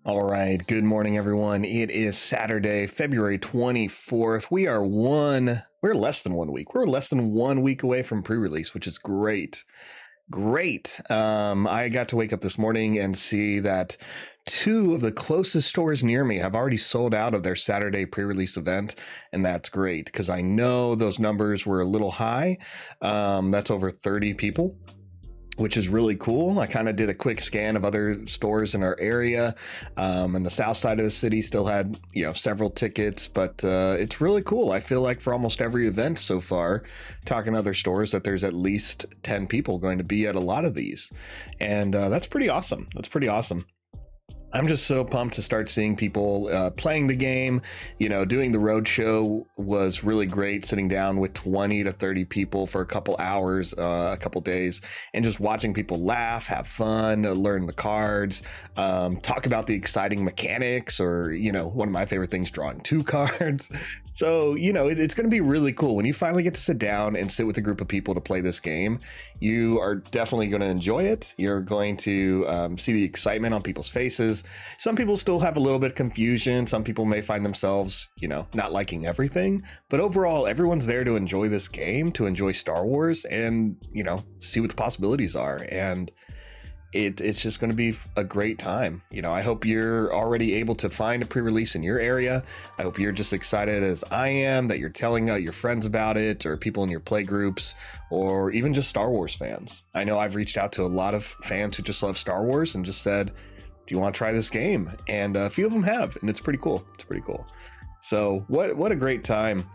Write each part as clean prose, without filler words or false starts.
All right. Good morning, everyone. It is Saturday, February 24th. We're less than 1 week. We're less than 1 week away from pre-release, which is great. Great. I got to wake up this morning and see that two of the closest stores near me have already sold out of their Saturday pre-release event. And that's great because I know those numbers were a little high. That's over 30 people, which is really cool. I kind of did a quick scan of other stores in our area, and the south side of the city still had, several tickets, but it's really cool. I feel like for almost every event so far, talking to other stores, that there's at least 10 people going to be at a lot of these. And that's pretty awesome. I'm just so pumped to start seeing people playing the game. Doing the road show was really great, sitting down with 20 to 30 people for a couple hours, a couple days, and just watching people laugh, have fun, learn the cards, talk about the exciting mechanics, or, one of my favorite things, drawing two cards. So, it's going to be really cool when you finally get to sit down and sit with a group of people to play this game. You are definitely going to enjoy it. You're going to see the excitement on people's faces. Some people still have a little bit of confusion. Some people may find themselves, not liking everything. But overall, everyone's there to enjoy this game, to enjoy Star Wars, and, see what the possibilities are. And it's just going to be a great time. I hope you're already able to find a pre-release in your area. I hope you're just excited as I am, that you're telling your friends about it, or people in your play groups, or even just Star Wars fans. I know I've reached out to a lot of fans who just love Star Wars and just said, do you want to try this game? And a few of them have, and it's pretty cool. So what a great time.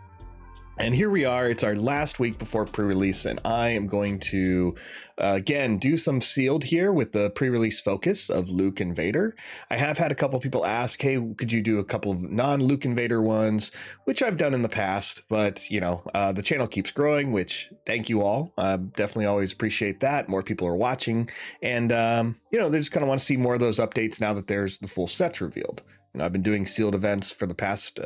And here we are. It's our last week before pre-release, and I am going to, again, do some sealed here with the pre-release focus of Luke and Vader. I have had a couple people ask, hey, could you do a couple of non-Luke and Vader ones, which I've done in the past, but, the channel keeps growing, which thank you all. Definitely always appreciate that. More people are watching, and, they just kind of want to see more of those updates now that there's the full sets revealed. I've been doing sealed events for the past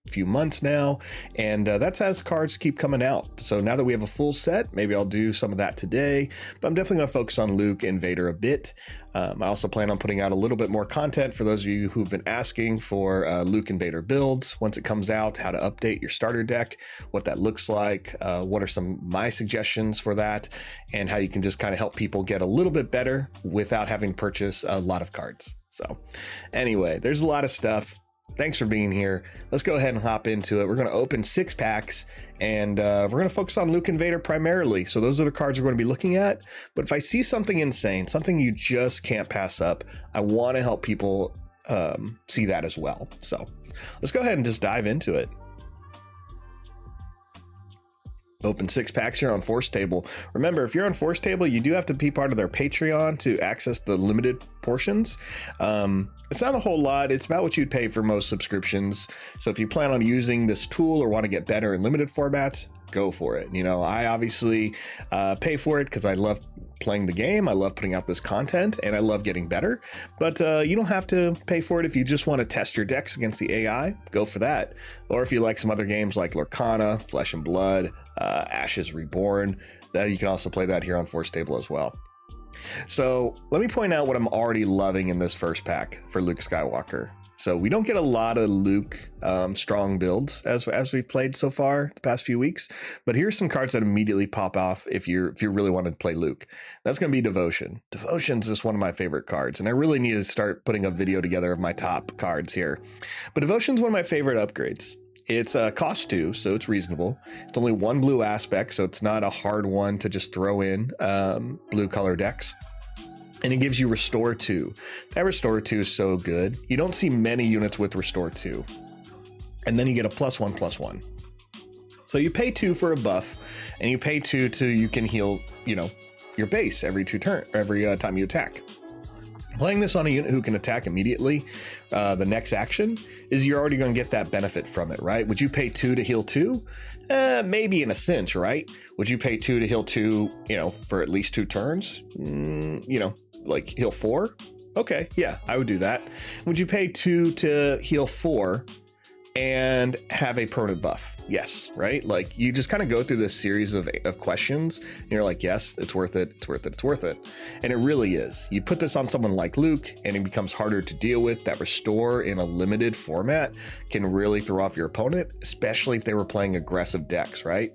few months now, and that's as cards keep coming out. So now that we have a full set, maybe I'll do some of that today, but I'm definitely going to focus on Luke and Vader a bit. I also plan on putting out a little bit more content for those of you who've been asking for Luke and Vader builds once it comes out, how to update your starter deck, what that looks like, what are some of my suggestions for that, and how you can just kind of help people get a little bit better without having to purchase a lot of cards. So anyway, there's a lot of stuff. Thanks for being here. Let's go ahead and hop into it. We're going to open 6 packs, and we're going to focus on Luke and Vader primarily. So those are the cards we're going to be looking at. But if I see something insane, something you just can't pass up, I want to help people see that as well. So let's go ahead and just dive into it. Open 6 packs here on Forcetable. Remember, if you're on Forcetable, you do have to be part of their Patreon to access the limited portions. It's not a whole lot. It's about what you'd pay for most subscriptions. So if you plan on using this tool or want to get better in limited formats, go for it. I obviously pay for it because I love playing the game. I love putting out this content, and I love getting better. But you don't have to pay for it if you just want to test your decks against the AI. Go for that. Or if you like some other games like Lorcana, Flesh and Blood, Ashes Reborn, that you can also play that here on Forcetable as well. So let me point out what I'm already loving in this first pack for Luke Skywalker. So we don't get a lot of Luke strong builds as we've played so far the past few weeks, but here's some cards that immediately pop off if you really wanted to play Luke. That's going to be Devotion. Devotion's just one of my favorite cards, and I really need to start putting a video together of my top cards here. But Devotion's one of my favorite upgrades. It's cost 2, so it's reasonable. It's only 1 blue aspect, so it's not a hard one to just throw in blue color decks. And it gives you Restore 2. That Restore 2 is so good. You don't see many units with Restore 2. And then you get a +1/+1. So you pay 2 for a buff, and you pay 2 to you can heal, your base every time you attack. Playing this on a unit who can attack immediately, the next action, is you're already going to get that benefit from it, right? Would you pay 2 to heal 2? Maybe in a cinch, right? Would you pay 2 to heal 2, for at least 2 turns? Like heal 4? Okay, yeah, I would do that. Would you pay 2 to heal 4 and have a permanent buff. Yes, right? Like you just kind of go through this series of questions and you're like, yes, it's worth it, it's worth it, it's worth it. And it really is. You put this on someone like Luke and it becomes harder to deal with. That restore in a limited format can really throw off your opponent, especially if they were playing aggressive decks, right?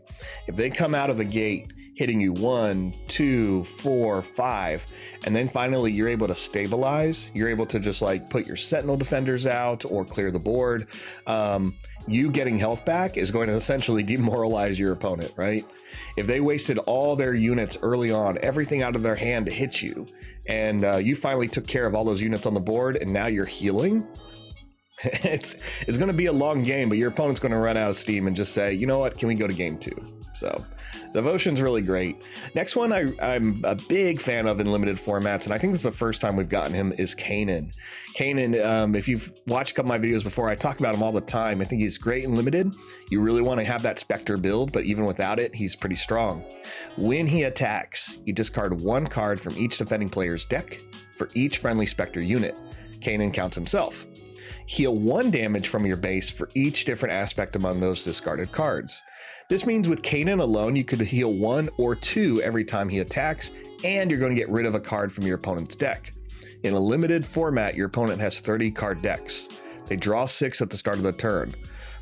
If they come out of the gate hitting you 1, 2, 4, 5, and then finally you're able to stabilize, you're able to just like put your sentinel defenders out or clear the board. You getting health back is going to essentially demoralize your opponent, right? If they wasted all their units early on, everything out of their hand to hit you, and you finally took care of all those units on the board and now you're healing, it's going to be a long game, but your opponent's going to run out of steam and just say, you know what, can we go to game 2? So Devotion's really great. Next one I'm a big fan of in limited formats, and I think this is the first time we've gotten him, is Kanan. Kanan, if you've watched a couple of my videos before, I talk about him all the time. I think he's great in limited. You really want to have that Spectre build, but even without it, he's pretty strong. When he attacks, you discard 1 card from each defending player's deck for each friendly Spectre unit. Kanan counts himself. Heal 1 damage from your base for each different aspect among those discarded cards. This means with Kanan alone, you could heal 1 or 2 every time he attacks, and you're going to get rid of a card from your opponent's deck. In a limited format, your opponent has 30 card decks. They draw 6 at the start of the turn.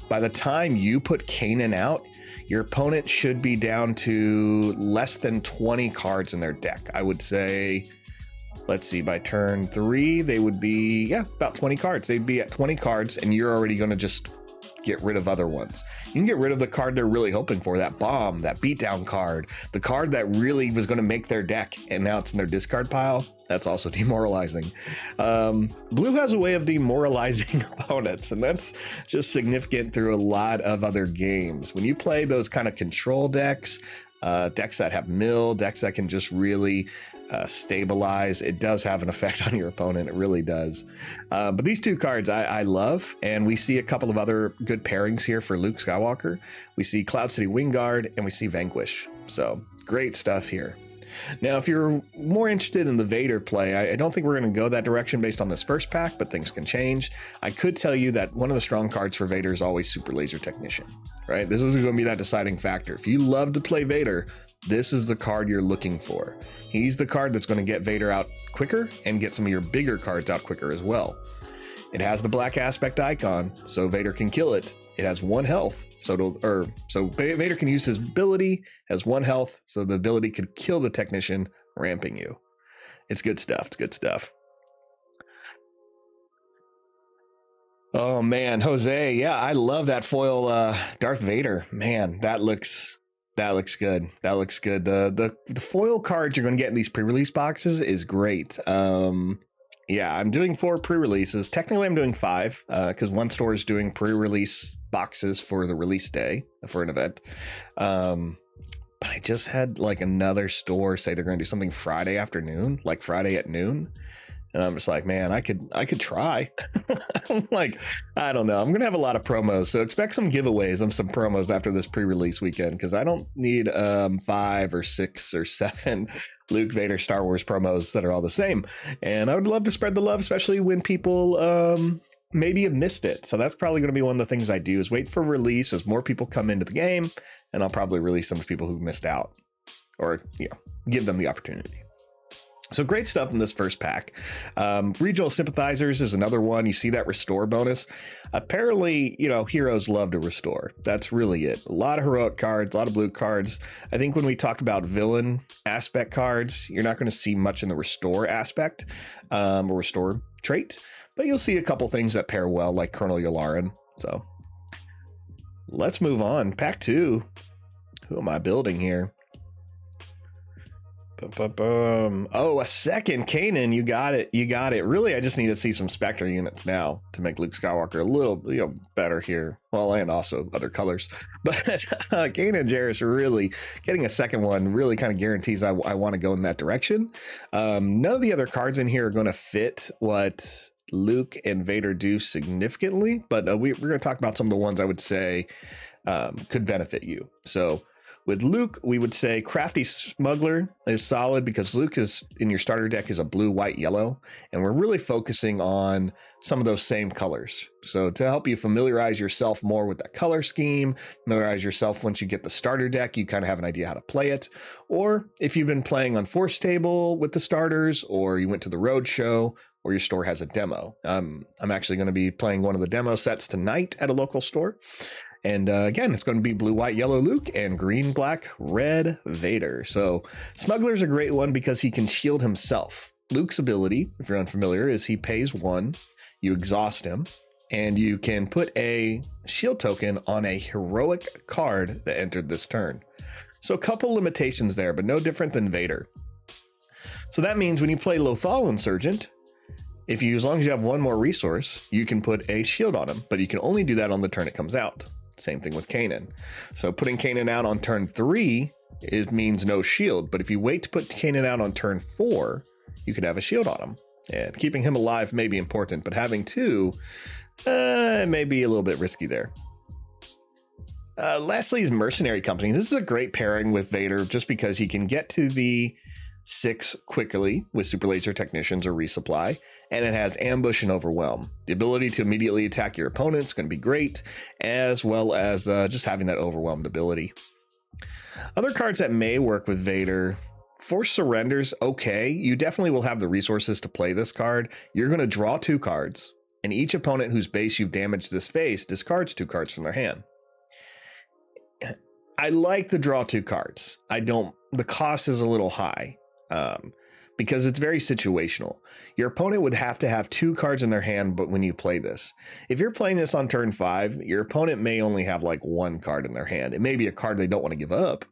By the time you put Kanan out, your opponent should be down to less than 20 cards in their deck. I would say, let's see, by turn 3, they would be, about 20 cards. They'd be at 20 cards, and you're already going to just get rid of other ones. You can get rid of the card they're really hoping for, that bomb, that beatdown card, the card that really was going to make their deck, and now it's in their discard pile. That's also demoralizing. Blue has a way of demoralizing opponents, and that's just significant through a lot of other games. When you play those kind of control decks, decks that have mill, decks that can just really stabilize, it does have an effect on your opponent. It really does. But these 2 cards I love, and we see a couple of other good pairings here for Luke Skywalker. We see Cloud City Wingguard, and we see Vanquish. So great stuff here. Now, if you're more interested in the Vader play, I don't think we're going to go that direction based on this first pack, but things can change. I could tell you that one of the strong cards for Vader is always Super Laser Technician, right? This is going to be that deciding factor. If you love to play Vader, this is the card you're looking for. He's the card that's going to get Vader out quicker and get some of your bigger cards out quicker as well. It has the black aspect icon, so Vader can kill it. It has 1 health, so Vader can use his ability, has 1 health, so the ability could kill the technician, ramping you. It's good stuff. It's good stuff. Oh man, Jose, yeah, I love that foil Darth Vader. Man, that looks good. That looks good. The foil cards you're going to get in these pre-release boxes is great. Yeah, I'm doing 4 pre-releases. Technically, I'm doing 5 because one store is doing pre-release boxes for the release day for an event. But I just had like another store say they're going to do something Friday afternoon, like Friday at noon. And I'm just like, man, I could try. I'm like, I don't know. I'm going to have a lot of promos. So expect some giveaways of some promos after this pre-release weekend, because I don't need 5 or 6 or 7 Luke Vader Star Wars promos that are all the same. And I would love to spread the love, especially when people maybe have missed it. So that's probably going to be one of the things I do, is wait for release as more people come into the game, and I'll probably release some people who missed out, or give them the opportunity. So great stuff in this first pack. Regional Sympathizers is another one. You see that restore bonus. Apparently, heroes love to restore. That's really it. A lot of heroic cards, a lot of blue cards. I think when we talk about villain aspect cards, you're not going to see much in the restore aspect or restore trait, but you'll see a couple things that pair well, like Colonel Yularen. So let's move on. Pack 2. Who am I building here? Oh, a second Kanan. You got it. Really, I just need to see some Spectre units now to make Luke Skywalker a little better here. Well, and also other colors. But Kanan Jarrus, really getting a second one really kind of guarantees I want to go in that direction. None of the other cards in here are going to fit what Luke and Vader do significantly, but we're going to talk about some of the ones I would say could benefit you. So With Luke, we would say Crafty Smuggler is solid because Luke is in your starter deck is a blue, white, yellow, and we're really focusing on some of those same colors. So to help you familiarize yourself more with that color scheme, familiarize yourself once you get the starter deck, you kind of have an idea how to play it. Or if you've been playing on Forcetable with the starters, or you went to the road show, or your store has a demo. I'm actually going to be playing one of the demo sets tonight at a local store. And again, it's going to be blue, white, yellow Luke and green, black, red Vader. So Smuggler's a great one because he can shield himself. Luke's ability, if you're unfamiliar, is he pays 1, you exhaust him, and you can put a shield token on a heroic card that entered this turn. So a couple limitations there, but no different than Vader. So that means when you play Lothal Insurgent, as long as you have 1 more resource, you can put a shield on him, but you can only do that on the turn it comes out. Same thing with Kanan. So putting Kanan out on turn 3 means no shield, but if you wait to put Kanan out on turn 4, you could have a shield on him. And keeping him alive may be important, but having 2 may be a little bit risky there. Leslie's Mercenary Company. This is a great pairing with Vader just because he can get to the 6 quickly with Super Laser Technicians or Resupply, and it has Ambush and Overwhelm. The ability to immediately attack your opponent is going to be great, as well as just having that overwhelmed ability. Other cards that may work with Vader, Force Surrender's okay. You definitely will have the resources to play this card. You're going to draw 2 cards, and each opponent whose base you've damaged this phase discards 2 cards from their hand. I like the draw 2 cards. The cost is a little high. Because it's very situational. Your opponent would have to have 2 cards in their hand, but when you play this, if you're playing this on turn 5, your opponent may only have like 1 card in their hand. It may be a card they don't want to give up,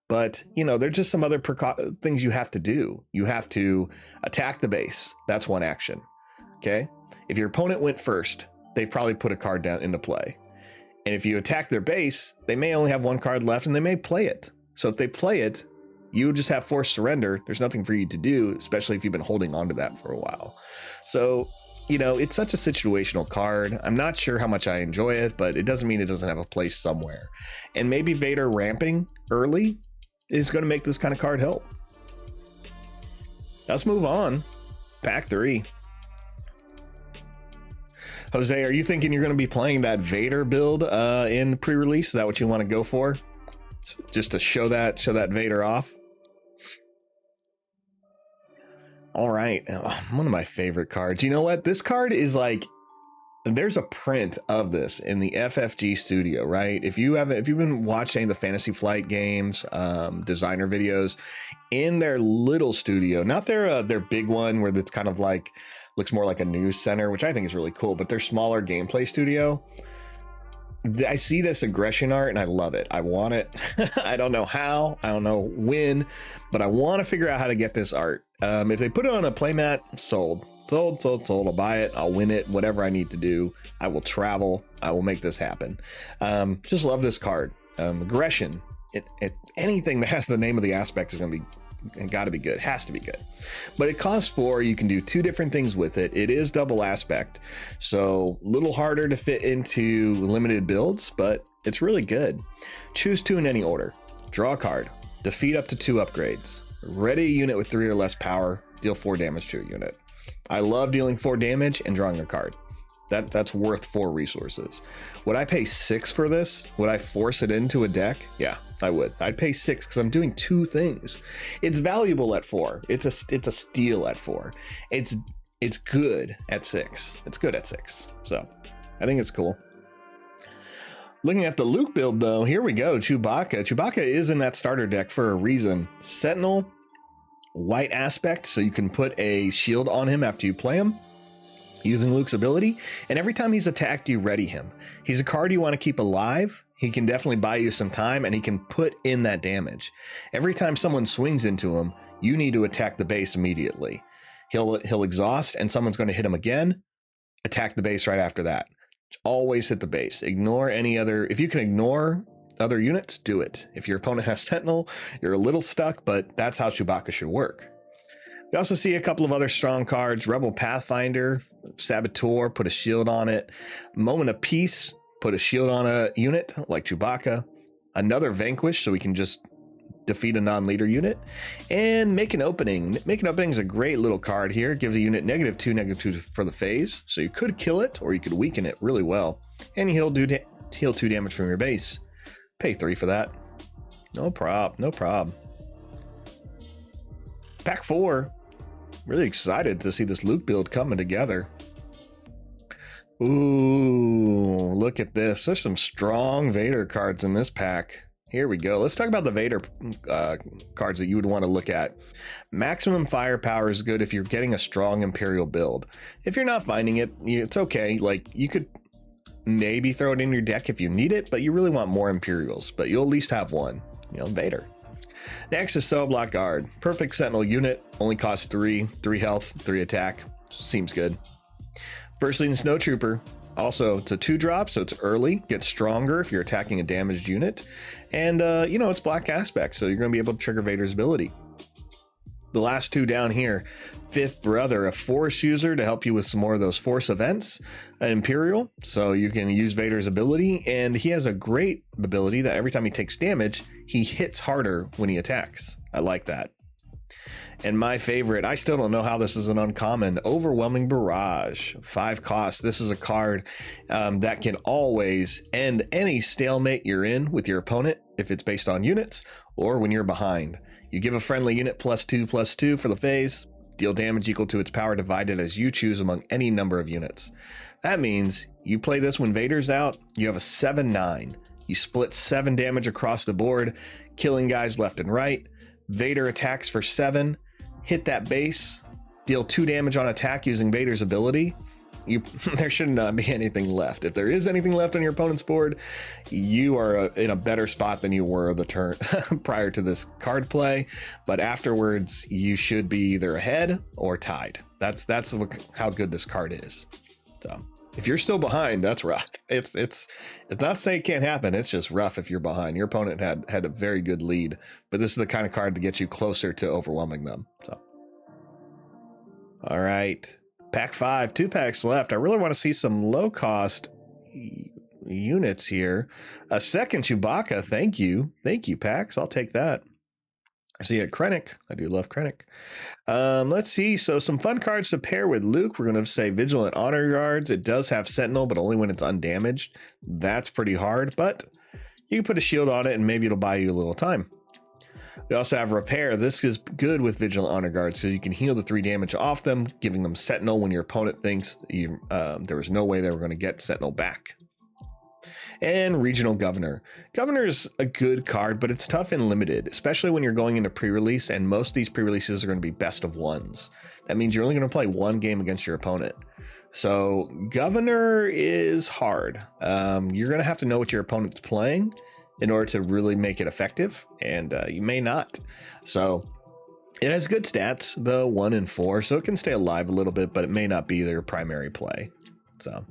but there's just some other things you have to do. You have to attack the base. That's 1 action. Okay. If your opponent went first, they've probably put a card down into play. And if you attack their base, they may only have 1 card left and they may play it. So if they play it, you just have Forced Surrender. There's nothing for you to do, especially if you've been holding on to that for a while. So, it's such a situational card. I'm not sure how much I enjoy it, but it doesn't mean it doesn't have a place somewhere. And maybe Vader ramping early is going to make this kind of card help. Let's move on. Pack 3. Jose, are you thinking you're going to be playing that Vader build in pre-release? Is that what you want to go for? Just to show that Vader off? All right, one of my favorite cards. You know what? This card is like, there's a print of this in the FFG studio, right? If you've been watching the Fantasy Flight games, designer videos in their little studio, not their big one where it's kind of like, looks more like a news center, which I think is really cool, but their smaller gameplay studio, I see this aggression art and I love it. I want it. I don't know how, I don't know when, but I want to figure out how to get this art. If they put it on a playmat, sold. I'll buy it. I'll win it. Whatever I need to do, I will travel. I will make this happen. Just love this card. Aggression. Anything that has the name of the aspect is going to be, got to be good, has to be good. But it costs 4. You can do 2 different things with it. It is double aspect, so a little harder to fit into limited builds, but it's really good. Choose 2 in any order. Draw a card. Defeat up to 2 upgrades. Ready a unit with 3 or less power. Deal 4 damage to a unit. I love dealing 4 damage and drawing a card. That's worth 4 resources. Would I pay 6 for this? Would I force it into a deck? Yeah, I would. I'd pay 6 because I'm doing 2 things. It's valuable at 4. It's a steal at 4. It's good at 6. It's good at 6. So I think it's cool. Looking at the Luke build though, here we go. Chewbacca. Chewbacca is in that starter deck for a reason. Sentinel, white aspect, so you can put a shield on him after you play him using Luke's ability, and every time he's attacked, you ready him. He's a card you want to keep alive. He can definitely buy you some time, and he can put in that damage. Every time someone swings into him, you need to attack the base immediately. He'll exhaust, and someone's going to hit him again. Attack the base right after that. Always hit the base. Ignore any other. If you can ignore other units, do it. If your opponent has Sentinel, you're a little stuck, but that's how Chewbacca should work. We also see a couple of other strong cards. Rebel Pathfinder, Saboteur, put a shield on it. Moment of Peace, put a shield on a unit like Chewbacca. another Vanquish, so we can just defeat a non-leader unit, and Make an Opening. Make an Opening is a great little card here. Give the unit -2/-2 for the phase, so you could kill it or you could weaken it really well, and he'll heal 2 damage from your base. Pay 3 for that. No prob, no prob. Pack 4. Really excited to see this Luke build coming together. Ooh, look at this. There's some strong Vader cards in this pack. Here we go. Let's talk about the Vader cards that you would want to look at. Maximum firepower is good if you're getting a strong Imperial build. If you're not finding it, it's okay. Like, you could maybe throw it in your deck if you need it, but you really want more Imperials. But you'll at least have one, Vader. Next is Cell Block Guard. Perfect Sentinel unit. Only costs 3 health, 3 attack. Seems good. First Legion Snowtrooper. Also, it's a 2-drop, so it's early. Gets stronger if you're attacking a damaged unit. And, it's Black Aspect, so you're going to be able to trigger Vader's ability. The last 2 down here. Fifth Brother, a Force user to help you with some more of those Force events. An Imperial, so you can use Vader's ability. And he has a great ability that every time he takes damage, he hits harder when he attacks. I like that. And my favorite, I still don't know how this is an uncommon, Overwhelming Barrage. 5 costs. This is a card that can always end any stalemate you're in with your opponent if it's based on units or when you're behind. You give a friendly unit +2/+2 for the phase, deal damage equal to its power divided as you choose among any number of units. That means you play this when Vader's out, you have a 7/9. You split 7 damage across the board, killing guys left and right. Vader attacks for 7. Hit that base, deal 2 damage on attack using Vader's ability. There should not be anything left. If there is anything left on your opponent's board, you are in a better spot than you were the turn prior to this card play. But afterwards, you should be either ahead or tied. That's how good this card is. So if you're still behind, that's rough. It's not to say it can't happen. It's just rough if you're behind. Your opponent had a very good lead, but this is the kind of card to get you closer to overwhelming them. So, all right, pack 5, 2 packs left. I really want to see some low cost units here. A second Chewbacca. Thank you, packs. I'll take that. I see a Krennic. I do love Krennic. Let's see. So some fun cards to pair with Luke. We're going to say Vigilant Honor Guards. It does have Sentinel, but only when it's undamaged. That's pretty hard, but you can put a shield on it and maybe it'll buy you a little time. We also have Repair. This is good with Vigilant Honor Guards, so you can heal the 3 damage off them, giving them Sentinel when your opponent thinks there was no way they were going to get Sentinel back. And Regional Governor. Governor's a good card, but it's tough and limited, especially when you're going into pre-release, and most of these pre-releases are going to be best of ones. That means you're only going to play 1 game against your opponent. So Governor is hard. You're going to have to know what your opponent's playing in order to really make it effective, and you may not. So it has good stats, the 1 and 4, so it can stay alive a little bit, but it may not be their primary play. So...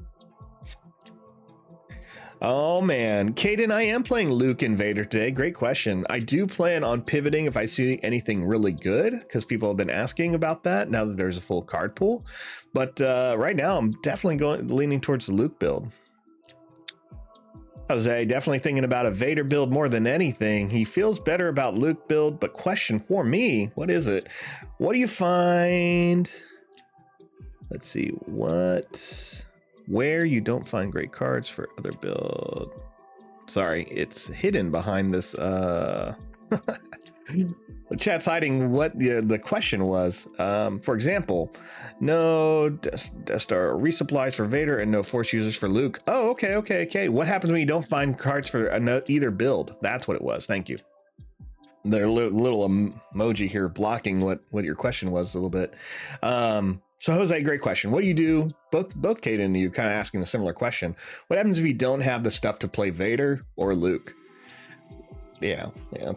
oh man, Caden, I am playing Luke and Vader today. Great question. I do plan on pivoting if I see anything really good, because people have been asking about that now that there's a full card pool. But right now, I'm definitely leaning towards the Luke build. Jose, definitely thinking about a Vader build more than anything. He feels better about Luke build, but question for me, what is it? What do you find? Let's see, where you don't find great cards for other build. Sorry, it's hidden behind this. The chat's hiding what the question was. For example, no Death Star resupplies for Vader and no Force users for Luke. Oh, okay. What happens when you don't find cards for either build? That's what it was. Thank you. There's a little emoji here blocking what your question was a little bit. So Jose, great question. What do you do? Both Kate and you kind of asking the similar question. What happens if you don't have the stuff to play Vader or Luke? Yeah, to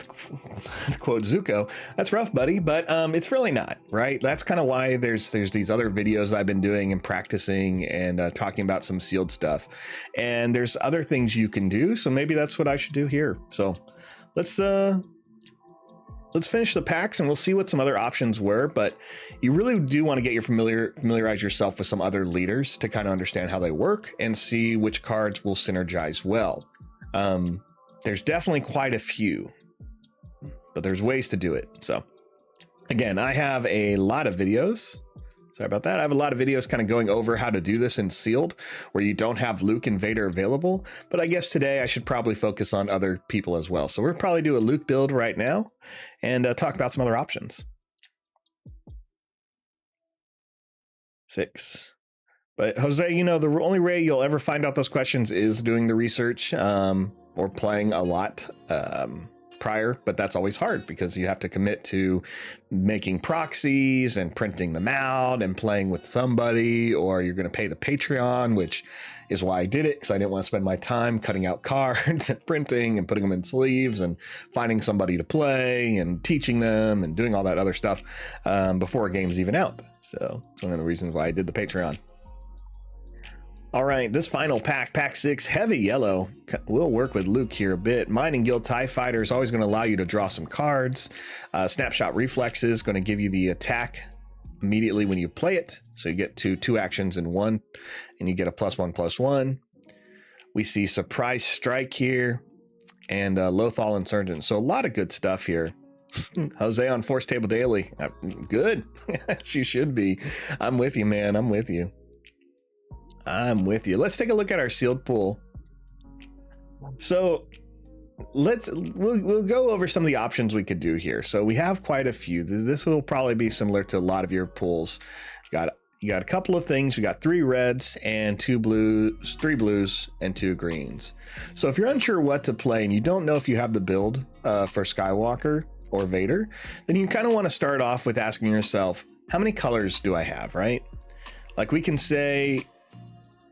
quote Zuko, that's rough, buddy, but it's really not, right? That's kind of why there's these other videos I've been doing and practicing and talking about some sealed stuff. And there's other things you can do, so maybe that's what I should do here. So let's finish the packs and we'll see what some other options were, but you really do want to get familiarize yourself with some other leaders to kind of understand how they work and see which cards will synergize well. there's definitely quite a few, but there's ways to do it. So again, I have a lot of videos. Sorry about that. I have a lot of videos kind of going over how to do this in sealed, where you don't have Luke and Vader available. But I guess today I should probably focus on other people as well. So we'll probably do a Luke build right now and talk about some other options. 6. But Jose, you know, the only way you'll ever find out those questions is doing the research or playing a lot prior, but that's always hard because you have to commit to making proxies and printing them out and playing with somebody, or you're going to pay the Patreon, which is why I did it, because I didn't want to spend my time cutting out cards and printing and putting them in sleeves and finding somebody to play and teaching them and doing all that other stuff before a game's even out. So it's one of the reasons why I did the Patreon. All right, this final pack, pack 6, heavy yellow. We'll work with Luke here a bit. Mining Guild TIE Fighter is always going to allow you to draw some cards. Snapshot Reflexes is going to give you the attack immediately when you play it. So you get two actions in one, and you get a +1/+1. We see Surprise Strike here and Lothal Insurgent. So a lot of good stuff here. Jose on Forcetable Daily. Good. As you should be. I'm with you, man. I'm with you. Let's take a look at our sealed pool. So we'll go over some of the options we could do here. So we have quite a few. This will probably be similar to a lot of your pools. You got a couple of things. You got 3 reds and 2 blues, 3 blues and 2 greens. So if you're unsure what to play and you don't know if you have the build for Skywalker or Vader, then you kind of want to start off with asking yourself, how many colors do I have, right? Like we can say,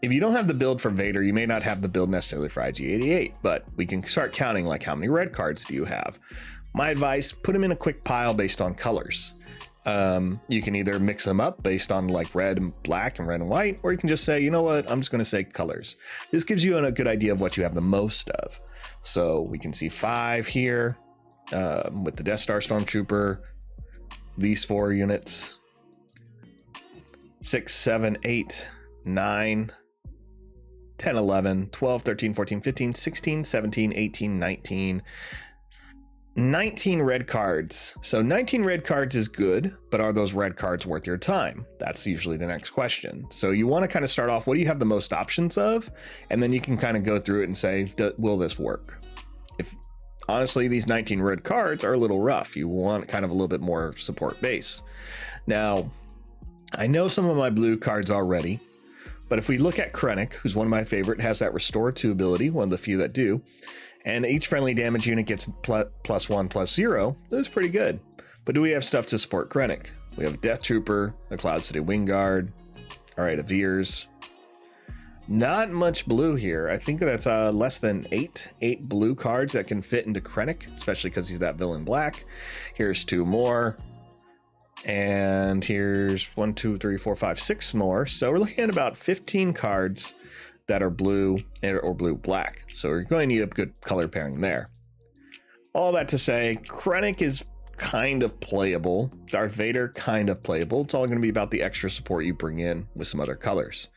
if you don't have the build for Vader, you may not have the build necessarily for IG-88, but we can start counting, like, how many red cards do you have? My advice, put them in a quick pile based on colors. You can either mix them up based on like red and black and red and white, or you can just say, you know what, I'm just going to say colors. This gives you a good idea of what you have the most of. So we can see 5 here with the Death Star Stormtrooper, these 4 units, 6, 7, 8, 9, 10, 11, 12, 13, 14, 15, 16, 17, 18, 19, 19 red cards. So 19 red cards is good, but are those red cards worth your time? That's usually the next question. So you want to kind of start off, what do you have the most options of? And then you can kind of go through it and say, will this work? If honestly, these 19 red cards are a little rough. You want kind of a little bit more support base. Now, I know some of my blue cards already, but if we look at Krennic, who's one of my favorite, has that Restore 2 ability, one of the few that do, and each friendly damage unit gets +1/+0, that's pretty good. But do we have stuff to support Krennic? We have a Death Trooper, a Cloud City Wing Guard, all right, a Veers. Not much blue here. I think that's less than 8 blue cards that can fit into Krennic, especially because he's that villain black. Here's 2 more. And here's 1, 2, 3, 4, 5, 6 more. So we're looking at about 15 cards that are blue or blue black. So we're going to need a good color pairing there. All that to say, Krennic is kind of playable. Darth Vader, kind of playable. It's all going to be about the extra support you bring in with some other colors.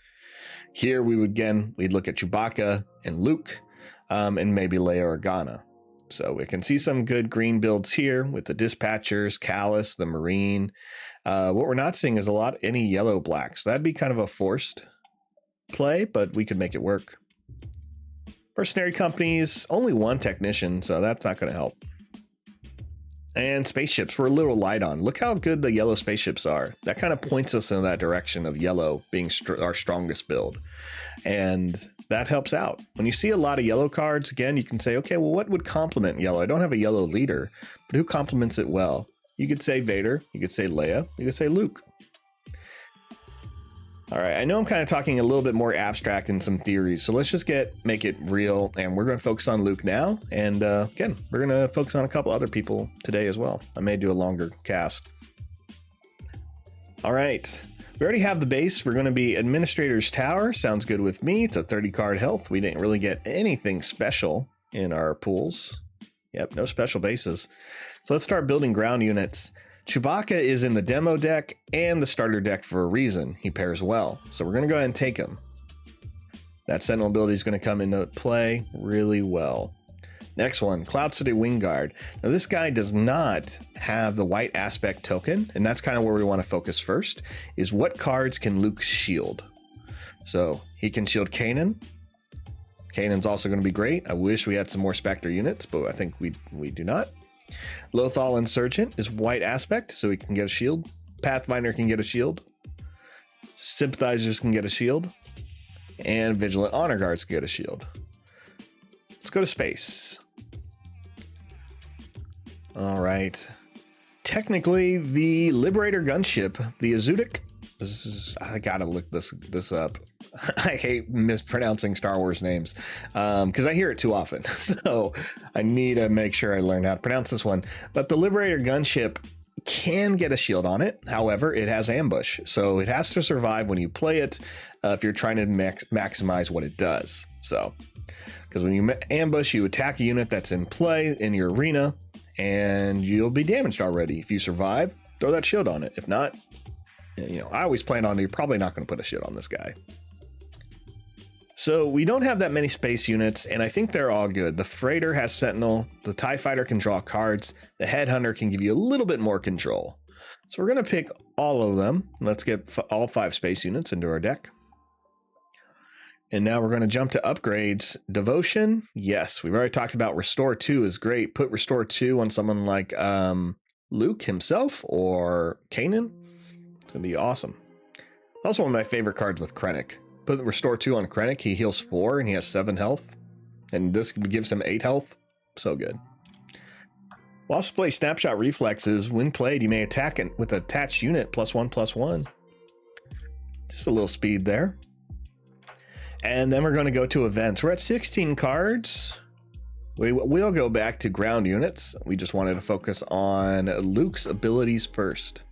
Here we'd look at Chewbacca and Luke, and maybe Leia or Organa. So we can see some good green builds here with the Dispatchers, Callus, the Marine. What we're not seeing is any yellow blacks. That'd be kind of a forced play, but we could make it work. Mercenary companies, only 1 technician, so that's not going to help. And spaceships, we're a little light on. Look how good the yellow spaceships are. That kind of points us in that direction of yellow being our strongest build. And that helps out. When you see a lot of yellow cards, again, you can say, okay, well, what would complement yellow? I don't have a yellow leader, but who complements it well? You could say Vader, you could say Leia, you could say Luke. All right, I know I'm kind of talking a little bit more abstract in some theories, so let's just make it real, and we're going to focus on Luke now, and again, we're going to focus on a couple other people today as well. I may do a longer cast. All right, we already have the base. We're going to be Administrator's Tower. Sounds good with me. It's a 30 card health. We didn't really get anything special in our pools. Yep, no special bases. So let's start building ground units. Chewbacca is in the demo deck and the starter deck for a reason. He pairs well. So we're going to go ahead and take him. That Sentinel ability is going to come into play really well. Next one, Cloud City Wingguard. Now this guy does not have the white aspect token, and that's kind of where we want to focus first, is what cards can Luke shield? So he can shield Kanan. Kanan's also going to be great. I wish we had some more Spectre units, but I think we do not. Lothal Insurgent is white aspect, so he can get a shield. Pathfinder can get a shield. Sympathizers can get a shield. And Vigilant Honor Guards can get a shield. Let's go to space. All right. Technically, the Liberator gunship, the Azudik. I gotta look this up. I hate mispronouncing Star Wars names because I hear it too often. So I need to make sure I learn how to pronounce this one. But the Liberator gunship can get a shield on it. However, it has ambush, so it has to survive when you play it if you're trying to maximize what it does. So, because when you ambush, you attack a unit that's in play in your arena, and you'll be damaged already. If you survive, throw that shield on it. If not, you know, I always plan on you're probably not going to put a shield on this guy. So we don't have that many space units, and I think they're all good. The Freighter has Sentinel, the TIE Fighter can draw cards, the Headhunter can give you a little bit more control. So we're going to pick all of them. Let's get all 5 space units into our deck. And now we're going to jump to upgrades. Devotion, yes, we've already talked about Restore 2 is great. Put Restore 2 on someone like Luke himself or Kanan. It's going to be awesome. Also one of my favorite cards with Krennic. Put Restore 2 on Krennic, he heals 4 and he has 7 health. And this gives him 8 health. So good. We'll also play Snapshot Reflexes. When played, you may attack it with an attached unit, +1/+1. Just a little speed there. And then we're going to go to events. We're at 16 cards. We'll go back to ground units. We just wanted to focus on Luke's abilities first.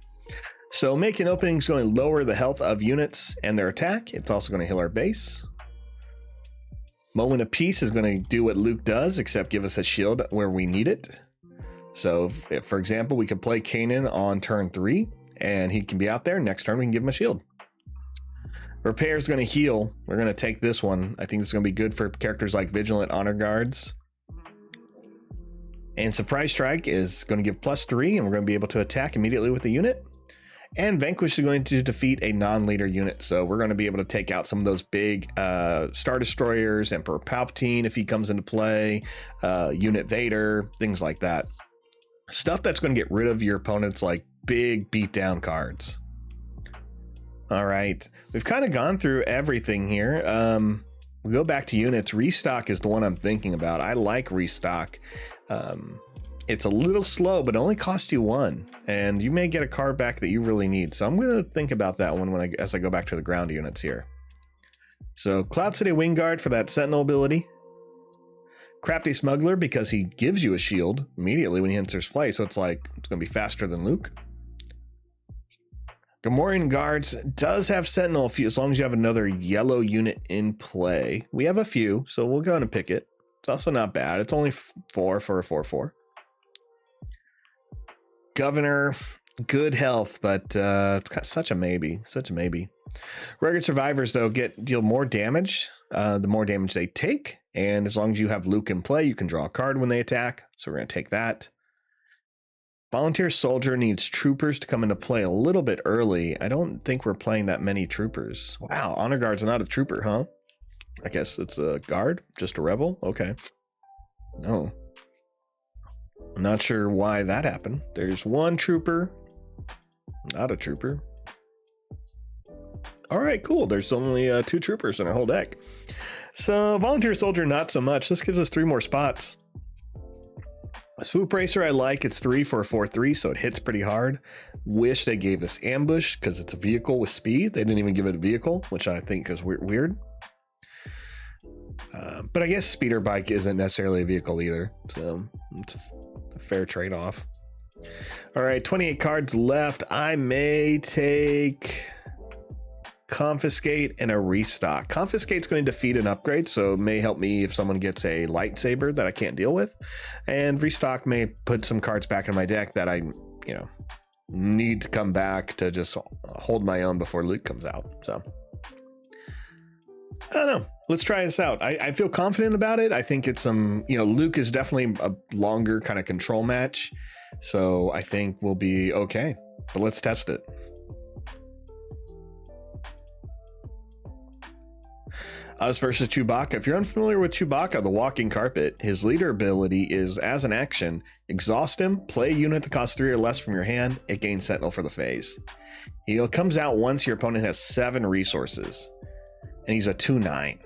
So making openings is going to lower the health of units and their attack. It's also going to heal our base. Moment of Peace is going to do what Luke does, except give us a shield where we need it. So if, for example, we could play Kanan on turn 3 and he can be out there. Next turn we can give him a shield. Repair is going to heal. We're going to take this one. I think this is going to be good for characters like Vigilant Honor Guards. And Surprise Strike is going to give +3, and we're going to be able to attack immediately with the unit. And Vanquish is going to defeat a non-leader unit. So we're going to be able to take out some of those big Star Destroyers, Emperor Palpatine if he comes into play, Unit Vader, things like that. Stuff that's going to get rid of your opponent's like big beatdown cards. All right, we've kind of gone through everything here. We'll go back to units. Restock is the one I'm thinking about. I like Restock. It's a little slow, but it only costs you 1, and you may get a card back that you really need. So I'm going to think about that one as I go back to the ground units here. So Cloud City Wingguard for that Sentinel ability. Crafty Smuggler because he gives you a shield immediately when he enters play. So it's like, it's going to be faster than Luke. Gamorrean Guards does have Sentinel as long as you have another yellow unit in play. We have a few, so we'll go ahead and pick it. It's also not bad. It's only 4 for a 4/4. Governor, good health, but it's such a maybe. Rugged Survivors, though, deal more damage the more damage they take. And as long as you have Luke in play, you can draw a card when they attack. So we're going to take that. Volunteer Soldier needs troopers to come into play a little bit early. I don't think we're playing that many troopers. Wow, Honor Guard's not a trooper, huh? I guess it's a guard, just a rebel. Okay. No. I'm not sure why that happened. There's 1 trooper, not a trooper. All right, cool. There's only 2 troopers in our whole deck. So Volunteer Soldier, not so much. This gives us 3 more spots. Swoop Racer, I like. It's 3 for a 4/3, so it hits pretty hard. Wish they gave this Ambush because it's a vehicle with speed. They didn't even give it a vehicle, which I think is weird. But I guess Speeder Bike isn't necessarily a vehicle either, so it's a fair trade-off. All right, 28 cards left. I may take Confiscate and a Restock. Confiscate's going to defeat an upgrade, so it may help me if someone gets a lightsaber that I can't deal with. And Restock may put some cards back in my deck that I, need to come back to just hold my own before Luke comes out. So I don't know. Let's try this out. I feel confident about it. I think it's Luke is definitely a longer kind of control match. So I think we'll be okay. But let's test it. Us versus Chewbacca. If you're unfamiliar with Chewbacca, the walking carpet, his leader ability is, as an action, exhaust him, play a unit that costs 3 or less from your hand, it gains Sentinel for the phase. He comes out once your opponent has 7 resources, and he's a 2/9.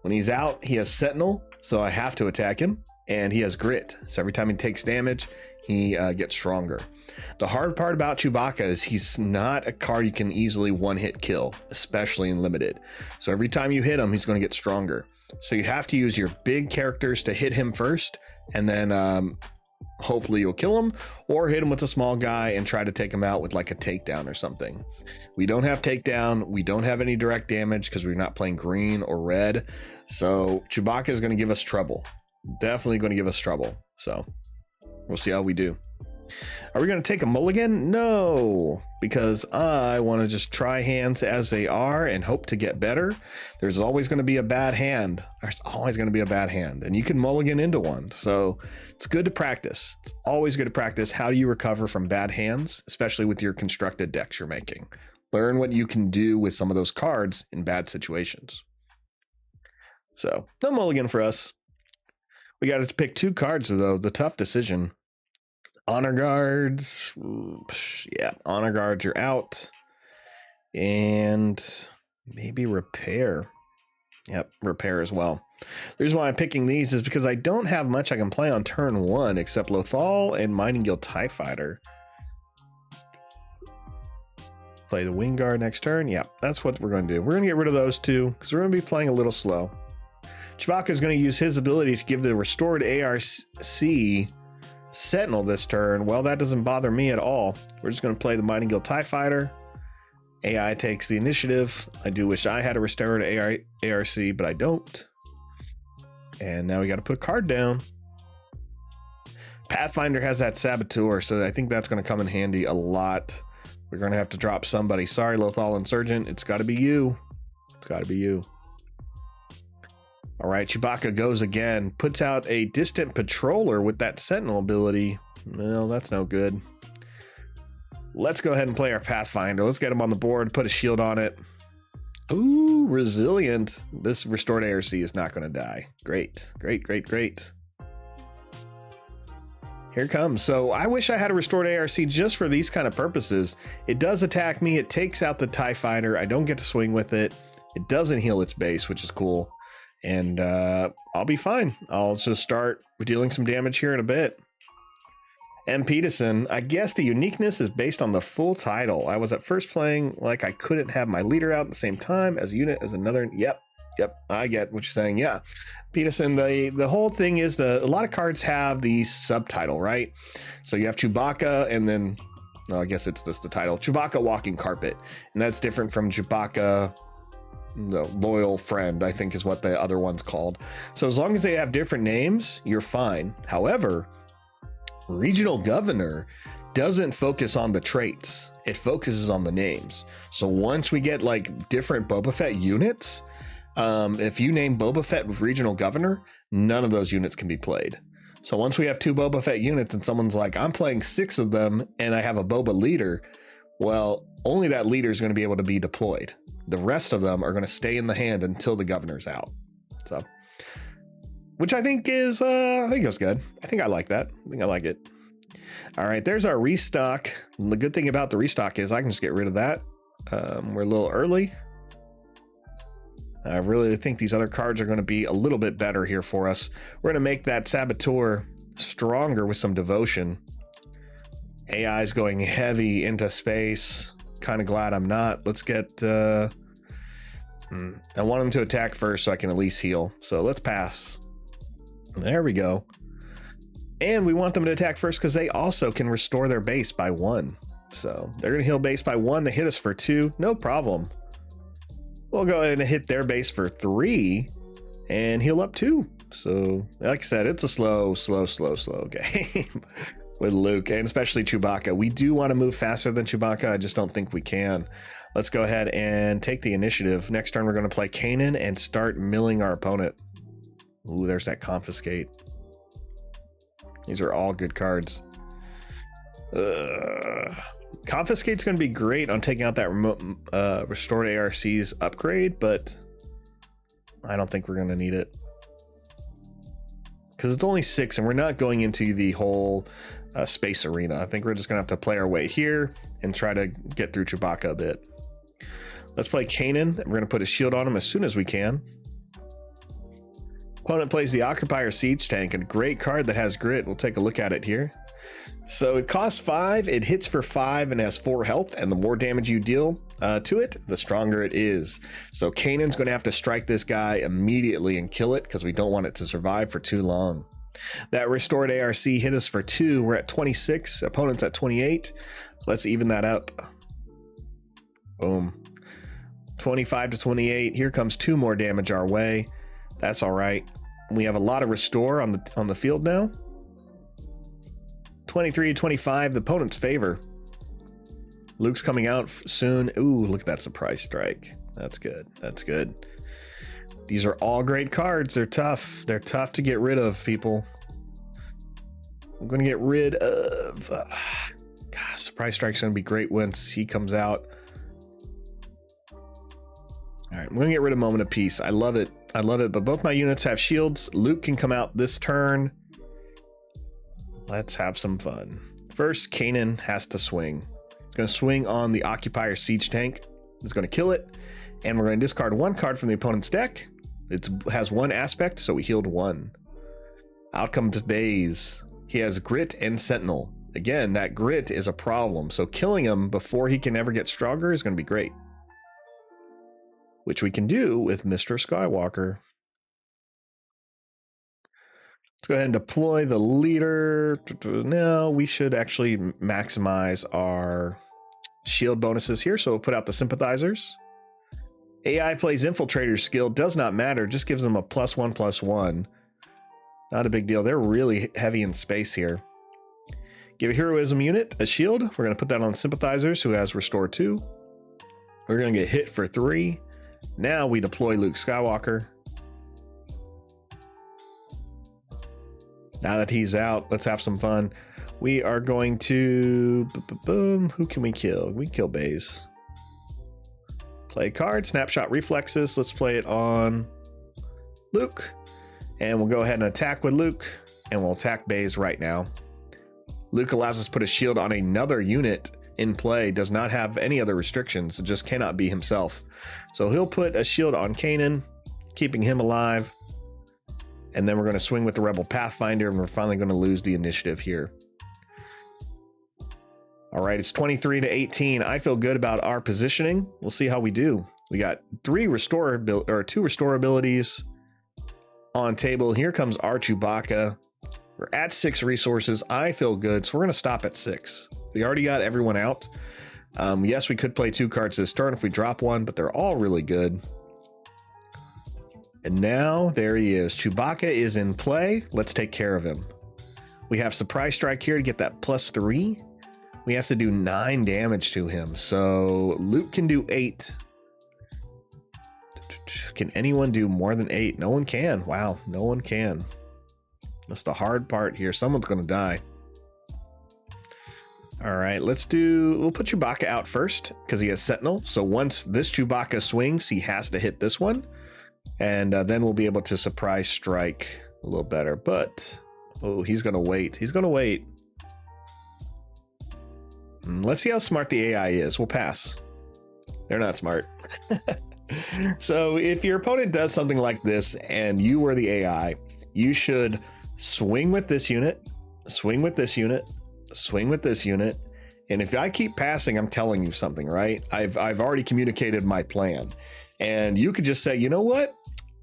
When he's out, he has Sentinel, so I have to attack him, and he has Grit, so every time he takes damage, he gets stronger. The hard part about Chewbacca is he's not a card you can easily one-hit kill, especially in limited. So every time you hit him, he's going to get stronger. So you have to use your big characters to hit him first, and then hopefully you'll kill him, or hit him with a small guy and try to take him out with like a takedown or something. We don't have takedown. We don't have any direct damage because we're not playing green or red. So Chewbacca is going to give us trouble. Definitely going to give us trouble. So we'll see how we do. Are we going to take a mulligan? No, because I want to just try hands as they are and hope to get better. There's always going to be a bad hand. There's always going to be a bad hand, and you can mulligan into one. So it's good to practice. It's always good to practice. How do you recover from bad hands, especially with your constructed decks you're making? Learn what you can do with some of those cards in bad situations. So no mulligan for us. We got to pick 2 cards, though. The tough decision. Honor guards, yeah, honor guards, you're out. And maybe repair. Yep, repair as well. The reason why I'm picking these is because I don't have much I can play on turn 1 except Lothal and Mining Guild TIE Fighter. Play the Wing Guard next turn. Yeah, that's what we're going to do. We're going to get rid of those 2 because we're going to be playing a little slow. Chewbacca is going to use his ability to give the restored ARC Sentinel this turn. Well, that doesn't bother me at all. We're just going to play the Mining Guild TIE Fighter. AI takes the initiative. I do wish I had a restored ARC, but I don't. And now we got to put a card down. Pathfinder has that Saboteur, so I think that's going to come in handy a lot. We're going to have to drop somebody. Sorry, Lothal Insurgent. It's got to be you. It's got to be you. All right, Chewbacca goes again, puts out a distant patroller with that Sentinel ability. Well, that's no good. Let's go ahead and play our Pathfinder. Let's get him on the board, put a shield on it. Ooh, resilient. This restored ARC is not going to die. Great, great, great, great. Here it comes. So I wish I had a restored ARC just for these kind of purposes. It does attack me. It takes out the TIE Fighter. I don't get to swing with it. It doesn't heal its base, which is cool. And I'll be fine. I'll just start dealing some damage here in a bit. M. Peterson, I guess the uniqueness is based on the full title. I was at first playing like I couldn't have my leader out at the same time as a unit as another. Yep, I get what you're saying. Yeah, Peterson, the whole thing is a lot of cards have the subtitle, right? So you have Chewbacca and then, well, I guess it's just the title, Chewbacca Walking Carpet. And that's different from Chewbacca the Loyal Friend, I think is what the other one's called. So as long as they have different names, you're fine. However, Regional Governor doesn't focus on the traits. It focuses on the names. So once we get like different Boba Fett units, if you name Boba Fett with Regional Governor, none of those units can be played. So once we have 2 Boba Fett units and someone's like, I'm playing 6 of them and I have a Boba leader, well, only that leader is going to be able to be deployed. The rest of them are going to stay in the hand until the governor's out. So, which I think is, I think it's good. I think I like that. I think I like it. All right, there's our restock. And the good thing about the restock is I can just get rid of that. We're a little early. I really think these other cards are going to be a little bit better here for us. We're going to make that Saboteur stronger with some devotion. AI is going heavy into space. Kind of glad I'm not. Let's get I want him to attack first so I can at least heal. So let's pass. There we go. And we want them to attack first because they also can restore their base by 1. So they're gonna heal base by 1. They hit us for 2, no problem. We'll go ahead and hit their base for 3 and heal up 2. So like I said, it's a slow game. with Luke, and especially Chewbacca. We do want to move faster than Chewbacca. I just don't think we can. Let's go ahead and take the initiative. Next turn, we're going to play Kanan and start milling our opponent. Ooh, there's that Confiscate. These are all good cards. Confiscate's going to be great on taking out that remote restored ARC's upgrade, but I don't think we're going to need it. Because it's only 6 and we're not going into the whole space arena. I think we're just going to have to play our way here and try to get through Chewbacca a bit. Let's play Kanan. We're going to put a shield on him as soon as we can. Opponent plays the Occupier Siege Tank, a great card that has grit. We'll take a look at it here. So it costs 5, it hits for 5 and has 4 health, and the more damage you deal to it, the stronger it is. So Kanan's going to have to strike this guy immediately and kill it because we don't want it to survive for too long. That restored ARC hit us for 2. We're at 26, opponent's at 28. So let's even that up. Boom. 25 to 28. Here comes 2 more damage our way. That's all right. We have a lot of restore on the field now. 23 to 25, the opponent's favor. Luke's coming out soon. Ooh, look at that surprise strike. That's good. That's good. These are all great cards. They're tough. They're tough to get rid of, people. I'm going to get rid of... God, surprise strike's going to be great once he comes out. All right, I'm going to get rid of Moment of Peace. I love it. I love it, but both my units have shields. Luke can come out this turn. Let's have some fun. First, Kanan has to swing. He's going to swing on the Occupier Siege Tank. He's going to kill it, and we're going to discard 1 card from the opponent's deck. It has 1 aspect, so we healed 1. Out comes Baze. He has Grit and Sentinel. Again, that Grit is a problem, so killing him before he can ever get stronger is going to be great. Which we can do with Mr. Skywalker. Let's go ahead and deploy the leader. Now we should actually maximize our shield bonuses here. So we'll put out the sympathizers. AI plays Infiltrator skill. Does not matter. Just gives them a +1/+1. Not a big deal. They're really heavy in space here. Give a heroism unit a shield. We're going to put that on sympathizers, who has restore 2. We're going to get hit for 3. Now we deploy Luke Skywalker. Now that he's out, let's have some fun. We are going to... Boom. Who can we kill? We can kill Baze. Play card, Snapshot Reflexes. Let's play it on Luke. And we'll go ahead and attack with Luke. And we'll attack Baze right now. Luke allows us to put a shield on another unit in play. Does not have any other restrictions. It just cannot be himself. So he'll put a shield on Kanan, keeping him alive. And then we're going to swing with the Rebel Pathfinder, and we're finally going to lose the initiative here. All right, it's 23 to 18. I feel good about our positioning. We'll see how we do. We got 2 restore abilities on table. Here comes our Chewbacca. We're at 6 resources. I feel good, so we're going to stop at 6. We already got everyone out. Yes, we could play 2 cards this turn if we drop 1, but they're all really good. And now there he is. Chewbacca is in play. Let's take care of him. We have Surprise Strike here to get that +3. We have to do 9 damage to him. So Luke can do 8. Can anyone do more than 8? No one can. Wow, no one can. That's the hard part here. Someone's going to die. All right, we'll put Chewbacca out first because he has Sentinel. So once this Chewbacca swings, he has to hit this one. And then we'll be able to surprise strike a little better. But, oh, he's going to wait. He's going to wait. Let's see how smart the AI is. We'll pass. They're not smart. So if your opponent does something like this and you were the AI, you should swing with this unit, swing with this unit, swing with this unit. And if I keep passing, I'm telling you something, right? I've already communicated my plan. And you could just say, you know what?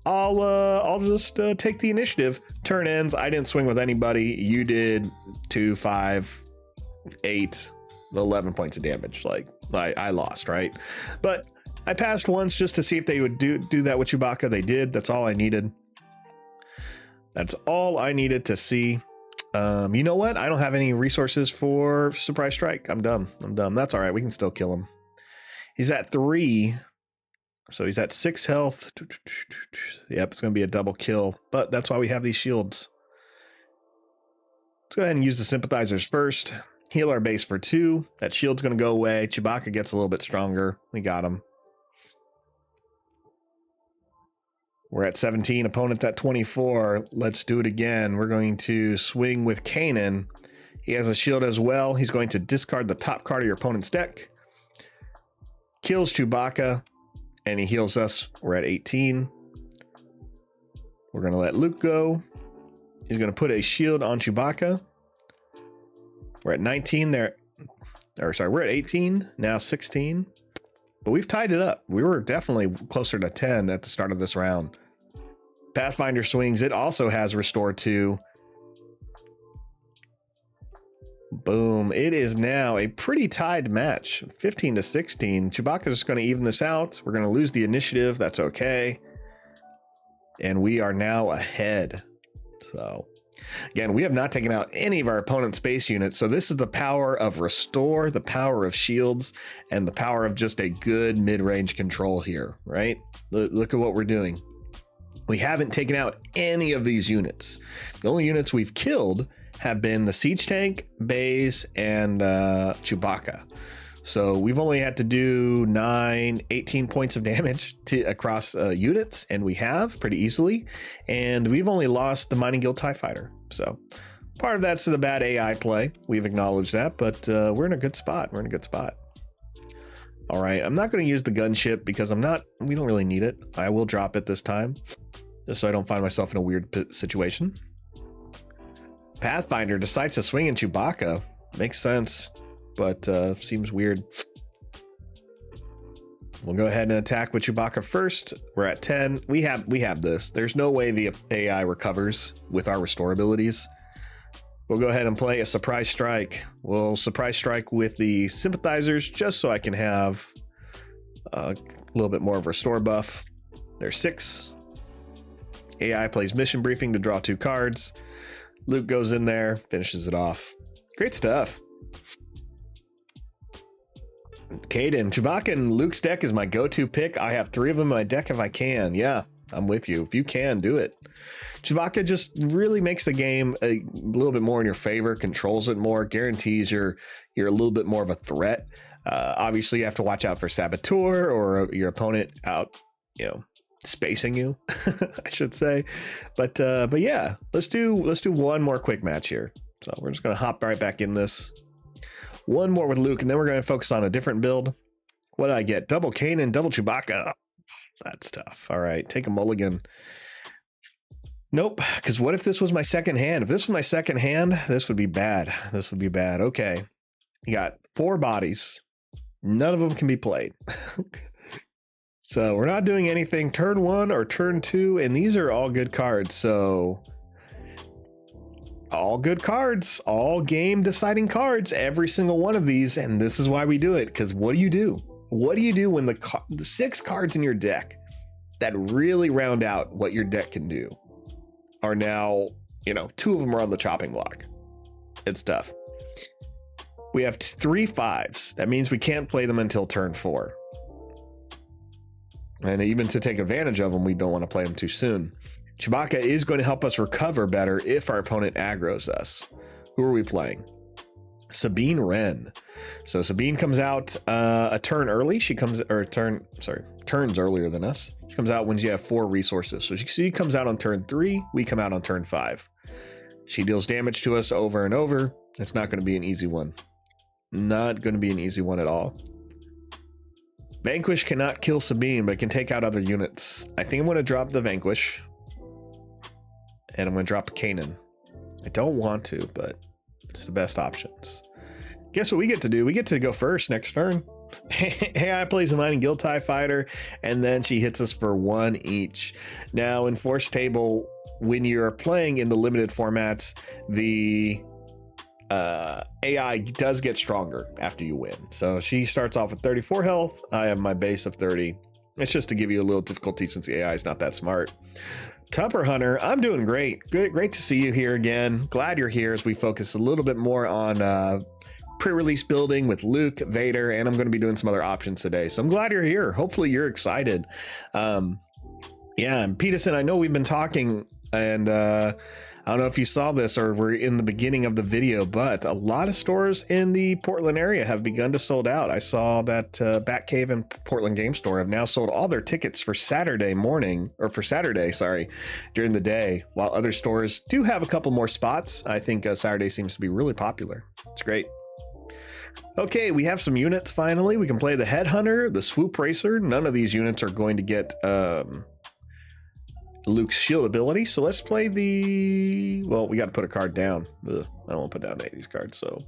I'll just take the initiative. Turn ends. I didn't swing with anybody. You did 2, 5, 8, 11 points of damage. Like I lost, right? But I passed once just to see if they would do that with Chewbacca. They did. That's all I needed. That's all I needed to see. You know what? I don't have any resources for Surprise Strike. I'm dumb. That's all right. We can still kill him. He's at 3. So he's at 6 health. Yep, it's going to be a double kill. But that's why we have these shields. Let's go ahead and use the sympathizers first. Heal our base for 2. That shield's going to go away. Chewbacca gets a little bit stronger. We got him. We're at 17. Opponent's at 24. Let's do it again. We're going to swing with Kanan. He has a shield as well. He's going to discard the top card of your opponent's deck. Kills Chewbacca. And he heals us. We're at 18. We're going to let Luke go. He's going to put a shield on Chewbacca. We're at 19 there. Or sorry, we're at 18. Now 16. But we've tied it up. We were definitely closer to 10 at the start of this round. Pathfinder swings. It also has Restore 2. Boom. It is now a pretty tied match. 15 to 16. Chewbacca's just going to even this out. We're going to lose the initiative. That's okay. And we are now ahead. So, again, we have not taken out any of our opponent's space units. So this is the power of Restore, the power of shields, and the power of just a good mid-range control here, right? Look at what we're doing. We haven't taken out any of these units. The only units we've killed have been the siege tank, Baze, and Chewbacca. So we've only had to do 18 points of damage across units, and we have pretty easily. And we've only lost the Mining Guild TIE Fighter. So part of that's the bad AI play. We've acknowledged that, but we're in a good spot. We're in a good spot. All right, I'm not going to use the gunship because we don't really need it. I will drop it this time, just so I don't find myself in a weird situation. Pathfinder decides to swing in Chewbacca. Makes sense, but seems weird. We'll go ahead and attack with Chewbacca first. We're at 10. We have this. There's no way the AI recovers with our restore abilities. We'll go ahead and play a surprise strike. We'll surprise strike with the sympathizers just so I can have a little bit more of restore buff. There's 6. AI plays mission briefing to draw 2 cards. Luke goes in there, finishes it off. Great stuff. Caden, Chewbacca and Luke's deck is my go-to pick. I have 3 of them in my deck if I can. Yeah, I'm with you. If you can, do it. Chewbacca just really makes the game a little bit more in your favor, controls it more, guarantees you're a little bit more of a threat. Obviously, you have to watch out for Saboteur or your opponent out, spacing you, I should say. But yeah, let's do one more quick match here. So we're just gonna hop right back in this. One more with Luke, and then we're gonna focus on a different build. What did I get? Double Kanan, double Chewbacca. That's tough. All right, take a mulligan. Nope, because what if this was my second hand? If this was my second hand, this would be bad. This would be bad. Okay, you got 4 bodies. None of them can be played. So we're not doing anything turn 1 or turn 2, and these are all good cards. So all good cards, all game deciding cards, every single one of these. And this is why we do it. Because what do you do? What do you do when the 6 cards in your deck that really round out what your deck can do are now, 2 of them are on the chopping block? It's tough. We have 3 5s. That means we can't play them until turn 4. And even to take advantage of them, we don't want to play them too soon. Chewbacca is going to help us recover better if our opponent aggroes us. Who are we playing? Sabine Wren. So Sabine comes out a turn early. Turns earlier than us. She comes out when you have 4 resources. So she comes out on turn 3. We come out on turn 5. She deals damage to us over and over. It's not going to be an easy one. Not going to be an easy one at all. Vanquish cannot kill Sabine, but it can take out other units. I think I'm going to drop the Vanquish. And I'm going to drop Kanan. I don't want to, but it's the best options. Guess what we get to do? We get to go first next turn. AI plays a Mining Guild TIE Fighter, and then she hits us for 1 each. Now, in Forcetable, when you're playing in the limited formats, the AI does get stronger after you win. So she starts off with 34 health. I have my base of 30. It's just to give you a little difficulty since the AI is not that smart. Tupper Hunter, I'm doing great. Great to see you here again. Glad you're here as we focus a little bit more on pre-release building with Luke, Vader, and I'm going to be doing some other options today. So I'm glad you're here. Hopefully you're excited. Yeah, and Peterson, I know we've been talking, and I don't know if you saw this or we're in the beginning of the video, but a lot of stores in the Portland area have begun to sold out. I saw that Batcave and Portland Game Store have now sold all their tickets for Saturday morning, or for Saturday, sorry, during the day, while other stores do have a couple more spots. I think Saturday seems to be really popular. It's great. Okay, we have some units finally. We can play the Headhunter, the Swoop Racer. None of these units are going to get Luke's shield ability, so let's play the, well, we got to put a card down. Ugh, I don't want to put down any of these cards, so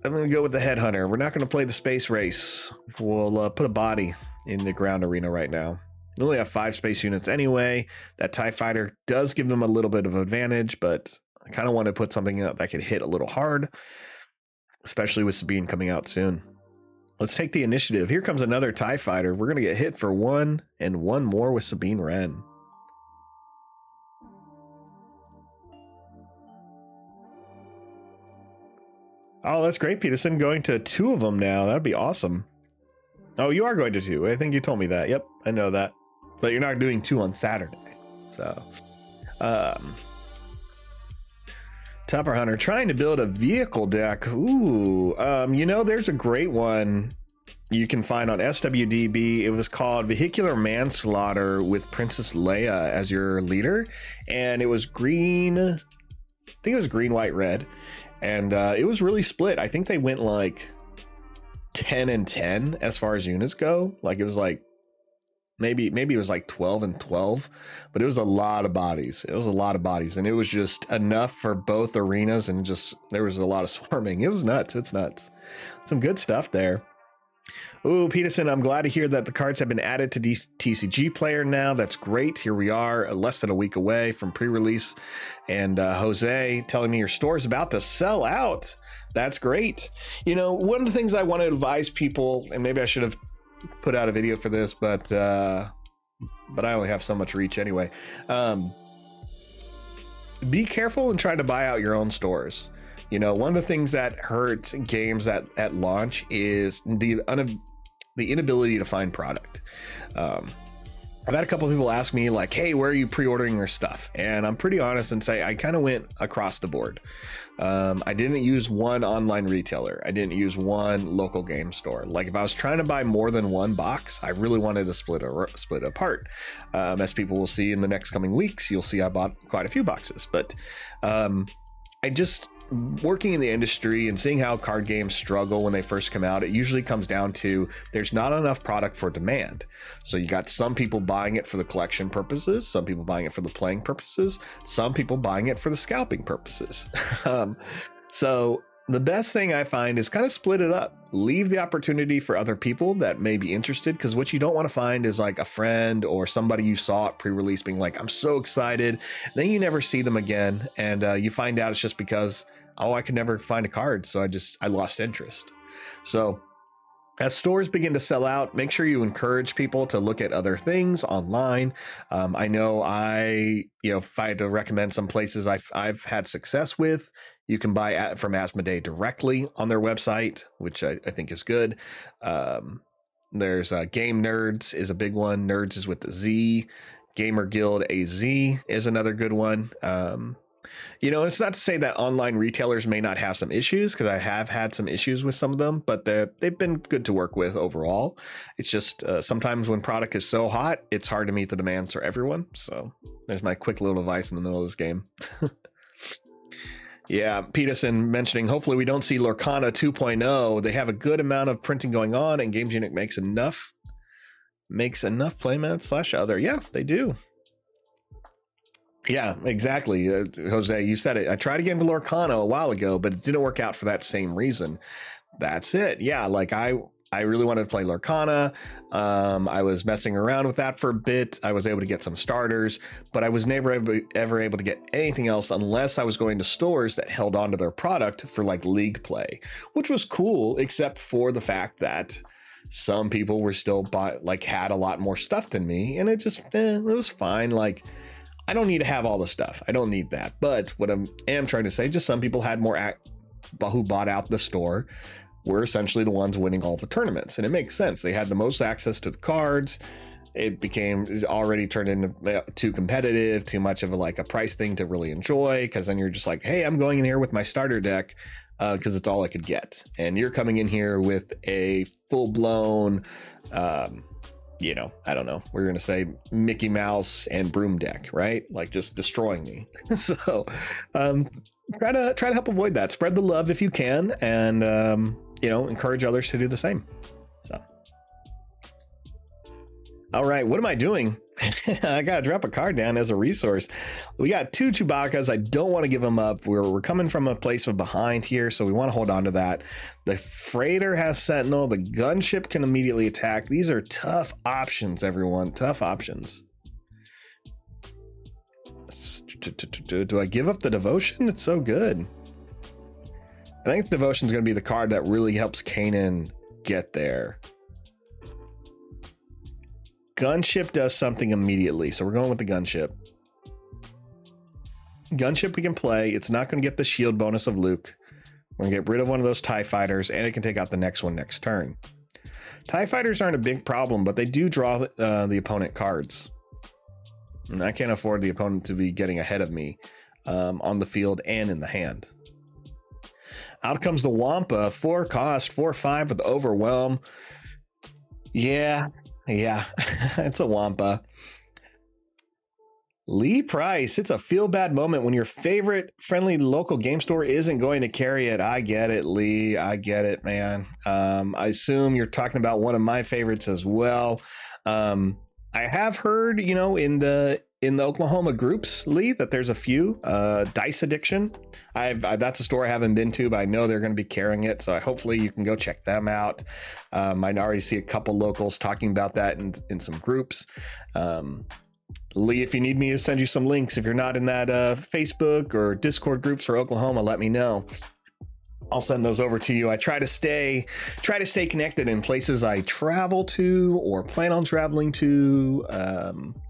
I'm going to go with the Headhunter. We're not going to play the Space Race. We'll put a body in the ground arena right now. We only have 5 space units anyway. That TIE Fighter does give them a little bit of advantage, but I kind of want to put something out that could hit a little hard, especially with Sabine coming out soon. Let's take the initiative. Here comes another TIE Fighter. We're going to get hit for 1 and 1 more with Sabine Wren. Oh, that's great, Peterson. Going to 2 of them now. That'd be awesome. Oh, you are going to 2. I think you told me that. Yep, I know that. But you're not doing 2 on Saturday. So, Tupper Hunter, trying to build a vehicle deck. Ooh, you know, there's a great one you can find on SWDB. It was called Vehicular Manslaughter with Princess Leia as your leader. And it was green, I think it was green, white, red. And it was really split. I think they went like 10 and 10 as far as units go. Like it was like, maybe it was like 12 and 12, but it was a lot of bodies. It was a lot of bodies, and it was just enough for both arenas, and just there was a lot of swarming. It was nuts. It's nuts. Some good stuff there. Ooh, Peterson, I'm glad to hear that the cards have been added to TCG Player now. That's great. Here we are, less than a week away from pre-release, and Jose telling me your store is about to sell out. That's great. You know, one of the things I want to advise people, and maybe I should have put out a video for this, but I only have so much reach anyway. Be careful and try to buy out your own stores. You know, one of the things that hurts games at launch is the inability to find product. I've had a couple of people ask me like, hey, where are you pre-ordering your stuff? And I'm pretty honest and say I kind of went across the board. I didn't use one online retailer. I didn't use one local game store. Like if I was trying to buy more than one box, I really wanted to split it apart. As people will see in the next coming weeks, you'll see I bought quite a few boxes. But I just, working in the industry and seeing how card games struggle when they first come out, it usually comes down to there's not enough product for demand. So you got some people buying it for the collection purposes, some people buying it for the playing purposes, some people buying it for the scalping purposes. So the best thing I find is kind of split it up, leave the opportunity for other people that may be interested, because what you don't want to find is like a friend or somebody you saw at pre-release being like, I'm so excited, then you never see them again, and you find out it's just because, oh, I could never find a card, so I lost interest. So as stores begin to sell out, make sure you encourage people to look at other things online. I know if I had to recommend some places I've had success with, you can buy from Asmodee directly on their website, which I think is good. There's Game Nerds is a big one. Nerds is with the Z. Gamer Guild AZ is another good one. You know, it's not to say that online retailers may not have some issues, because I have had some issues with some of them, but they've been good to work with overall. It's just sometimes when product is so hot, it's hard to meet the demands for everyone. So there's my quick little advice in the middle of this game. Yeah, Peterson mentioning, hopefully we don't see Lorcana 2.0. They have a good amount of printing going on, and Games Unit makes enough playmat / other. Yeah, they do. Yeah, exactly. Jose, you said it. I tried to get into Lorcana a while ago, but it didn't work out for that same reason. That's it. Yeah, like I really wanted to play Lorcana. I was messing around with that for a bit. I was able to get some starters, but I was never ever able to get anything else unless I was going to stores that held onto their product for like league play, which was cool, except for the fact that Some people were still had a lot more stuff than me, and it was fine. Like, I don't need to have all the stuff. I don't need that. But what I am trying to say, just some people had more who bought out the store were essentially the ones winning all the tournaments, and it makes sense. They had the most access to the cards. It already turned into too competitive, too much of a price thing to really enjoy, because then you're just like, hey, I'm going in here with my starter deck because it's all I could get, and you're coming in here with a full-blown I don't know, we're gonna say Mickey Mouse and broom deck, right? Like, just destroying me. So try to help avoid that. Spread the love if you can, and encourage others to do the same. So all right, what am I doing? I gotta drop a card down as a resource. We got 2 Chewbacca's. I don't want to give them up. We're coming from a place of behind here, so we want to hold on to that. The freighter has Sentinel. The gunship can immediately attack. These are tough options, everyone. Tough options. Do I give up the devotion? It's so good. I think the devotion is going to be the card that really helps Kanan get there. Gunship does something immediately, so we're going with the gunship. Gunship we can play. It's not going to get the shield bonus of Luke. We're going to get rid of one of those TIE fighters, and it can take out the next one next turn. TIE fighters aren't a big problem, but they do draw the opponent cards. And I can't afford the opponent to be getting ahead of me on the field and in the hand. Out comes the Wampa, 4 cost, 4/5 with Overwhelm. Yeah, it's a Wampa. Lee Price, it's a feel-bad moment when your favorite friendly local game store isn't going to carry it. I get it, Lee. I get it, man. I assume you're talking about one of my favorites as well. I have heard, in the Oklahoma groups, Lee, that there's a few. Dice Addiction. That's a store I haven't been to, but I know they're going to be carrying it. So hopefully you can go check them out. I already see a couple locals talking about that in some groups. Lee, if you need me to send you some links, if you're not in that Facebook or Discord groups for Oklahoma, let me know. I'll send those over to you. I try to stay connected in places I travel to or plan on traveling to.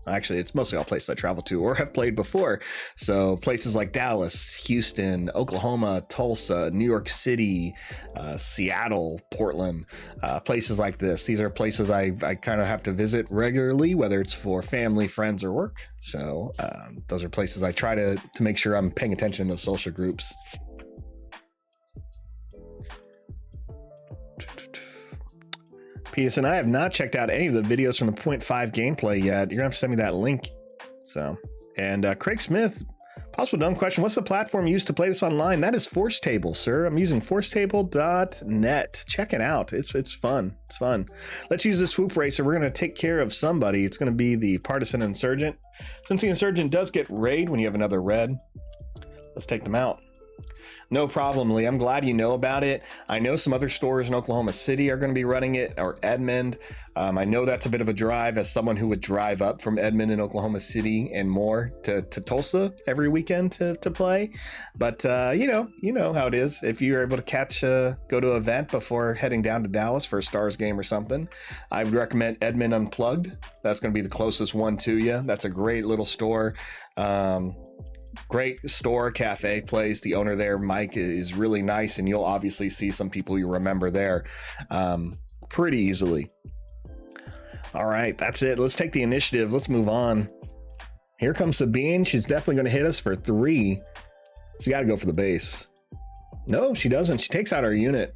Actually, it's mostly all places I travel to or have played before. So places like Dallas, Houston, Oklahoma, Tulsa, New York City, Seattle, Portland, places like this. These are places I kind of have to visit regularly, whether it's for family, friends, or work. So those are places I try to make sure I'm paying attention in those social groups. Peterson, I have not checked out any of the videos from the 0.5 gameplay yet. You're gonna have to send me that link. So, and Craig Smith, possible dumb question. What's the platform used to play this online? That is Forcetable, sir. I'm using forcetable.net. Check it out. It's fun. It's fun. Let's use the swoop racer. We're gonna take care of somebody. It's gonna be the partisan insurgent. Since the insurgent does get raid when you have another red, let's take them out. No problem, Lee. I'm glad you know about it. I know some other stores in Oklahoma City are going to be running it, or Edmond. I know that's a bit of a drive as someone who would drive up from Edmond in Oklahoma City and more to Tulsa every weekend to play. But you know how it is. If you're able to go to an event before heading down to Dallas for a Stars game or something, I would recommend Edmond Unplugged. That's going to be the closest one to you. That's a great little store. Great store, cafe place. The owner there, Mike, is really nice, and you'll obviously see some people you remember there pretty easily. All right, that's it. Let's take the initiative. Let's move on. Here comes Sabine. She's definitely going to hit us for 3. She's got to go for the base. No, she doesn't. She takes out our unit.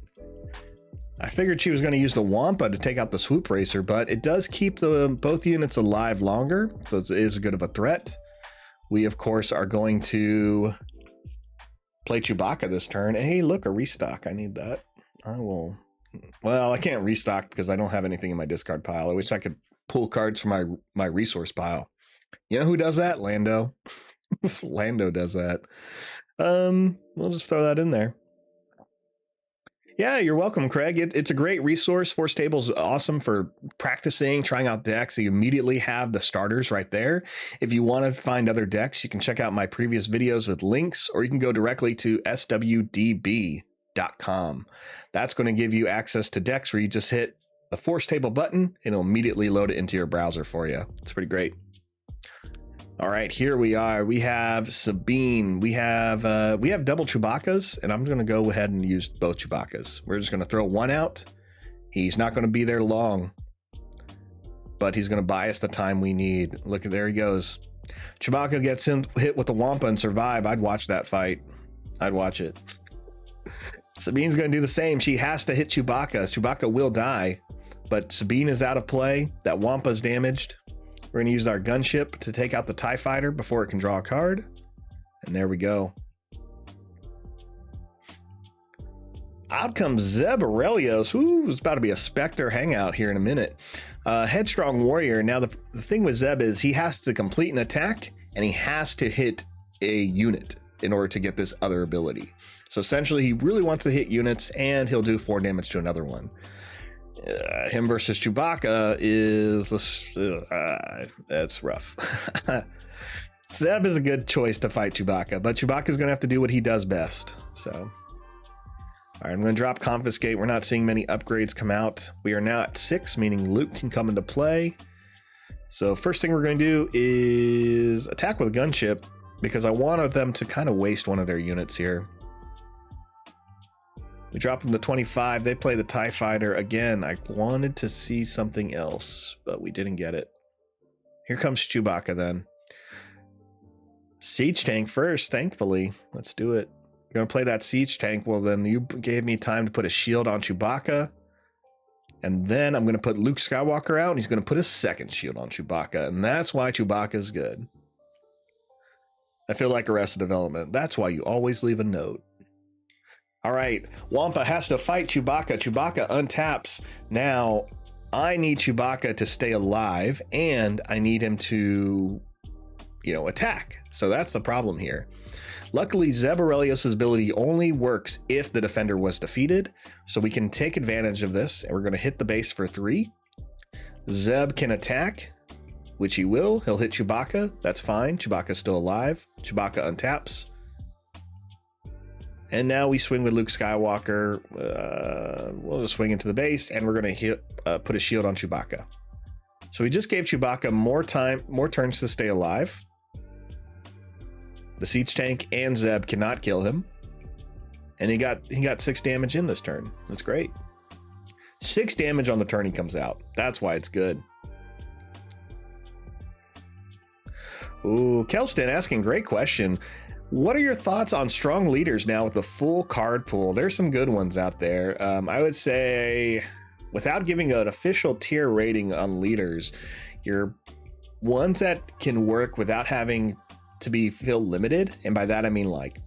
I figured she was going to use the Wampa to take out the swoop racer, but it does keep both units alive longer, so it is a good of a threat. We, of course, are going to play Chewbacca this turn. Hey, look, a restock. I need that. I will. Well, I can't restock because I don't have anything in my discard pile. I wish I could pull cards from my resource pile. You know who does that? Lando. Lando does that. We'll just throw that in there. Yeah, you're welcome, Craig. It's a great resource. Forcetable is awesome for practicing, trying out decks. You immediately have the starters right there. If you want to find other decks, you can check out my previous videos with links, or you can go directly to swdb.com. That's going to give you access to decks where you just hit the Forcetable button, and it'll immediately load it into your browser for you. It's pretty great. All right, here we are. We have Sabine. We have double Chewbacca's, and I'm going to go ahead and use both Chewbacca's. We're just going to throw one out. He's not going to be there long, but he's going to buy us the time we need. Look, there he goes. Chewbacca gets hit with the Wampa and survive. I'd watch that fight. I'd watch it. Sabine's going to do the same. She has to hit Chewbacca. Chewbacca will die, but Sabine is out of play. That Wampa's damaged. We're going to use our gunship to take out the TIE fighter before it can draw a card. And there we go. Out comes Zeb Aurelios. Ooh, it's about to be a Spectre hangout here in a minute. Headstrong Warrior. Now, the thing with Zeb is he has to complete an attack, and he has to hit a unit in order to get this other ability. So essentially, he really wants to hit units, and he'll do 4 damage to another one. Him versus Chewbacca is that's rough. Zeb is a good choice to fight Chewbacca, but Chewbacca's going to have to do what he does best. So, all right, I'm going to drop Confiscate. We're not seeing many upgrades come out. We are now at 6, meaning Luke can come into play. So first thing we're going to do is attack with Gunship, because I wanted them to kind of waste one of their units here. We drop them to 25. They play the TIE Fighter. Again, I wanted to see something else, but we didn't get it. Here comes Chewbacca then. Siege Tank first, thankfully. Let's do it. You're going to play that Siege Tank. Well, then you gave me time to put a shield on Chewbacca. And then I'm going to put Luke Skywalker out, and he's going to put a second shield on Chewbacca. And that's why Chewbacca is good. I feel like Arrested Development. That's why you always leave a note. All right, Wampa has to fight Chewbacca. Chewbacca untaps. Now, I need Chewbacca to stay alive, and I need him to, attack. So that's the problem here. Luckily, Zeb Aurelios' ability only works if the defender was defeated, so we can take advantage of this, and we're going to hit the base for 3. Zeb can attack, which he will. He'll hit Chewbacca. That's fine. Chewbacca's still alive. Chewbacca untaps. And now we swing with Luke Skywalker. We'll just swing into the base, and we're going to put a shield on Chewbacca. So we just gave Chewbacca more turns to stay alive. The Siege Tank and Zeb cannot kill him. And he got 6 damage in this turn. That's great. 6 damage on the turn he comes out. That's why it's good. Ooh, Kelston asking, great question. What are your thoughts on strong leaders now with the full card pool? There's some good ones out there. I would say, without giving an official tier rating on leaders, your ones that can work without having to feel limited, and by that I mean, like,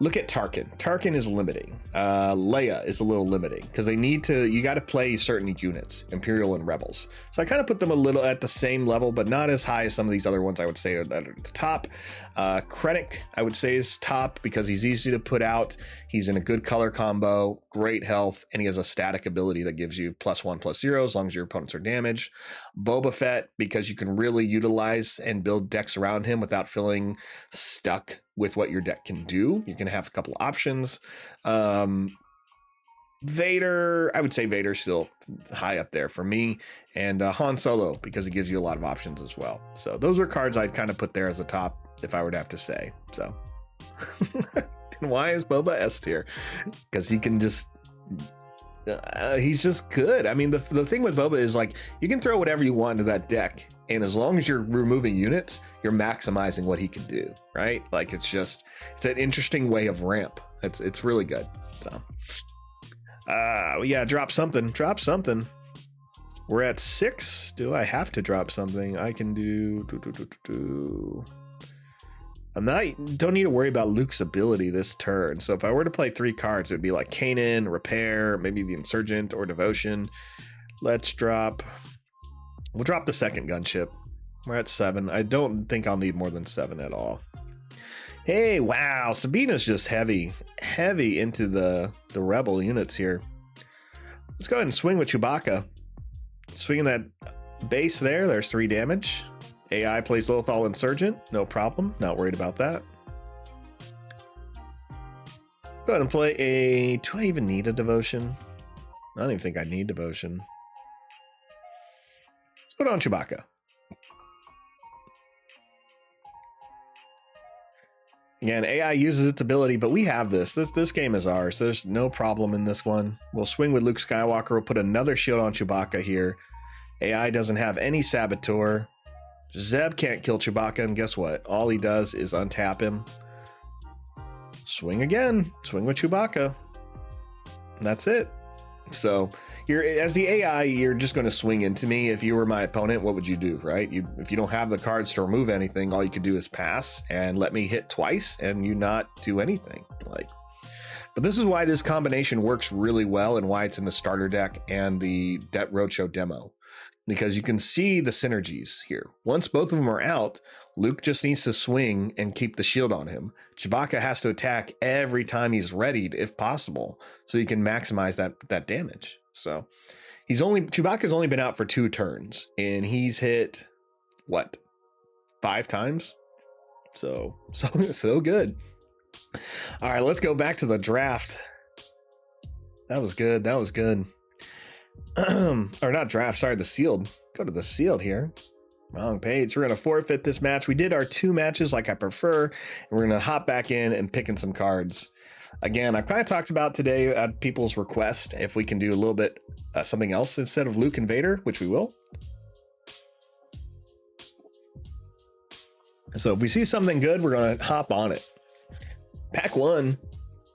look at Tarkin. Tarkin is limiting. Leia is a little limiting because you got to play certain units, Imperial and Rebels. So I kind of put them a little at the same level, but not as high as some of these other ones I would say are at the top. Krennic, I would say, is top because he's easy to put out. He's in a good color combo, great health, and he has a static ability that gives you +1/+0 as long as your opponents are damaged. Boba Fett, because you can really utilize and build decks around him without feeling stuck with what your deck can do. You can have a couple of options. Vader, I would say Vader's still high up there for me, and Han Solo, because it gives you a lot of options as well. So those are cards I'd kind of put there as a top if I were to have to say. So and why is Boba S tier? Because he can just he's just good. I mean, the thing with Boba is, like, you can throw whatever you want into that deck, and as long as you're removing units, you're maximizing what he can do, right? Like, it's an interesting way of ramp. It's really good. So yeah, drop something. We're at 6. Do I have to drop something? I can do don't need to worry about Luke's ability this turn. So if I were to play 3 cards, it would be like Kanan, Repair, maybe the Insurgent or Devotion. We'll drop the second gunship. We're at 7. I don't think I'll need more than 7 at all. Hey, wow, Sabina's just heavy into the Rebel units here. Let's go ahead and swing with Chewbacca. Swinging that base there. There's 3 damage. AI plays Lothal Insurgent, no problem, not worried about that. Go ahead and play do I even need a Devotion? I don't even think I need Devotion. Put on Chewbacca. Again, AI uses its ability, but we have this. This game is ours. There's no problem in this one. We'll swing with Luke Skywalker. We'll put another shield on Chewbacca here. AI doesn't have any Saboteur. Zeb can't kill Chewbacca, and guess what? All he does is untap him. Swing again. Swing with Chewbacca. That's it. So you're, as the AI, you're just going to swing into me. If you were my opponent, what would you do, right? If you don't have the cards to remove anything, all you could do is pass and let me hit twice and you not do anything. But this is why this combination works really well and why it's in the starter deck and the Roadshow demo, because you can see the synergies here. Once both of them are out, Luke just needs to swing and keep the shield on him. Chewbacca has to attack every time he's readied, if possible, so he can maximize that damage. So Chewbacca's only been out for 2 turns, and he's hit what, 5 times? So good. All right, let's go back to the draft. That was good. Or not draft, sorry, the sealed. Go to the sealed here. Wrong page. We're going to forfeit this match. We did our 2 matches like I prefer, and we're going to hop back in and pick in some cards. Again, I've kind of talked about today at people's request if we can do a little bit something else instead of Luke and Vader, which we will. So if we see something good, we're going to hop on it. Pack 1.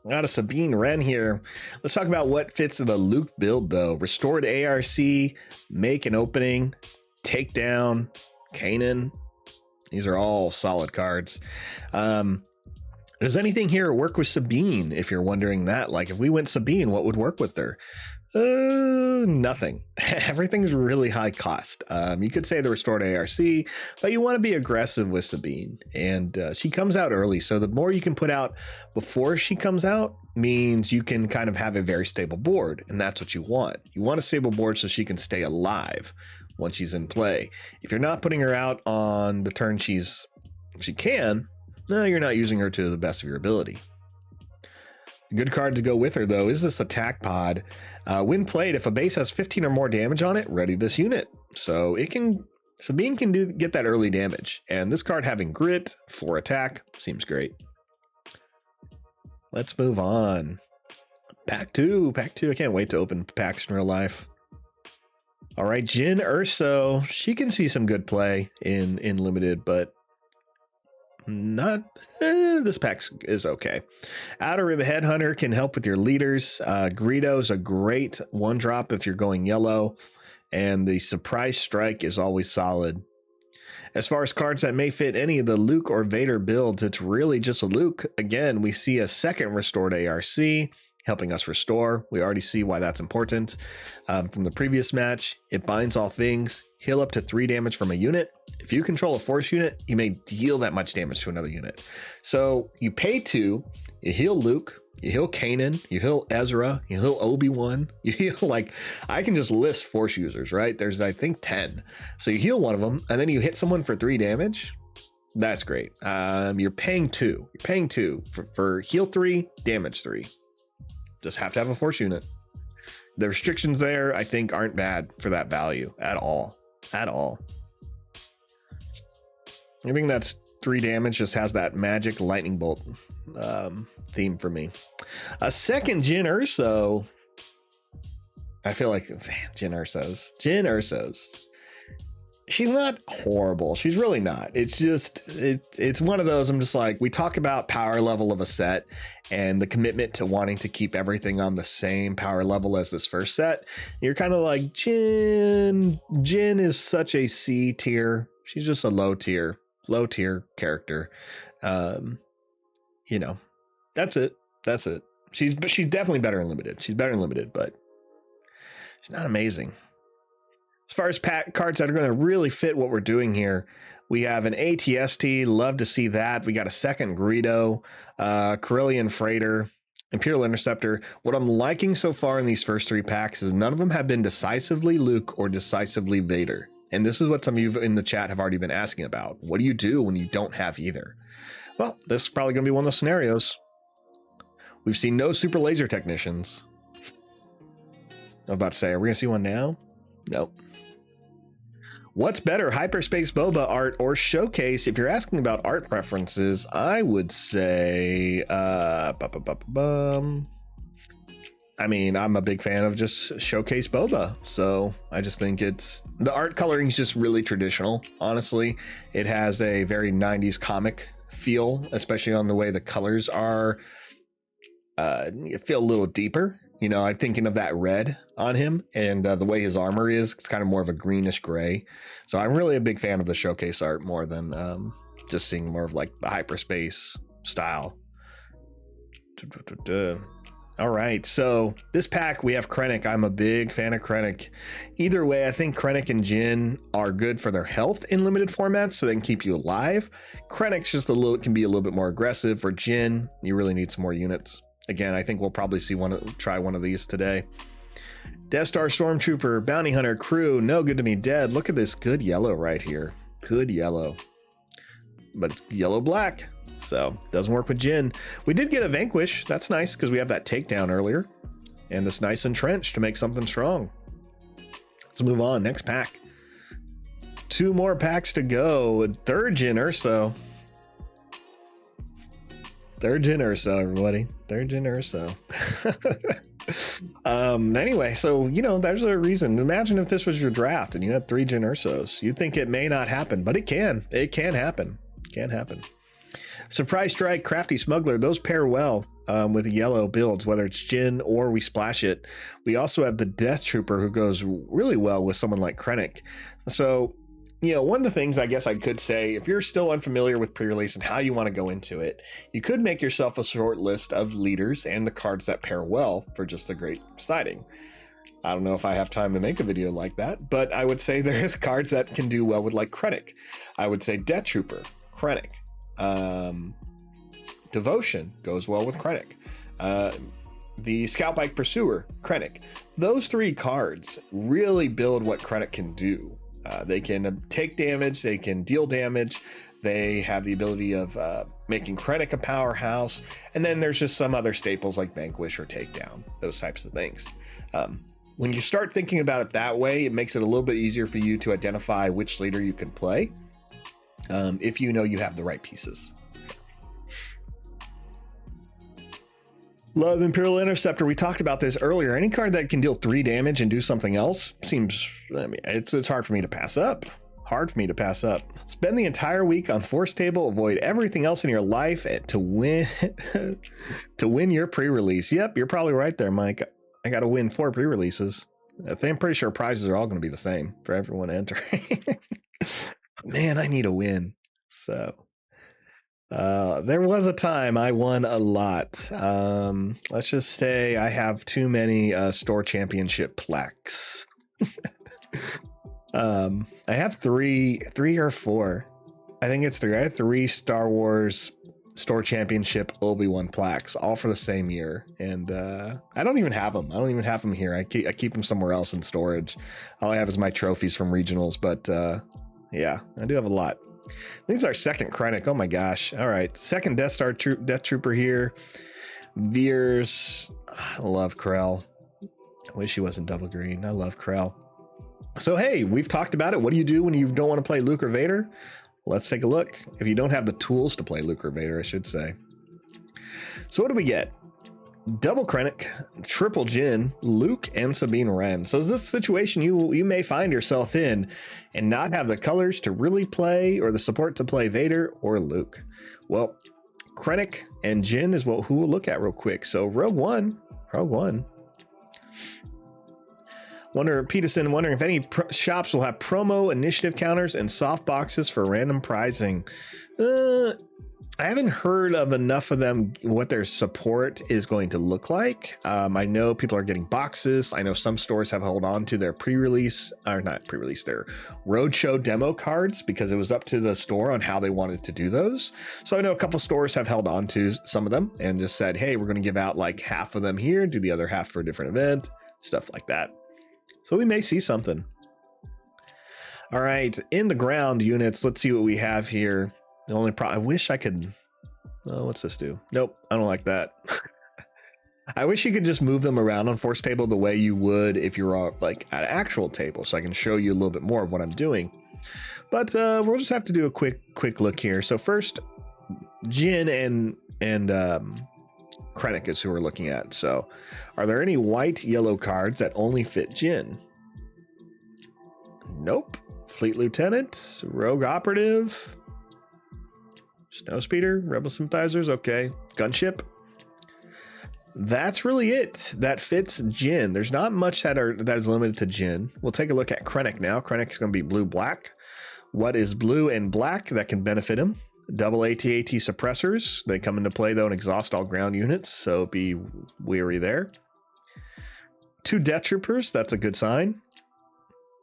Got a Sabine Wren here. Let's talk about what fits the Luke build, though. Restored ARC, make an opening, takedown, Kanan. These are all solid cards. Does anything here work with Sabine? If you're wondering that, like if we went Sabine, what would work with her? Nothing. Everything's really high cost. You could say the restored ARC, but you want to be aggressive with Sabine, and she comes out early. So the more you can put out before she comes out means you can kind of have a very stable board, and that's what you want. You want a stable board so she can stay alive once she's in play. If you're not putting her out on the turn she can, no, you're not using her to the best of your ability. A good card to go with her, though, is this attack pod. When played, if a base has 15 or more damage on it, ready this unit. So Sabine can get that early damage. And this card having grit for attack seems great. Let's move on. Pack 2. I can't wait to open packs in real life. All right, Jyn Erso. She can see some good play in limited, but not this pack is okay. Outer Rim Headhunter can help with your leaders. Greedo's a great 1-drop if you're going yellow, and the Surprise Strike is always solid. As far as cards that may fit any of the Luke or Vader builds, it's really just a Luke. Again, we see a second restored ARC helping us restore. We already see why that's important. From the previous match, it binds all things, heal up to 3 damage from a unit. If you control a force unit, you may deal that much damage to another unit. So you pay 2, you heal Luke, you heal Kanan, you heal Ezra, you heal Obi-Wan, you heal, like, I can just list force users, right? There's, I think, 10. So you heal one of them, and then you hit someone for 3 damage. That's great. You're paying 2. You're paying 2 for heal 3, damage 3. Just have to have a force unit. The restrictions there, I think, aren't bad for that value at all. At all. I think that's 3 damage, just has that magic lightning bolt theme for me. A second Jyn Erso. I feel like, man, Jyn Erso's. She's not horrible. She's really not. It's just, it's one of those, I'm just like, we talk about power level of a set and the commitment to wanting to keep everything on the same power level as this first set. You're kind of like, Jyn is such a C tier. She's just a low tier character. You know, that's it. She's definitely better in limited. She's better in limited, but she's not amazing. As far as pack cards that are going to really fit what we're doing here, we have an ATST. Love to see that. We got a second Greedo, Corellian Freighter, Imperial Interceptor. What I'm liking so far in these first 3 packs is none of them have been decisively Luke or decisively Vader. And this is what some of you in the chat have already been asking about. What do you do when you don't have either? Well, this is probably going to be one of those scenarios. We've seen no Super Laser Technicians. I'm about to say, are we going to see one now? Nope. What's better, Hyperspace Boba art or Showcase? If you're asking about art preferences, I would say, I mean, I'm a big fan of just Showcase Boba. So I just think the art coloring is just really traditional. Honestly, it has a very 90s comic feel, especially on the way the colors are, feel a little deeper. You know, I'm thinking of that red on him, and the way his armor is, it's kind of more of a greenish gray. So I'm really a big fan of the Showcase art more than just seeing more of like the hyperspace style. All right, so this pack we have Krennic. I'm a big fan of Krennic. Either way, I think Krennic and Jin are good for their health in limited formats, so they can keep you alive. Krennic's just can be a little bit more aggressive. For Jin, you really need some more units. Again, I think we'll probably see try one of these today. Death Star Stormtrooper, Bounty Hunter, Crew, No Good to Me Dead. Look at this good yellow right here. Good yellow. But it's yellow black, so doesn't work with Jin. We did get a Vanquish. That's nice because we have that takedown earlier. And this nice entrench to make something strong. Let's move on. Next pack. 2 more packs to go. Third Jin Urso. Third Jin Urso, everybody. Third Jin Urso. Anyway, so, you know, there's a reason. Imagine if this was your draft and you had 3 Jin Ursos. You'd think it may not happen, but it can. It can happen. Can happen. Surprise Strike, Crafty Smuggler, those pair well with yellow builds, whether it's Jin or we splash it. We also have the Death Trooper who goes really well with someone like Krennic. So, you know, one of the things I guess I could say, if you're still unfamiliar with pre-release and how you want to go into it, you could make yourself a short list of leaders and the cards that pair well for just a great siding. I don't know if I have time to make a video like that, but I would say there's cards that can do well with like Krennic. I would say Death Trooper, Krennic. Devotion goes well with Krennic. The Scout Bike Pursuer, Krennic. Those 3 cards really build what Krennic can do. They can take damage, they can deal damage, they have the ability of making Krennic a powerhouse, and then there's just some other staples like Vanquish or Takedown, those types of things. When you start thinking about it that way, it makes it a little bit easier for you to identify which leader you can play, if you know you have the right pieces. Love Imperial Interceptor. We talked about this earlier. Any card that can deal 3 damage and do something else seems, I mean, it's hard for me to pass up. Hard for me to pass up. Spend the entire week on Forcetable. Avoid everything else in your life to win to win your pre-release. Yep, you're probably right there, Mike. I got to win 4 pre-releases. I'm pretty sure prizes are all going to be the same for everyone entering. Man, I need a win. So. There was a time I won a lot. Let's just say I have too many store championship plaques. I have three or 4. I think it's 3. I have 3 Star Wars store championship Obi-Wan plaques, all for the same year. And I don't even have them. I don't even have them here. I keep them somewhere else in storage. All I have is my trophies from regionals. But yeah, I do have a lot. This is our second Krennic. Oh my gosh. All right. Second Death Trooper here. Veers. I love Krell. I wish he wasn't double green. I love Krell. So, hey, we've talked about it. What do you do when you don't want to play Luke or Vader? Let's take a look. If you don't have the tools to play Luke or Vader, I should say. So what do we get? Double Krennic, triple Jin, Luke, and Sabine Wren. So is this a situation you may find yourself in and not have the colors to really play or the support to play Vader or Luke? Well, Krennic and Jin is who we'll look at real quick. So Rogue One. Peterson wondering if any shops will have promo initiative counters and soft boxes for random prizing. I haven't heard of enough of them, what their support is going to look like. I know people are getting boxes. I know some stores have held on to their pre-release, or not pre-release, their roadshow demo cards because it was up to the store on how they wanted to do those. So I know a couple stores have held on to some of them and just said, hey, we're going to give out like half of them here, do the other half for a different event, stuff like that. So we may see something. All right, in the ground units, let's see what we have here. The only problem, I wish I could, oh, what's this do? Nope, I don't like that. I wish you could just move them around on Forcetable the way you would if you were like at an actual table, so I can show you a little bit more of what I'm doing. But we'll just have to do a quick look here. So first, Jin and Krennic is who we're looking at. So are there any white yellow cards that only fit Jin? Nope. Fleet Lieutenant, Rogue Operative, Snowspeeder, Rebel Sympathizers, okay. Gunship. That's really it. That fits Jin. There's not much that is limited to Jin. We'll take a look at Krennic now. Krennic's going to be blue-black. What is blue and black that can benefit him? Double AT-AT suppressors. They come into play, though, and exhaust all ground units, so be wary there. 2 Death Troopers. That's a good sign.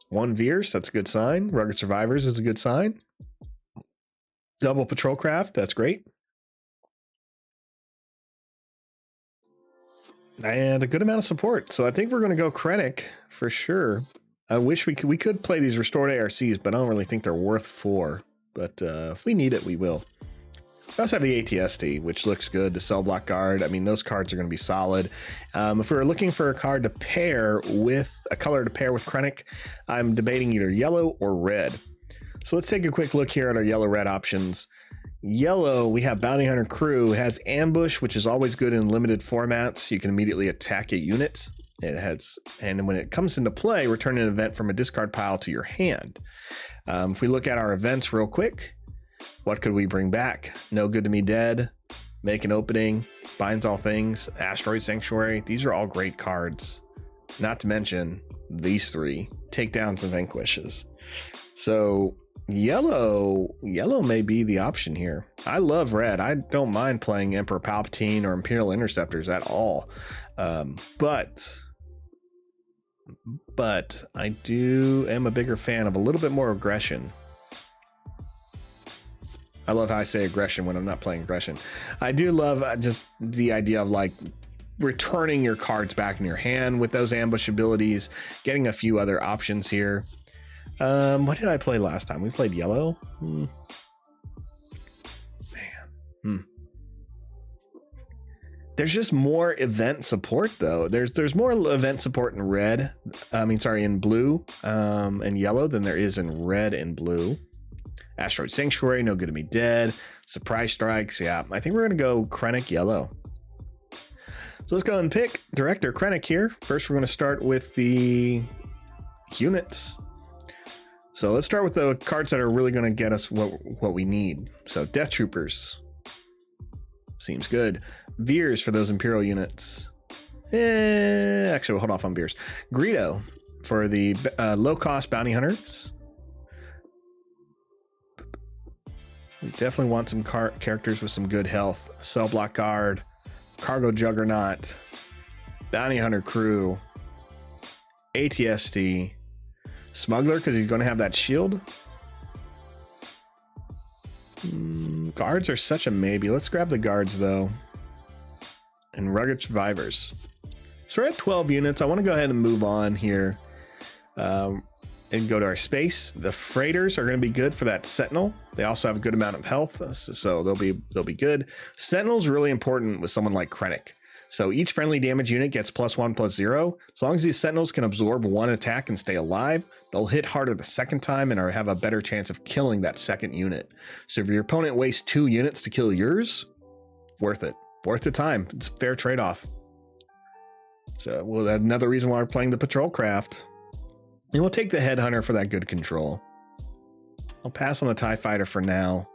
1 Veers. That's a good sign. Rugged Survivors is a good sign. Double Patrol Craft. That's great. And a good amount of support. So I think we're going to go Krennic for sure. I wish we could play these restored ARCs, but I don't really think they're worth 4. But if we need it, we will. We also have the ATST, which looks good. The Cell Block Guard. I mean, those cards are going to be solid. If we were looking for a card to pair with, a color to pair with Krennic, I'm debating either yellow or red. So let's take a quick look here at our yellow-red options. Yellow, we have Bounty Hunter Crew. It has Ambush, which is always good in limited formats. You can immediately attack a unit. And when it comes into play, return an event from a discard pile to your hand. If we look at our events real quick, what could we bring back? No Good to Me Dead, Make an Opening, Binds All Things, Asteroid Sanctuary. These are all great cards. Not to mention these 3, Takedowns and Vanquishes. So yellow may be the option here. I love red. I don't mind playing Emperor Palpatine or Imperial Interceptors at all. But I am a bigger fan of a little bit more aggression. I love how I say aggression when I'm not playing aggression. I do love just the idea of like returning your cards back in your hand with those ambush abilities, getting a few other options here. What did I play last time? We played yellow. There's just more event support though. There's more event support in red. In blue and yellow than there is in red and blue. Asteroid Sanctuary, No Good to Me Dead, Surprise Strikes. Yeah, I think we're gonna go Krennic yellow. So let's go and pick Director Krennic here. First, we're gonna start with the units. So let's start with the cards that are really gonna get us what we need. So Death Troopers. Seems good. Veers for those Imperial units. Actually, we'll hold off on Veers. Greedo for the low-cost bounty hunters. We definitely want some characters with some good health. Cell Block Guard, Cargo Juggernaut, Bounty Hunter Crew, ATST, Smuggler because he's going to have that shield. Guards are such a maybe. Let's grab the guards though. And Rugged Survivors. So we're at 12 units. I want to go ahead and move on here and go to our space. The freighters are going to be good for that Sentinel. They also have a good amount of health, so they'll be good. Sentinel's really important with someone like Krennic. So each friendly damage unit gets +1/+0. As long as these Sentinels can absorb 1 attack and stay alive, they'll hit harder the second time and have a better chance of killing that second unit. So if your opponent wastes 2 units to kill yours, worth it. Worth the time. It's a fair trade-off. So that's another reason why we're playing the Patrol Craft. And we'll take the Headhunter for that good control. I'll pass on the TIE Fighter for now.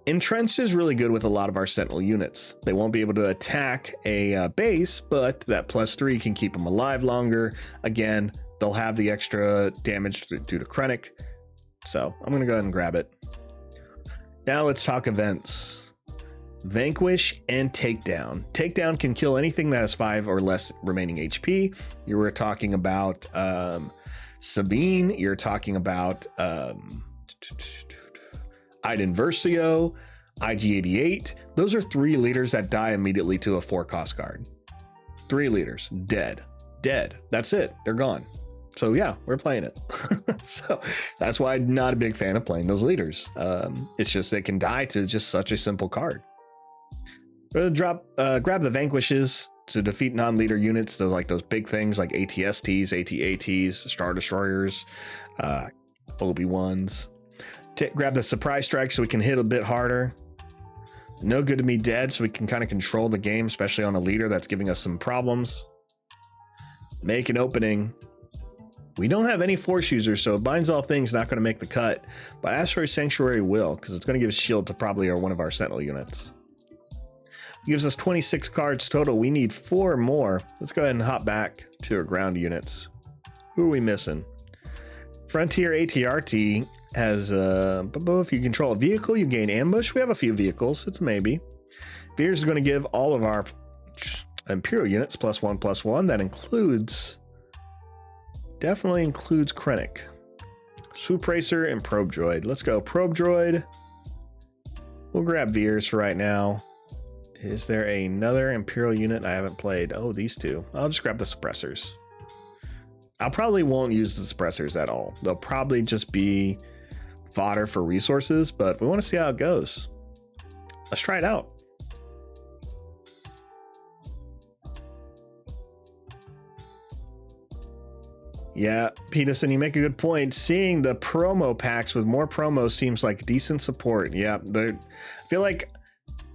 Entrenched is really good with a lot of our Sentinel units. They won't be able to attack a base, but that +3 can keep them alive longer. Again, they'll have the extra damage due to Krennic. So I'm going to go ahead and grab it. Now let's talk events. Vanquish and Takedown. Takedown can kill anything that has 5 or less remaining HP. You were talking about Sabine. You're talking about Iden Versio, IG-88. Those are 3 leaders that die immediately to a 4-cost card. 3 leaders, dead. That's it. They're gone. So yeah, we're playing it. So that's why I'm not a big fan of playing those leaders. It's just they can die to just such a simple card. We're gonna grab the Vanquishes to defeat non-leader units. So like those big things like ATSTs, AT-ATs, Star Destroyers. Obi-Wans. Grab the surprise strike so we can hit a bit harder. No good to be dead, so we can kind of control the game, especially on a leader that's giving us some problems. Make an opening. We don't have any force users, so Binds All Things not going to make the cut, but Asteroid Sanctuary will, because it's going to give a shield to probably one of our Sentinel units. It gives us 26 cards total. We need 4 more. Let's go ahead and hop back to our ground units. Who are we missing? Frontier ATRT has if you control a vehicle, you gain ambush. We have a few vehicles. It's a maybe. Veers is going to give all of our Imperial units +1/+1. That includes, definitely includes Krennic, Swoop Racer, and Probe Droid. Let's go Probe Droid. We'll grab Veers for right now. Is there another Imperial unit I haven't played? Oh, these two. I'll just grab the suppressors. I probably won't use the suppressors at all. They'll probably just be fodder for resources, but we want to see how it goes. Let's try it out. Yeah, Peterson, you make a good point. Seeing the promo packs with more promos seems like decent support. Yeah, I feel like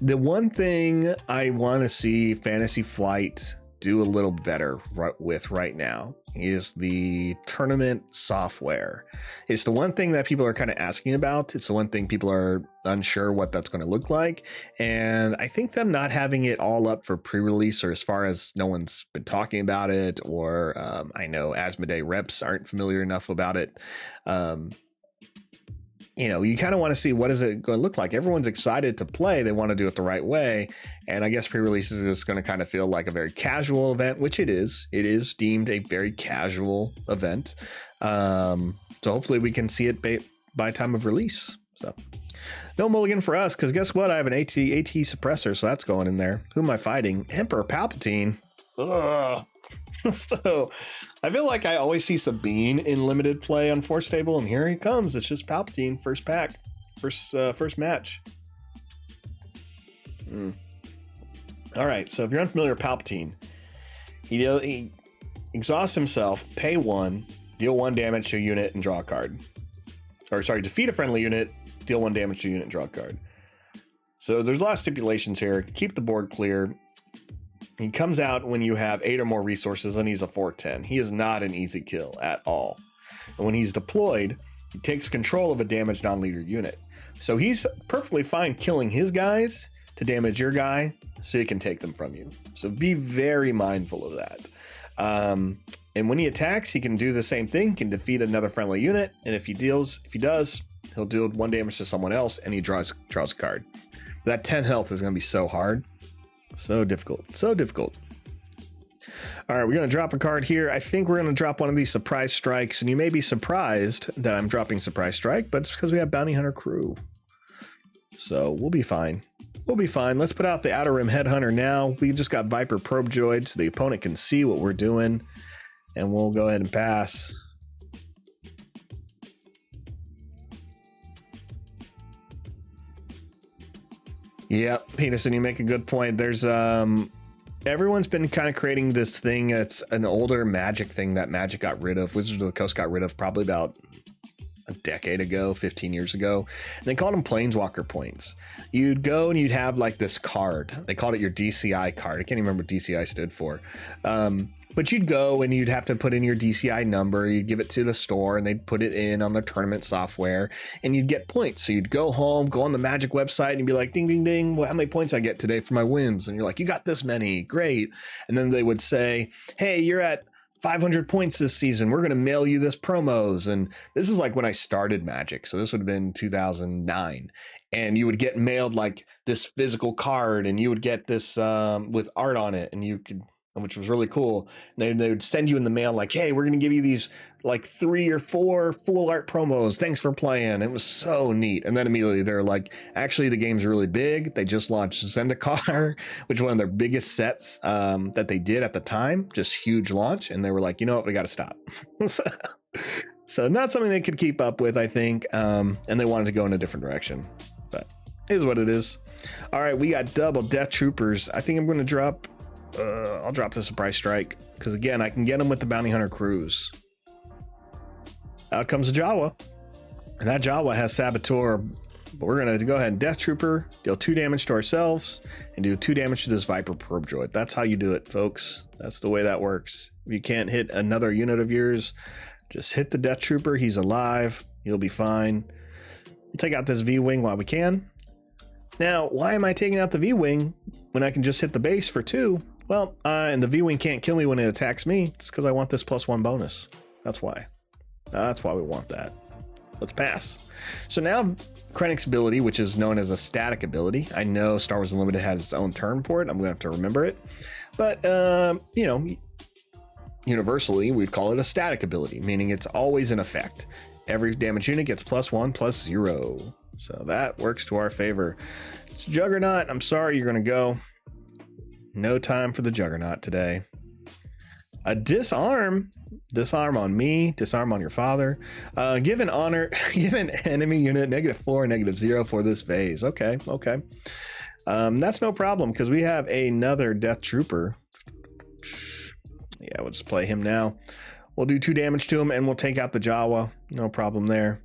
the one thing I want to see Fantasy Flight do a little better with right now is the tournament software. It's the one thing that people are kind of asking about. It's the one thing people are unsure what that's going to look like. And I think them not having it all up for pre-release, or as far as no one's been talking about it, or I know Asmodee reps aren't familiar enough about it. You kind of want to see what is it going to look like. Everyone's excited to play. They want to do it the right way. And I guess pre-release is just going to kind of feel like a very casual event, which it is. It is deemed a very casual event. So hopefully we can see it by time of release. So no mulligan for us, because guess what? I have an AT suppressor, so that's going in there. Who am I fighting? Emperor Palpatine. Ugh. So I feel like I always see Sabine in limited play on Forcetable, and here he comes. It's just Palpatine, first pack, first match. All right, so if you're unfamiliar with Palpatine, he exhausts himself, pay 1, deal 1 damage to a unit, and draw a card. Or sorry, defeat a friendly unit, deal 1 damage to a unit, and draw a card. So there's a lot of stipulations here. Keep the board clear. He comes out when you have 8 or more resources, and he's a 4/10. He is not an easy kill at all. And when he's deployed, he takes control of a damaged non-leader unit. So he's perfectly fine killing his guys to damage your guy so he can take them from you. So be very mindful of that. And when he attacks, he can do the same thing, can defeat another friendly unit. And if he does, he'll deal 1 damage to someone else, and he draws a card. That 10 health is going to be so hard. So difficult. All right, we're going to drop a card here. I think we're going to drop one of these surprise strikes, and you may be surprised that I'm dropping surprise strike, but it's because we have Bounty Hunter Crew. So we'll be fine. Let's put out the Outer Rim Headhunter now. We just got Viper Probe Droid, so the opponent can see what we're doing, and we'll go ahead and pass. Yeah, Peterson, you make a good point. There's everyone's been kind of creating this thing that's an older Magic thing that Magic got rid of. Wizards of the Coast got rid of probably about a decade ago, 15 years ago. And they called them Planeswalker points. You'd go and you'd have like this card. They called it your DCI card. I can't even remember what DCI stood for. But you'd go and you'd have to put in your DCI number. You'd give it to the store, and they'd put it in on their tournament software, and you'd get points. So you'd go home, go on the Magic website, and be like, ding, ding, ding. Well, how many points I get today for my wins? And you're like, you got this many. Great. And then they would say, hey, you're at 500 points this season. We're going to mail you this promos. And this is like when I started Magic. So this would have been 2009. And you would get mailed like this physical card, and you would get this with art on it, and you could, which was really cool. They would send you in the mail like, hey, we're going to give you these like 3 or 4 full art promos. Thanks for playing. It was so neat. And then immediately they're like, actually, the game's really big. They just launched Zendikar, which was one of their biggest sets that they did at the time. Just huge launch. And they were like, you know what? We got to stop. So not something they could keep up with, I think. And they wanted to go in a different direction. But it is what it is. All right, we got double Death Troopers. I think I'm going to drop... I'll drop the surprise strike because again I can get them with the Bounty Hunter Cruise. Out comes a Jawa. And that Jawa has Saboteur. But we're going to go ahead and Death Trooper, deal 2 damage to ourselves, and do 2 damage to this Viper probe droid. That's how you do it, folks. That's the way that works. If you can't hit another unit of yours, just hit the Death Trooper. He's alive. You'll be fine. We'll take out this V-Wing while we can. Now, why am I taking out the V-Wing when I can just hit the base for 2? Well, and the V-Wing can't kill me when it attacks me. It's because I want this +1 bonus. That's why. That's why we want that. Let's pass. So now Krennic's ability, which is known as a static ability. I know Star Wars Unlimited has its own term for it. I'm going to have to remember it. But, you know, universally, we'd call it a static ability, meaning it's always in effect. Every damage unit gets +1/+0. So that works to our favor. It's Juggernaut. I'm sorry, you're going to go. No time for the Juggernaut today. A disarm. Disarm on me. Disarm on your father. Give an honor. Give an enemy unit -4, -0 for this phase. Okay. Okay. That's no problem because we have another Death Trooper. Yeah, we'll just play him now. We'll do 2 damage to him and we'll take out the Jawa. No problem there.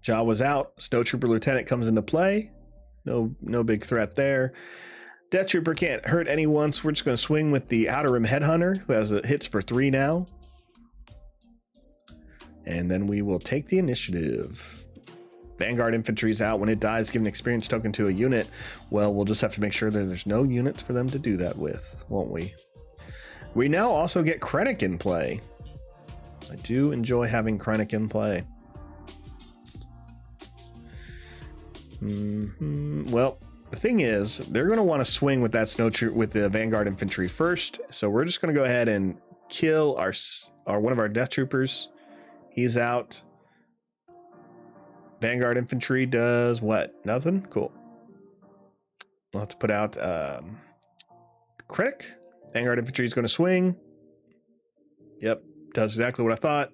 Jawa's out. Snow Trooper Lieutenant comes into play. No big threat there. Death Trooper can't hurt anyone, so we're just going to swing with the Outer Rim Headhunter, who has hits for 3 now. And then we will take the initiative. Vanguard Infantry's out. When it dies, give an experience token to a unit. Well, we'll just have to make sure that there's no units for them to do that with, won't we? We now also get Krennic in play. I do enjoy having Krennic in play. Well, the thing is, they're going to want to swing with that with the Vanguard Infantry first. So we're just going to go ahead and kill one of our Death Troopers. He's out. Vanguard Infantry does what? Nothing? Cool. We'll have to put out Krennic. Vanguard Infantry is going to swing. Yep, does exactly what I thought.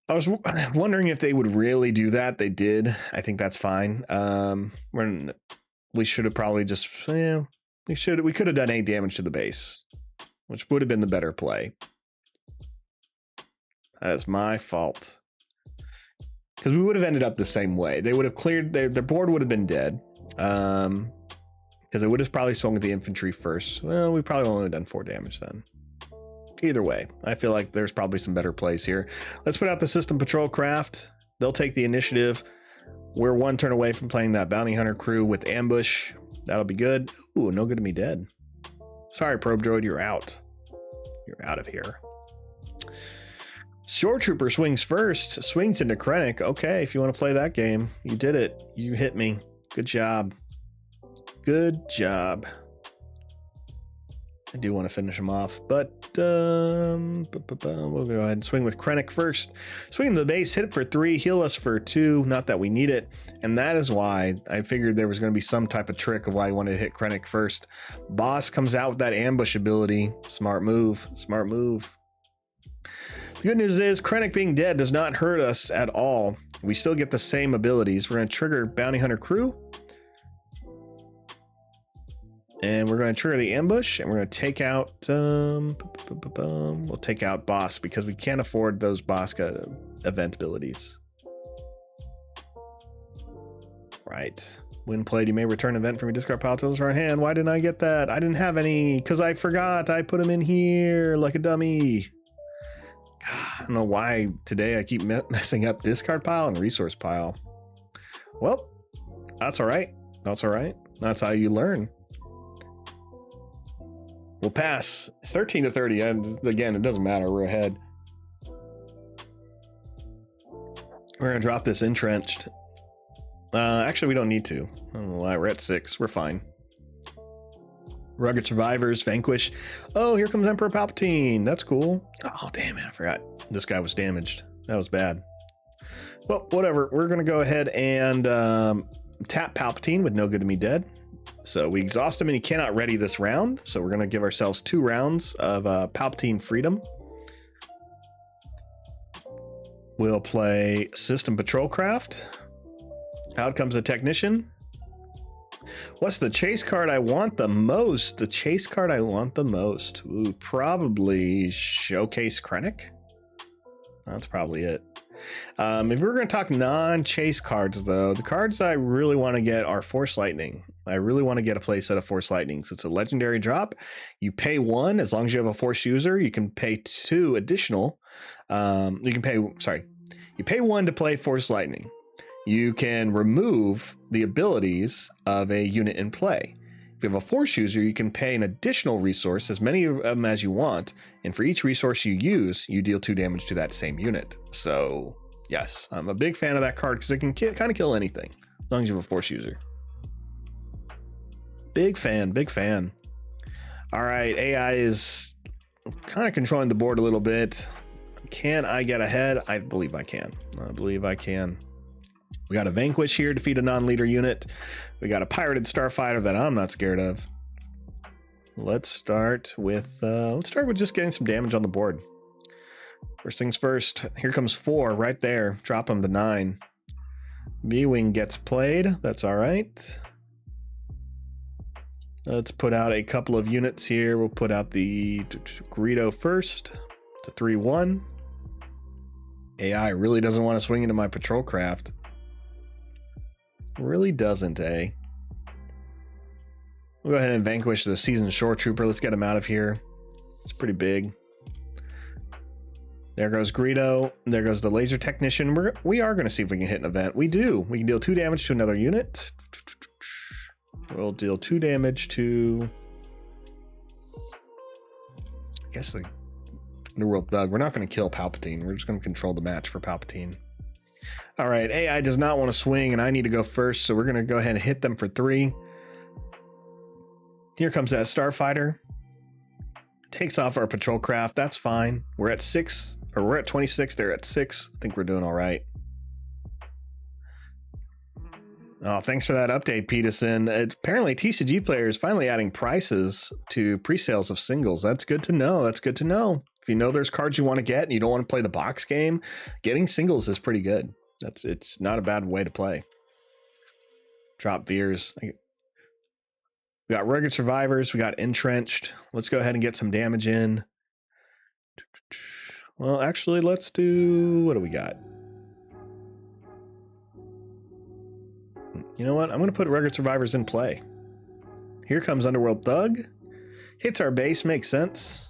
I was wondering if they would really do that. They did. I think that's fine. We should have probably just, we could have done 8 damage to the base, which would have been the better play. That is my fault. Because we would have ended up the same way. They would have cleared, their board would have been dead. Because they would have probably swung at the infantry first. Well, we probably only done 4 damage then. Either way, I feel like there's probably some better plays here. Let's put out the System Patrol Craft. They'll take the initiative. We're 1 turn away from playing that Bounty Hunter crew with Ambush. That'll be good. Ooh, no good to me dead. Sorry, Probe Droid, you're out. You're out of here. Shore Trooper swings first. Swings into Krennic. Okay, if you want to play that game, you did it. You hit me. Good job. Good job. I do want to finish him off, but we'll go ahead and swing with Krennic first. Swing into the base, hit it for 3, heal us for 2. Not that we need it, and that is why I figured there was going to be some type of trick of why I wanted to hit Krennic first. Boss comes out with that ambush ability. Smart move. Smart move. The good news is Krennic being dead does not hurt us at all. We still get the same abilities. We're going to trigger Bounty Hunter crew. And we're going to trigger the ambush, and we're going to take out, we'll take out boss because we can't afford those boss event abilities. Right. When played, you may return an event from your discard pile to the right hand. Why didn't I get that? I didn't have any because I forgot. I put them in here like a dummy. God, I don't know why today I keep messing up discard pile and resource pile. Well, that's all right. That's all right. That's how you learn. We'll pass. It's 13-30, and again, it doesn't matter. We're ahead. We're gonna drop this entrenched. Actually, we don't need to. I don't know why. We're at 6. We're fine. Rugged Survivors, Vanquish. Oh, here comes Emperor Palpatine. That's cool. Oh, damn it. I forgot. This guy was damaged. That was bad. Well, whatever. We're gonna go ahead and tap Palpatine with no good to me dead. So we exhaust him and he cannot ready this round. So we're going to give ourselves 2 rounds of Palpatine Freedom. We'll play System Patrol Craft. Out comes a Technician. What's the chase card I want the most? The chase card I want the most. Ooh, probably Showcase Krennic. That's probably it. If we're going to talk non-chase cards, though, the cards I really want to get are Force Lightning. I really want to get a playset of Force Lightnings. It's a legendary drop. You pay 1 as long as you have a Force user. You can pay 2 additional. You pay 1 to play Force Lightning. You can remove the abilities of a unit in play. If you have a Force user, you can pay an additional resource, as many of them as you want, and for each resource you use, you deal 2 damage to that same unit. So, yes, I'm a big fan of that card because it can kind of kill anything, as long as you have a Force user. Big fan, big fan. All right, AI is kind of controlling the board a little bit. Can I get ahead? I believe I can. We got a Vanquish here, defeat a non-leader unit. We got a Pirated Starfighter that I'm not scared of. Let's start with just getting some damage on the board. First things first, here comes 4 right there. Drop them to 9. V-Wing gets played. That's all right. Let's put out a couple of units here. We'll put out the Greedo first. It's a 3-1. AI really doesn't want to swing into my patrol craft. Really doesn't, eh? We'll go ahead and vanquish the Seasoned Shore Trooper. Let's get him out of here. It's pretty big. There goes Greedo. There goes the Laser Technician. We are going to see if we can hit an event. We do. We can deal 2 damage to another unit. We'll deal 2 damage to, I guess, the Underworld Thug. We're not going to kill Palpatine. We're just going to control the match for Palpatine. All right, AI does not want to swing, and I need to go first, so we're going to go ahead and hit them for 3. Here comes that Starfighter. Takes off our patrol craft. That's fine. We're at 6, or we're at 26. They're at 6. I think we're doing all right. Oh, thanks for that update, Peterson. Apparently, TCG players finally adding prices to pre-sales of singles. That's good to know. That's good to know. If you know there's cards you want to get and you don't want to play the box game, getting singles is pretty good. It's not a bad way to play. Drop Veers. We got Rugged Survivors. We got Entrenched. Let's go ahead and get some damage in. Well, actually, let's do... What do we got? You know what? I'm going to put Rugged Survivors in play. Here comes Underworld Thug. Hits our base. Makes sense.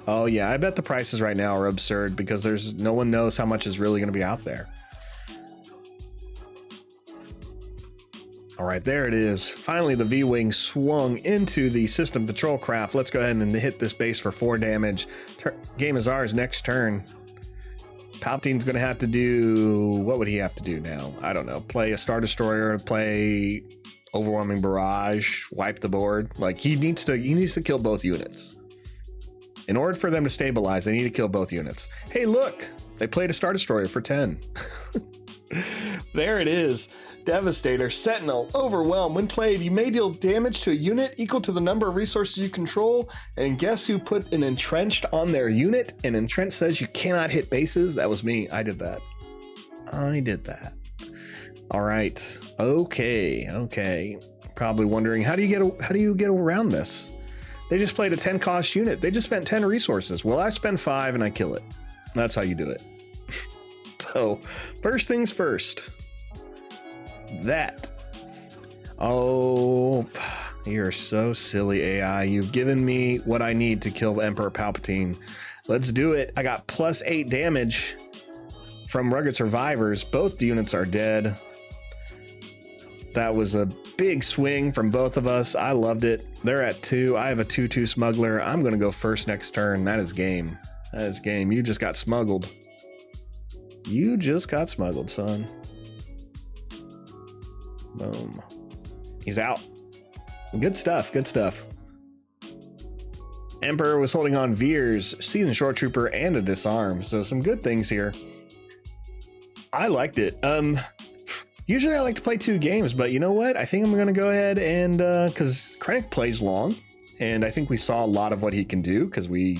Oh, yeah. I bet the prices right now are absurd because no one knows how much is really going to be out there. All right, there it is. Finally, the V-Wing swung into the system patrol craft. Let's go ahead and hit this base for 4 damage. Game is ours next turn. Palpatine's going to have to do... What would he have to do now? I don't know. Play a Star Destroyer, play Overwhelming Barrage, wipe the board. Like, he needs to kill both units. In order for them to stabilize, they need to kill both units. Hey, look! They played a Star Destroyer for 10. There it is. Devastator, Sentinel, Overwhelm. When played, you may deal damage to a unit equal to the number of resources you control. And guess who put an Entrenched on their unit? And Entrenched says you cannot hit bases. That was me. I did that. All right. Okay. Probably wondering, how do you get around this? They just played a 10 cost unit. They just spent 10 resources. Well, I spend 5 and I kill it. That's how you do it. So, first things first. Oh, you're so silly, AI. You've given me what I need to kill Emperor Palpatine. Let's do it. I got +8 damage from Rugged Survivors. Both the units are dead. That was a big swing from both of us. I loved it. They're at 2. I have a 2/2 smuggler. I'm going to go first next turn. That is game. You just got smuggled. You just got smuggled, son. Boom. He's out. Good stuff. Emperor was holding on Veers, Seasoned Shore Trooper, and a Disarm. So some good things here. I liked it. Usually I like to play 2 games, but you know what? I think I'm going to go ahead and, because Krennic plays long, and I think we saw a lot of what he can do, because we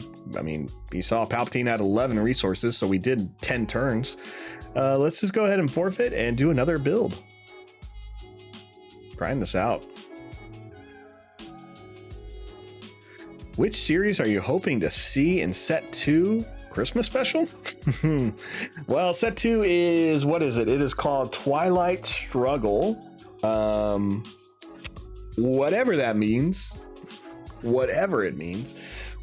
saw Palpatine had 11 resources, so we did 10 turns. Let's just go ahead and forfeit and do another build. grind this out. Which series are you hoping to see in set 2 Christmas special? Well, set 2 is, what is it? It is called Twilight Struggle. Whatever that means. Whatever it means.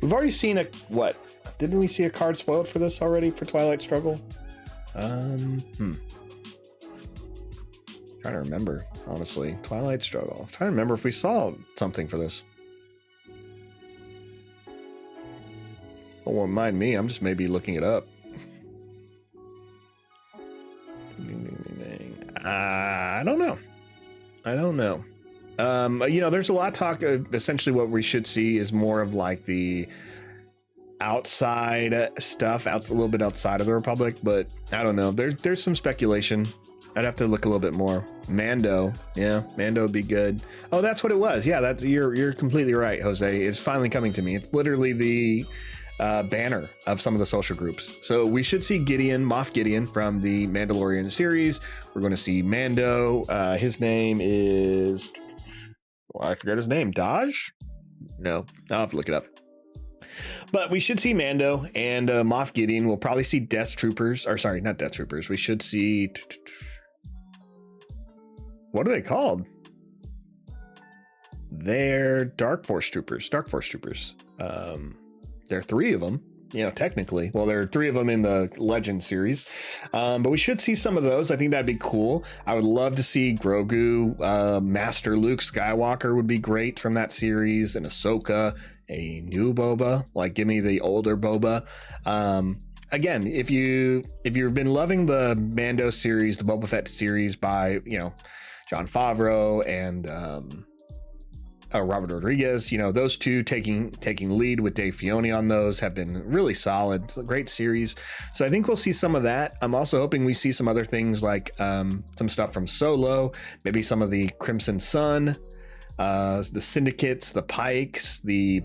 We've already seen what? Didn't we see a card spoiled for this already for Twilight Struggle? Trying to remember, honestly. Twilight Struggle. I'm trying to remember if we saw something for this. Don't mind me, I'm just maybe looking it up. I don't know. You know, there's a lot of talk. Essentially, what we should see is more of like the outside stuff, a little bit outside of the Republic. But I don't know. There's some speculation. I'd have to look a little bit more. Mando, yeah, Mando would be good. Oh, that's what it was. Yeah, you're completely right, Jose. It's finally coming to me. It's literally the banner of some of the social groups. So we should see Moff Gideon from the Mandalorian series. We're going to see Mando. His name is, I forgot his name. Daj? No, I'll have to look it up. But we should see Mando and Moff Gideon. We'll probably see Death Troopers, or sorry, not Death Troopers. We should see, what are they called? They're Dark Force Troopers. There are 3 of them, you know, technically. Well, there are 3 of them in the Legend series, but we should see some of those. I think that'd be cool. I would love to see Grogu, Master Luke Skywalker would be great from that series, and Ahsoka, a new Boba. Like, give me the older Boba. Again, if you've been loving the Mando series, the Boba Fett series by, you know, Jon Favreau and Robert Rodriguez, you know, those two taking lead with Dave Filoni on those have been really solid. Great series. So I think we'll see some of that. I'm also hoping we see some other things like some stuff from Solo, maybe some of the Crimson Sun, the Syndicates, the Pikes, the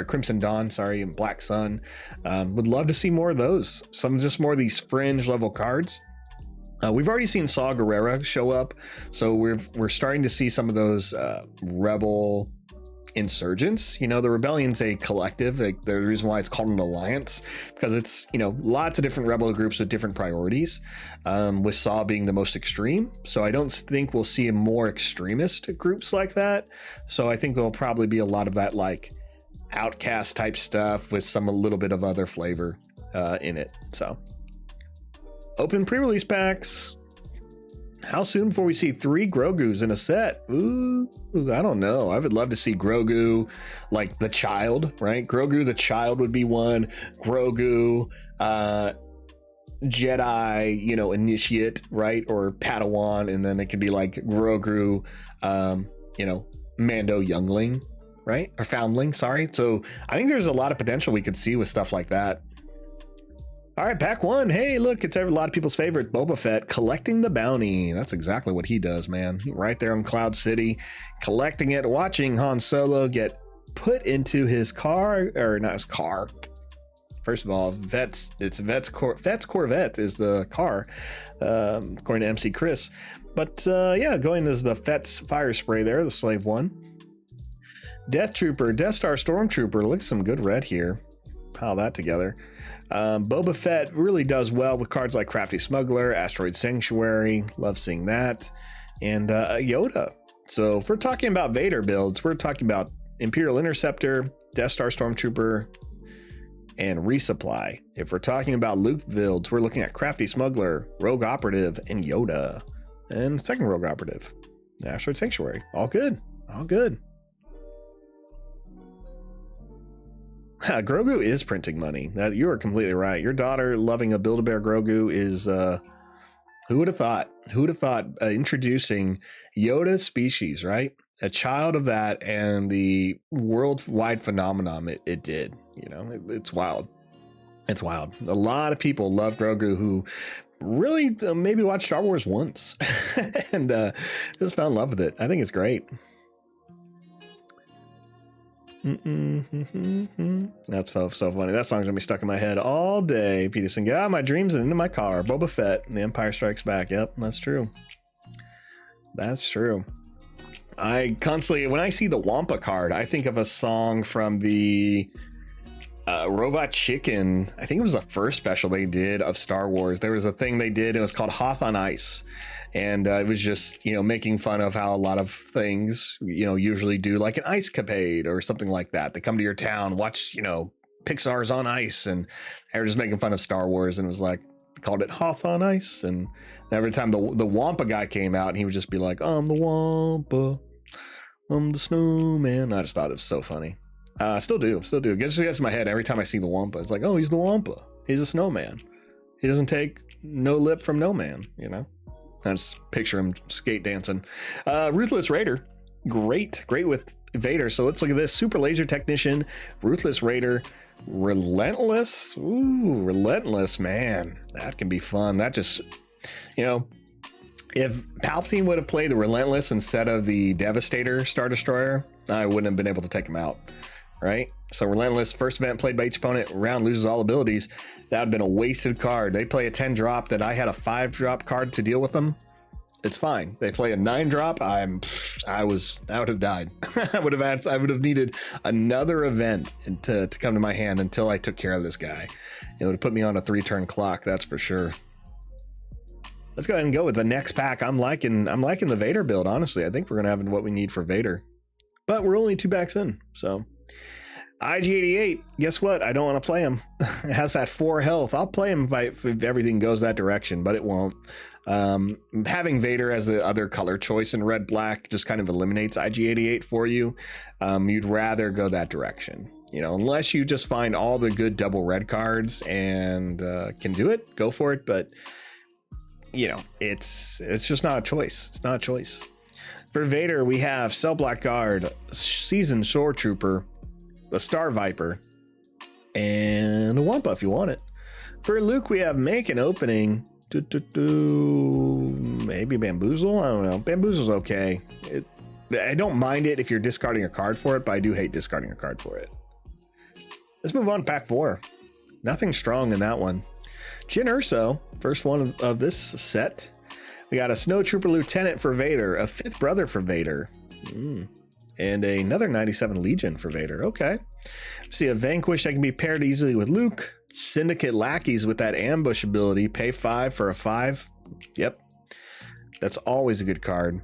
Crimson Dawn, and Black Sun. Would love to see more of those. Just more of these fringe level cards. We've already seen Saw Gerrera show up, so we're starting to see some of those rebel insurgents. You know, the rebellion's a collective. The reason why it's called an alliance, because it's, you know, lots of different rebel groups with different priorities, with Saw being the most extreme. So I don't think we'll see more extremist groups like that. So I think there'll probably be a lot of that like outcast type stuff with a little bit of other flavor in it. So open pre-release packs. How soon before we see 3 Grogus in a set? Ooh, I don't know. I would love to see Grogu, like the child, right? Grogu the child would be one. Grogu, Jedi, you know, initiate, right? Or Padawan, and then it could be like Grogu, you know, Mando youngling, right? Or foundling, sorry. So I think there's a lot of potential we could see with stuff like that. All right, pack 1. Hey, look, it's a lot of people's favorite, Boba Fett, collecting the bounty. That's exactly what he does, man. Right there on Cloud City, collecting it, watching Han Solo get put into his car, or not his car. First of all, Vet's Corvette is the car, according to MC Chris. But yeah, going as the Fett's fire spray there, the Slave One. Death Trooper, Death Star Stormtrooper. Look at some good red here. Pile that together. Boba Fett really does well with cards like Crafty Smuggler, Asteroid Sanctuary. Love seeing that. And Yoda. So if we're talking about Vader builds, we're talking about Imperial Interceptor, Death Star Stormtrooper, and Resupply. If we're talking about Luke builds, we're looking at Crafty Smuggler, Rogue Operative, and Yoda. And second Rogue Operative, Asteroid Sanctuary. All good. All good. Grogu is printing money. That you are completely right. Your daughter loving a Build-A-Bear Grogu is who would have thought? Who would have thought introducing Yoda's species, right? A child of that and the worldwide phenomenon it did. You know, it's wild. It's wild. A lot of people love Grogu who really maybe watched Star Wars once and just fell in love with it. I think it's great. That's so funny. That song's gonna be stuck in my head all day. Peterson, get out of my dreams and into my car. Boba Fett, The Empire Strikes Back. Yep, that's true. That's true. I constantly, when I see the Wampa card, I think of a song from the Robot Chicken. I think it was the first special they did of Star Wars. There was a thing they did. It was called Hoth on Ice. And it was just, making fun of how a lot of things, usually do, like an ice capade or something like that. They come to your town, watch, Pixar's on Ice. And they were just making fun of Star Wars. And it was like, called it Hoth on Ice. And every time the Wampa guy came out, he would just be like, I'm the Wampa, I'm the snowman. I just thought it was so funny. Still do. It gets in my head every time I see the Wampa. It's like, oh, he's the Wampa. He's a snowman. He doesn't take no lip from no man, I just picture him skate dancing. Ruthless Raider. Great with Vader. So let's look at this. Super Laser Technician, Ruthless Raider, Relentless. Ooh, Relentless, man. That can be fun. That just, if Palpatine would have played the Relentless instead of the Devastator Star Destroyer, I wouldn't have been able to take him out. Right? So Relentless, first event played by each opponent, round loses all abilities. That would have been a wasted card. They play a 10 drop that I had a 5 drop card to deal with them. It's fine. They play a 9 drop. I would have died. I would have needed another event to come to my hand until I took care of this guy. It would have put me on a 3-turn clock, that's for sure. Let's go ahead and go with the next pack. I'm liking the Vader build, honestly. I think we're gonna have what we need for Vader. But we're only 2 packs in, so IG-88, guess what? I don't want to play him. It has that 4 health. I'll play him if everything goes that direction, but it won't. Having Vader as the other color choice in red black just kind of eliminates IG-88 for you. You'd rather go that direction, unless you just find all the good double red cards and can do it, go for it. But it's just not a choice. It's not a choice. For Vader, we have Cell Black Guard, Seasoned Shore Trooper, a Star Viper, and a Wampa if you want it. For Luke, we have Make an Opening. Maybe Bamboozle? I don't know. Bamboozle's okay. I don't mind it if you're discarding a card for it, but I do hate discarding a card for it. Let's move on to pack 4. Nothing strong in that one. Jyn Erso, first one of this set. We got a Snow Trooper Lieutenant for Vader, a 5th brother for Vader. And another 97 Legion for Vader. Okay. See a Vanquish that can be paired easily with Luke. Syndicate Lackeys with that ambush ability. Pay 5 for a 5. Yep. That's always a good card.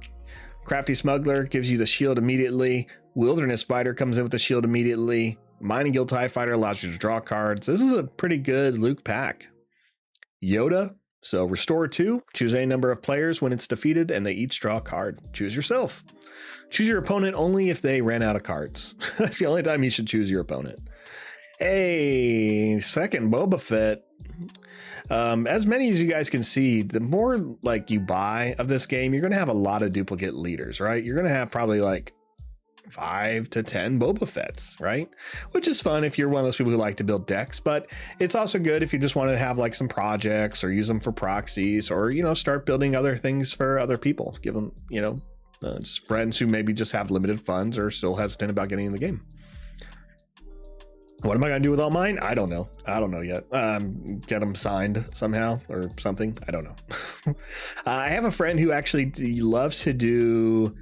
Crafty Smuggler gives you the shield immediately. Wilderness Fighter comes in with the shield immediately. Mining Guild TIE Fighter allows you to draw cards. This is a pretty good Luke pack. Yoda. So restore 2, choose a number of players when it's defeated, and they each draw a card. Choose yourself. Choose your opponent only if they ran out of cards. That's the only time you should choose your opponent. Hey, second Boba Fett. As many as you guys can see, the more like you buy of this game, you're going to have a lot of duplicate leaders, right? You're going to have probably like 5 to 10 Boba Fett's, right? Which is fun if you're one of those people who like to build decks, but it's also good if you just want to have like some projects or use them for proxies or, start building other things for other people. Give them, just friends who maybe just have limited funds or still hesitant about getting in the game. What am I going to do with all mine? I don't know. Yet. Get them signed somehow or something. I don't know. I have a friend who actually loves to do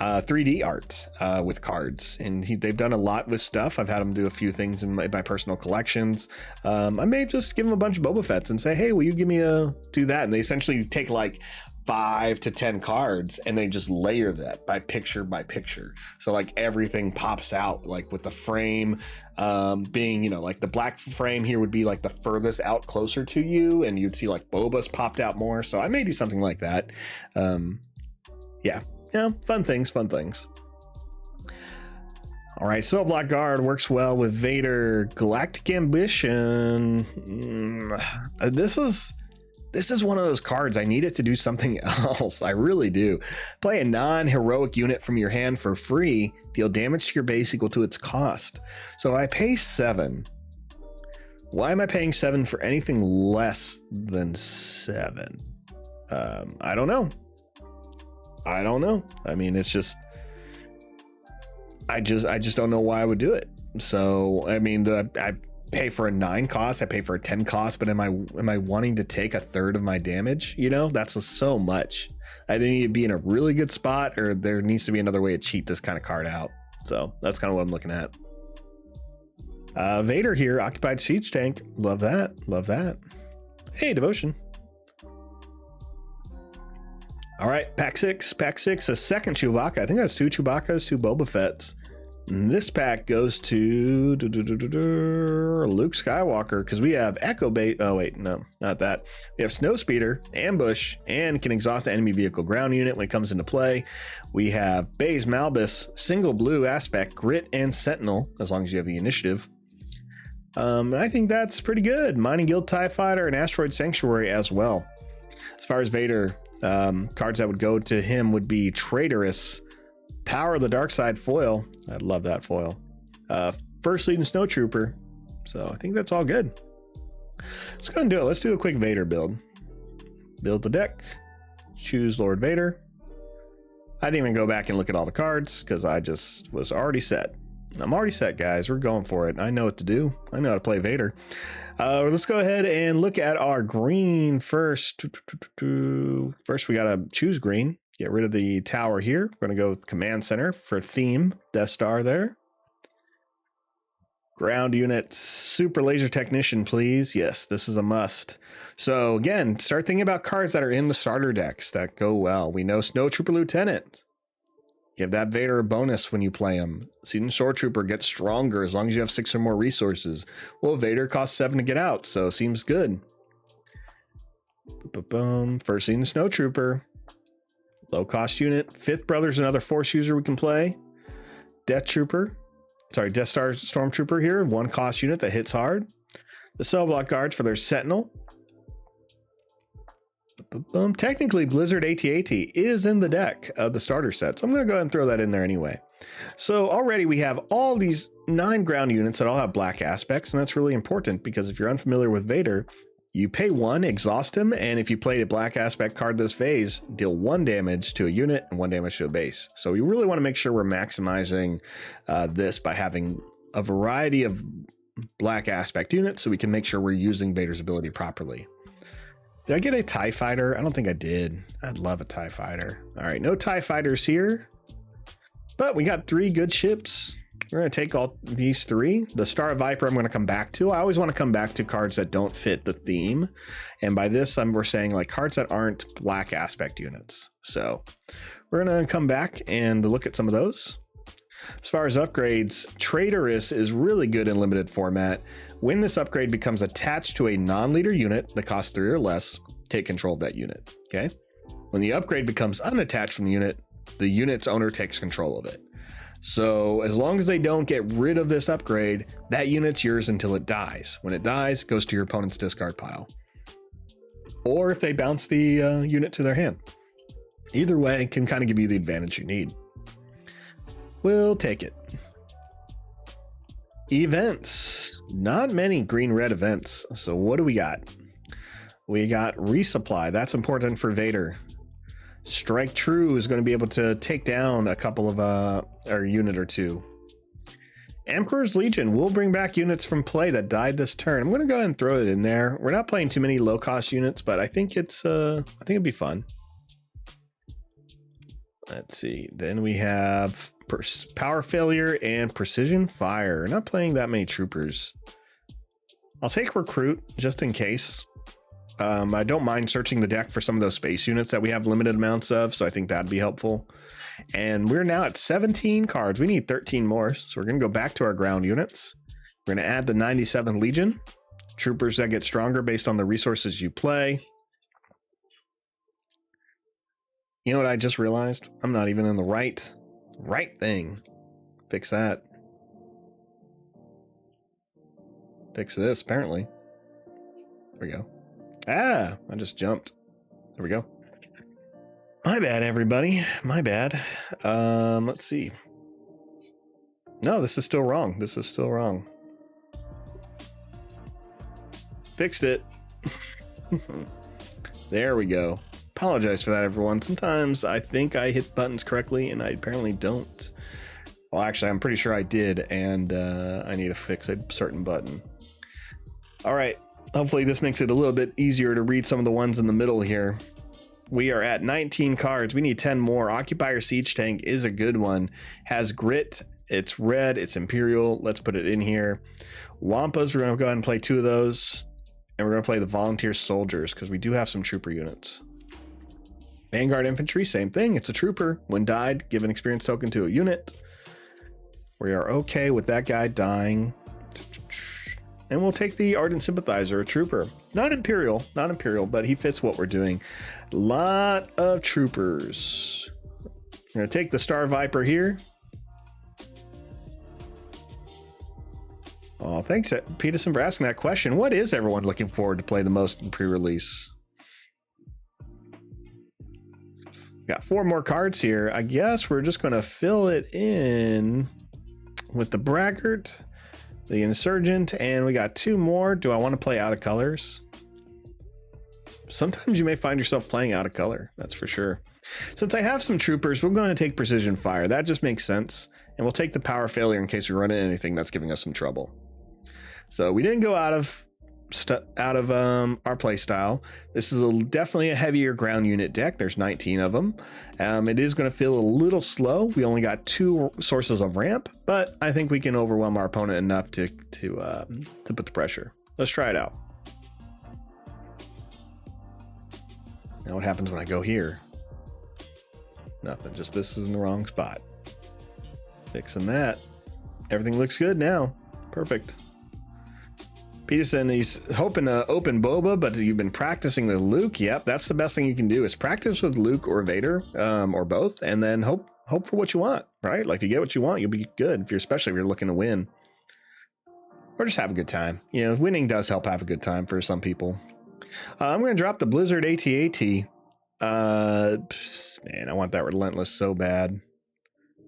3D art with cards, and they've done a lot with stuff. I've had them do a few things in my personal collections. I may just give them a bunch of Boba Fett's and say, hey, will you give me do that? And they essentially take like 5 to 10 cards and they just layer that by picture. So like everything pops out, like with the frame being, like the black frame here would be like the furthest out closer to you, and you'd see like Boba's popped out more. So I may do something like that. Yeah, fun things. All right, Cell Black Guard works well with Vader. Galactic Ambition. This is one of those cards. I need it to do something else. I really do. Play a non-heroic unit from your hand for free. Deal damage to your base equal to its cost. So if I pay 7. Why am I paying 7 for anything less than 7? I don't know. I mean, it's just, I just don't know why I would do it. So, I mean, pay for a 9 cost, I pay for a 10 cost, but am I wanting to take a third of my damage? You know, that's so much. I either need to be in a really good spot, or there needs to be another way to cheat this kind of card out. So that's kind of what I'm looking at. Vader here, occupied siege tank. Love that. Love that. Hey, devotion. All right, pack six, a second Chewbacca. I think that's 2 Chewbaccas, 2 Boba Fett's. And this pack goes to Luke Skywalker, because we have Echo Bait. Oh, wait, no, not that. We have Snowspeeder, Ambush, and can exhaust the enemy vehicle ground unit when it comes into play. We have Baze Malbus, Single Blue Aspect, Grit, and Sentinel, as long as you have the initiative. I think that's pretty good. Mining Guild TIE Fighter and Asteroid Sanctuary as well. As far as Vader, cards that would go to him would be Traitorous, Power of the Dark Side foil. I'd love that foil. First Legion Snowtrooper. So I think that's all good. Let's go and do it. Let's do a quick Vader build. Build the deck. Choose Lord Vader. I didn't even go back and look at all the cards because I just was already set. I'm already set, guys. We're going for it. I know what to do. I know how to play Vader. Let's go ahead and look at our green first. First, we got to choose green. Get rid of the tower here. We're going to go with Command Center for theme. Death Star there. Ground unit, Super Laser Technician, please. Yes, this is a must. So again, start thinking about cards that are in the starter decks that go well. We know Snowtrooper Lieutenant. Give that Vader a bonus when you play him. Seasoned Shore Trooper gets stronger as long as you have 6 or more resources. Well, Vader costs 7 to get out, so seems good. First Seasoned Snow Trooper. Low cost unit. Fifth Brother's another Force user we can play. Death Star Stormtrooper here. 1 cost unit that hits hard. The Cell Block Guards for their Sentinel. Technically, Blizzard AT-AT is in the deck of the starter set, so I'm going to go ahead and throw that in there anyway. So already we have all these 9 ground units that all have black aspects, and that's really important because if you're unfamiliar with Vader, you pay 1, exhaust him, and if you played a black aspect card this phase, deal 1 damage to a unit and 1 damage to a base. So we really want to make sure we're maximizing this by having a variety of black aspect units so we can make sure we're using Vader's ability properly. Did I get a TIE Fighter? I don't think I did. I'd love a TIE Fighter. All right, no TIE Fighters here, but we got 3 good ships. We're going to take all these 3. The Star Viper I'm going to come back to. I always want to come back to cards that don't fit the theme. And by this, we're saying like cards that aren't black aspect units. So we're going to come back and look at some of those. As far as upgrades, Traitorous is really good in limited format. When this upgrade becomes attached to a non-leader unit that costs 3 or less, take control of that unit. Okay. When the upgrade becomes unattached from the unit's owner takes control of it. So as long as they don't get rid of this upgrade, that unit's yours until it dies. When it dies, it goes to your opponent's discard pile. Or if they bounce the unit to their hand. Either way, it can kind of give you the advantage you need. We'll take it. Events. Not many green-red events. So what do we got? We got Resupply. That's important for Vader. Strike True is going to be able to take down a couple of or unit or 2. Emperor's Legion will bring back units from play that died this turn. I'm going to go ahead and throw it in there. We're not playing too many low-cost units, but I think it's I think it'd be fun. Let's see. Then we have Power Failure and Precision Fire. Not playing that many troopers. I'll take Recruit just in case. I don't mind searching the deck for some of those space units that we have limited amounts of, so I think that'd be helpful. And we're now at 17 cards. We need 13 more, so we're going to go back to our ground units. We're going to add the 97th Legion. Troopers that get stronger based on the resources you play. You know what I just realized? I'm not even in the right thing. Fix that. Fix this, apparently. There we go. Ah, I just jumped. There we go. My bad, everybody. My bad. Let's see. No, this is still wrong. This is still wrong. Fixed it. There we go. Apologize for that, everyone. Sometimes I think I hit buttons correctly and I apparently don't. Well, actually, I'm pretty sure I did, and I need to fix a certain button. All right. Hopefully this makes it a little bit easier to read some of the ones in the middle here. We are at 19 cards. We need 10 more. Occupier Siege Tank is a good one. Has grit. It's red. It's Imperial. Let's put it in here. Wampas, we're going to go ahead and play 2 of those. And we're going to play the Volunteer Soldiers because we do have some trooper units. Vanguard Infantry, same thing. It's a trooper. When died, give an experience token to a unit. We are okay with that guy dying. And we'll take the Ardent Sympathizer, a trooper. Not Imperial, but he fits what we're doing. Lot of troopers. We're going to take the Star Viper here. Oh, thanks, Peterson, for asking that question. What is everyone looking forward to play the most in pre-release? Got 4 more cards here. I guess we're just going to fill it in with the Braggart, the Insurgent, and we got 2 more. Do I want to play Out of Colors? Sometimes you may find yourself playing Out of Color, that's for sure. Since I have some troopers, we're going to take Precision Fire. That just makes sense. And we'll take the Power Failure in case we run into anything that's giving us some trouble. So we didn't go out of our play style. This is definitely a heavier ground unit deck. There's 19 of them. It is going to feel a little slow. We only got 2 sources of ramp, but I think we can overwhelm our opponent enough to put the pressure. Let's try it out. Now what happens when I go here? Nothing, just this is in the wrong spot. Fixing that. Everything looks good now. Perfect. Peterson, he's hoping to open Boba, but you've been practicing with Luke. Yep, that's the best thing you can do is practice with Luke or Vader, or both, and then hope for what you want, right? Like if you get what you want, you'll be good. Especially if you're looking to win. Or just have a good time. You know, winning does help have a good time for some people. I'm going to drop the Blizzard AT-AT. Man, I want that Relentless so bad.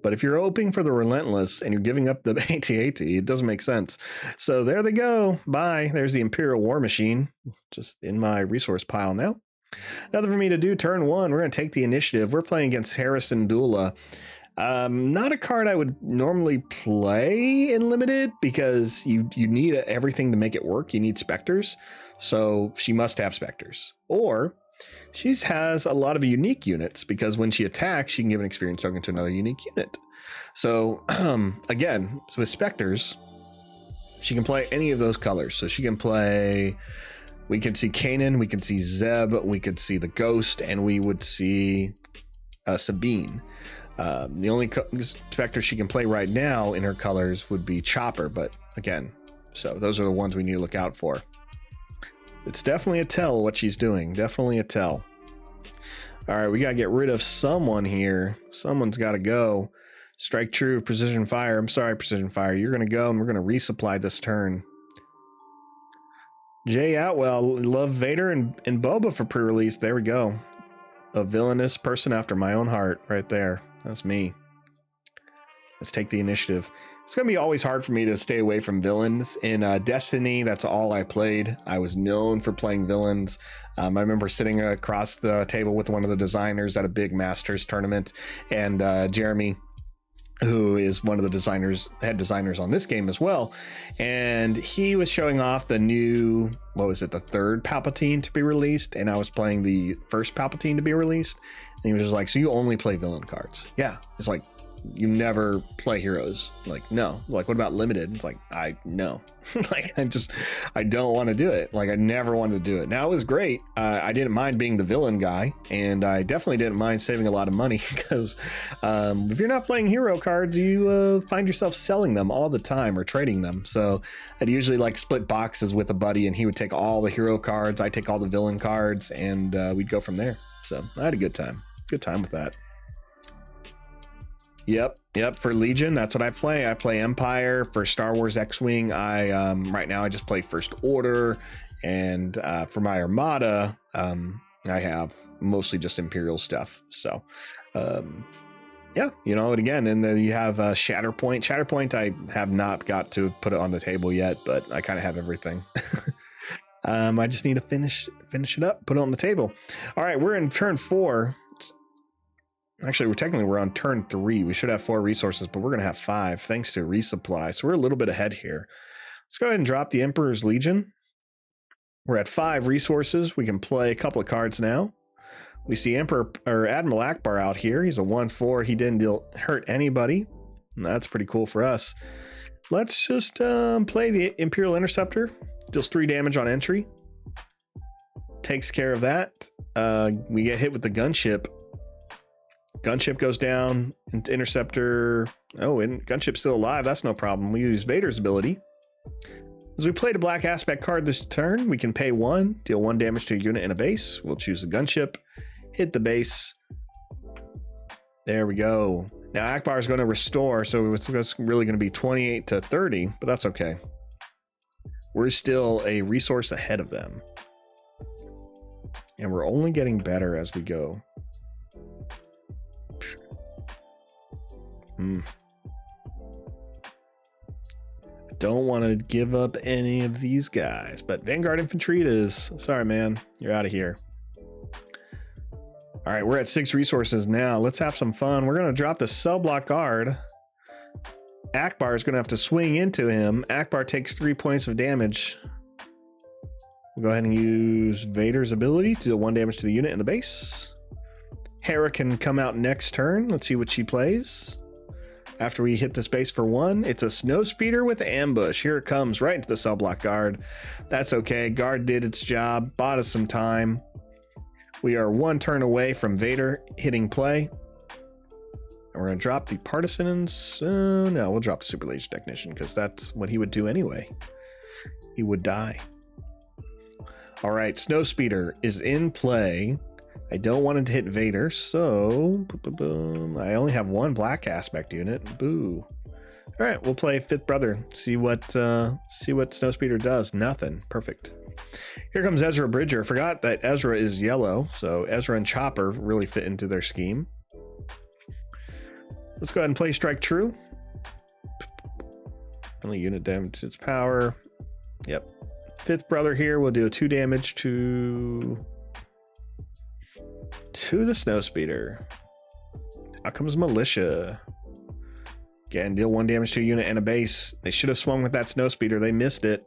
But if you're hoping for the Relentless and you're giving up the AT-AT, it doesn't make sense. So there they go. Bye. There's the Imperial War Machine. Just in my resource pile now. Nothing for me to do. Turn 1. We're going to take the initiative. We're playing against Harrison Dula. Not a card I would normally play in Limited because you need everything to make it work. You need Spectres. So she must have Spectres. Or she has a lot of unique units because when she attacks, she can give an experience token to another unique unit. So again, with Spectres, she can play any of those colors. So she can play, we could see Kanan, we could see Zeb, we could see the Ghost, and we would see Sabine. The only Spectre she can play right now in her colors would be Chopper, but again, so those are the ones we need to look out for. It's definitely a tell what she's doing. Definitely a tell. All right, we got to get rid of someone here. Someone's got to go. Strike True, Precision Fire. I'm sorry, Precision Fire. You're going to go, and we're going to resupply this turn. Jay Outwell, love Vader and Boba for pre-release. There we go. A villainous person after my own heart right there. That's me. Let's take the initiative. It's going to be always hard for me to stay away from villains. In Destiny, that's all I played. I was known for playing villains. I remember sitting across the table with one of the designers at a big Masters tournament, and Jeremy, who is one of the head designers on this game as well. And he was showing off the new, what was it, the 3rd Palpatine to be released. And I was playing the 1st Palpatine to be released. And he was just like, so you only play villain cards? Yeah. It's like, you never play heroes. Like, no. Like, what about Limited? It's like, no. Like, I don't want to do it. Like, I never wanted to do it. Now, it was great. I didn't mind being the villain guy, and I definitely didn't mind saving a lot of money because if you're not playing hero cards, you find yourself selling them all the time or trading them. So I'd usually like split boxes with a buddy, and he would take all the hero cards, I'd take all the villain cards, and we'd go from there. So I had a good time. Good time with that. Yep. For Legion, that's what I play. I play Empire. For Star Wars X-Wing, I right now I just play First Order, and for my Armada, I have mostly just Imperial stuff. So, yeah, you know, and again, and then you have Shatterpoint. Shatterpoint, I have not got to put it on the table yet, but I kind of have everything. I just need to finish it up, put it on the table. All right, we're in turn 4. Actually, we're on turn 3. We should have 4 resources, but we're going to have 5 thanks to resupply. So we're a little bit ahead here. Let's go ahead and drop the Emperor's Legion. We're at 5 resources. We can play a couple of cards now. We see Emperor or Admiral Akbar out here. He's a 1/4. He didn't hurt anybody. And that's pretty cool for us. Let's just play the Imperial Interceptor. Deals 3 damage on entry. Takes care of that. We get hit with the gunship. Gunship goes down. Interceptor. Oh, and gunship's still alive. That's no problem. We use Vader's ability. As we played a black aspect card this turn, we can pay 1, deal 1 damage to a unit in a base. We'll choose the gunship, hit the base. There we go. Now Akbar is going to restore, so it's really going to be 28 to 30, but that's okay. We're still a resource ahead of them. And we're only getting better as we go. Don't want to give up any of these guys, but Vanguard Infantry it is. Sorry, man. You're out of here. All right, we're at 6 resources now. Let's have some fun. We're going to drop the cell block guard. Akbar is going to have to swing into him. Akbar takes 3 points of damage. We'll go ahead and use Vader's ability to deal 1 damage to the unit in the base. Hera can come out next turn. Let's see what she plays. After we hit this base for 1, it's a Snowspeeder with ambush. Here it comes right into the cell block guard. That's okay. Guard did its job, bought us some time. We are 1 turn away from Vader hitting play. And we're going to drop the Partisans. No, we'll drop the Super Laser Technician because that's what he would do anyway. He would die. All right, Snowspeeder is in play. I don't want it to hit Vader, so I only have 1 black aspect unit. Boo. All right, we'll play 5th Brother. See what Snowspeeder does. Nothing. Perfect. Here comes Ezra Bridger. Forgot that Ezra is yellow, so Ezra and Chopper really fit into their scheme. Let's go ahead and play Strike True. Only unit damage to its power. Yep. 5th Brother here will do 2 damage to the Snowspeeder. Out comes Militia. Again, deal 1 damage to a unit and a base. They should have swung with that Snowspeeder. They missed it.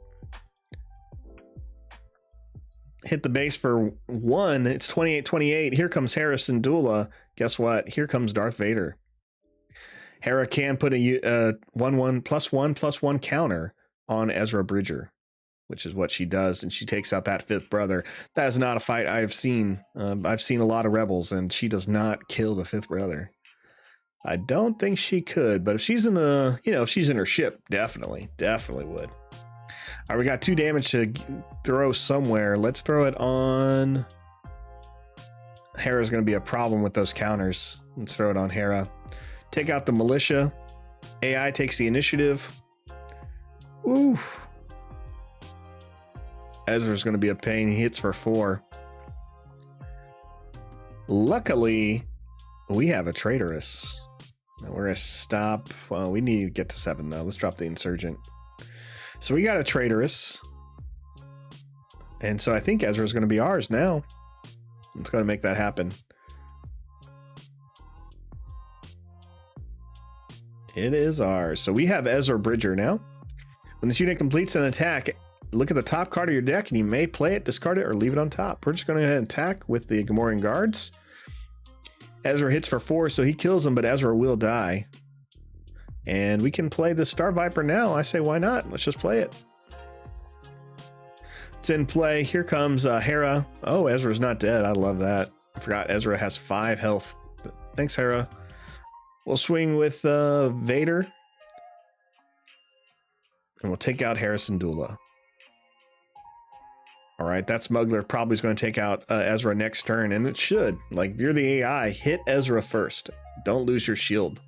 Hit the base for 1. It's 28-28. Here comes Hera Syndulla. Guess what? Here comes Darth Vader. Hera can put a 1/1+1/+1 counter on Ezra Bridger, which is what she does, and she takes out that 5th Brother. That is not a fight I've seen. I've seen a lot of Rebels, and she does not kill the 5th Brother. I don't think she could, but if she's in the, if she's in her ship, definitely would. All right, we got 2 damage to throw somewhere. Let's throw it on. Hera's going to be a problem with those counters. Let's throw it on Hera. Take out the Militia. AI takes the initiative. Ooh. Ezra's going to be a pain. He hits for 4. Luckily, we have a traitoress. We're going to stop. Well, we need to get to 7, though. Let's drop the Insurgent. So we got a traitoress. And so I think Ezra's going to be ours now. Let's go and make that happen. It is ours. So we have Ezra Bridger now. When this unit completes an attack, look at the top card of your deck and you may play it, discard it, or leave it on top. We're just going to go ahead and attack with the Gamorrean Guards. Ezra hits for 4, so he kills him, but Ezra will die. And we can play the Star Viper now. I say, why not? Let's just play it. It's in play. Here comes Hera. Oh, Ezra's not dead. I love that. I forgot Ezra has 5 health. Thanks, Hera. We'll swing with Vader. And we'll take out Hera Syndulla. All right, that smuggler probably is going to take out Ezra next turn, and it should. Like, if you're the AI, hit Ezra first. Don't lose your shield.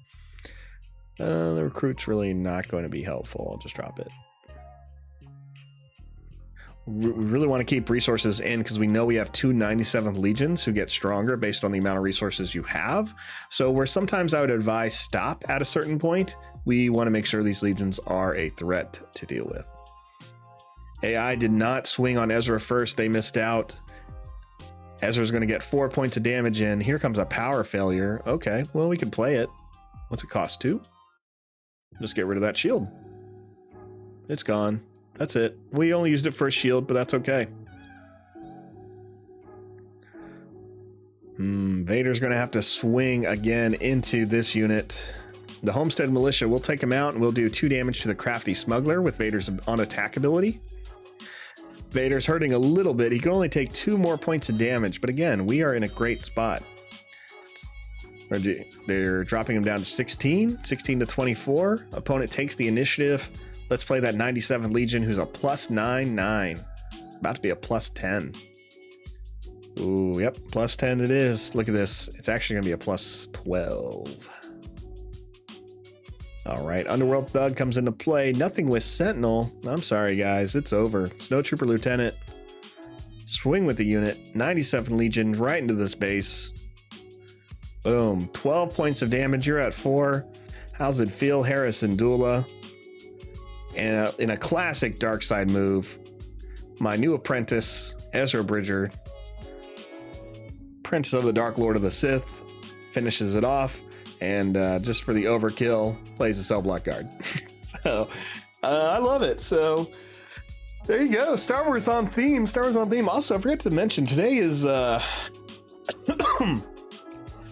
The recruit's really not going to be helpful. I'll just drop it. We really want to keep resources in because we know we have 2 97th Legions who get stronger based on the amount of resources you have. So where sometimes I would advise stop at a certain point, we want to make sure these Legions are a threat to deal with. AI did not swing on Ezra first. They missed out. Ezra's going to get 4 points of damage in. Here comes a power failure. Okay, well, we can play it. What's it cost? 2? Just get rid of that shield. It's gone. That's it. We only used it for a shield, but that's okay. Vader's going to have to swing again into this unit. The Homestead Militia will take him out, and we'll do 2 damage to the Crafty Smuggler with Vader's on attack ability. Vader's hurting a little bit. He can only take 2 more points of damage, but again, we are in a great spot. They're dropping him down to 16 to 24. Opponent takes the initiative. Let's play that 97th Legion, who's a +9/9. About to be a +10. Ooh, yep, +10 it is. Look at this. It's actually gonna be a +12. All right, Underworld Thug comes into play. Nothing with Sentinel. I'm sorry, guys. It's over. Snowtrooper Lieutenant. Swing with the unit. 97th Legion right into this base. Boom. 12 points of damage. You're at 4. How's it feel, Harrison Dula? And in a classic dark side move, my new apprentice, Ezra Bridger, Apprentice of the Dark Lord of the Sith, finishes it off. And just for the overkill, plays a cell block guard. So I love it. So there you go. Star Wars on theme. Star Wars on theme. Also, I forgot to mention today is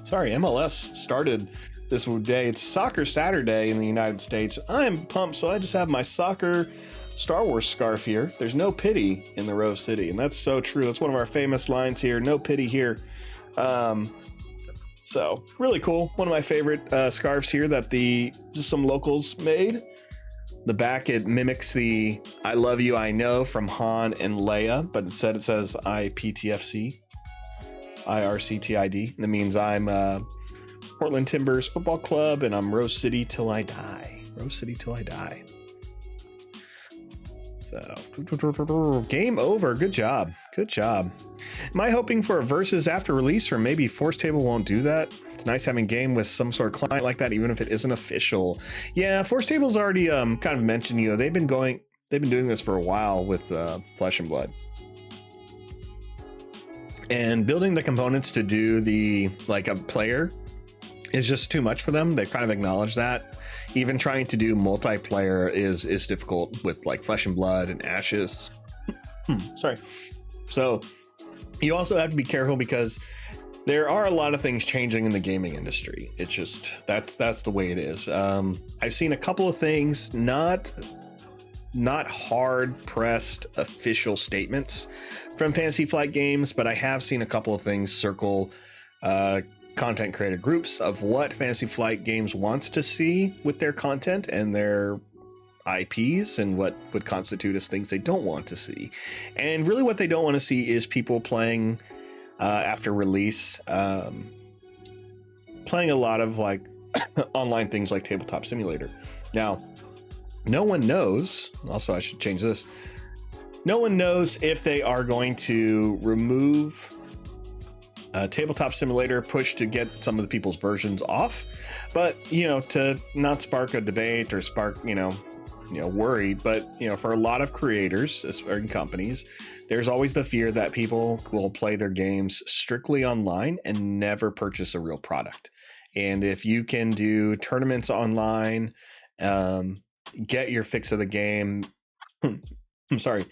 sorry, MLS started this day. It's Soccer Saturday in the United States. I'm pumped, so I just have my soccer Star Wars scarf here. There's no pity in the Rose City, and that's so true. That's one of our famous lines here. No pity here. So really cool. One of my favorite scarves here that just some locals made. The back, it mimics the "I love you, I know" from Han and Leia, but instead it says IPTFC, IRCTID. That means I'm Portland Timbers Football Club, and I'm Rose City till I die. Rose City till I die. So game over. Good job. Good job. Am I hoping for a versus after release, or maybe Forcetable won't do that? It's nice having a game with some sort of client like that, even if it isn't official. Yeah, Forcetable's already kind of mentioned, they've been doing this for a while with Flesh and Blood. And building the components to do a player is just too much for them. They've kind of acknowledged that. Even trying to do multiplayer is difficult with like Flesh and Blood and Ashes. Sorry. So you also have to be careful because there are a lot of things changing in the gaming industry. It's just that's the way it is. I've seen a couple of things, not hard pressed official statements from Fantasy Flight Games, but I have seen a couple of things circle content creator groups of what Fantasy Flight Games wants to see with their content and their IPs, and what would constitute as things they don't want to see. And really what they don't want to see is people playing after release, playing a lot of like online things like Tabletop Simulator. Now, no one knows, also I should change this, no one knows if they are going to remove Tabletop Simulator, push to get some of the people's versions off, but to not spark a debate or spark worry, but for a lot of creators and companies, there's always the fear that people will play their games strictly online and never purchase a real product. And if you can do tournaments online, get your fix of the game, I'm sorry,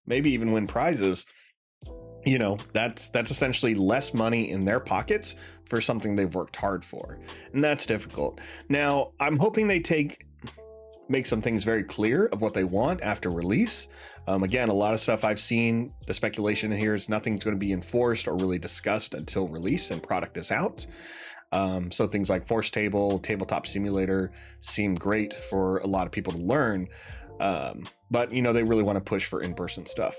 maybe even win prizes, that's essentially less money in their pockets for something they've worked hard for. And that's difficult. Now, I'm hoping they make some things very clear of what they want after release. Again, a lot of stuff I've seen, the speculation here is nothing's going to be enforced or really discussed until release and product is out. So things like Forcetable, Tabletop Simulator seem great for a lot of people to learn. But they really want to push for in-person stuff.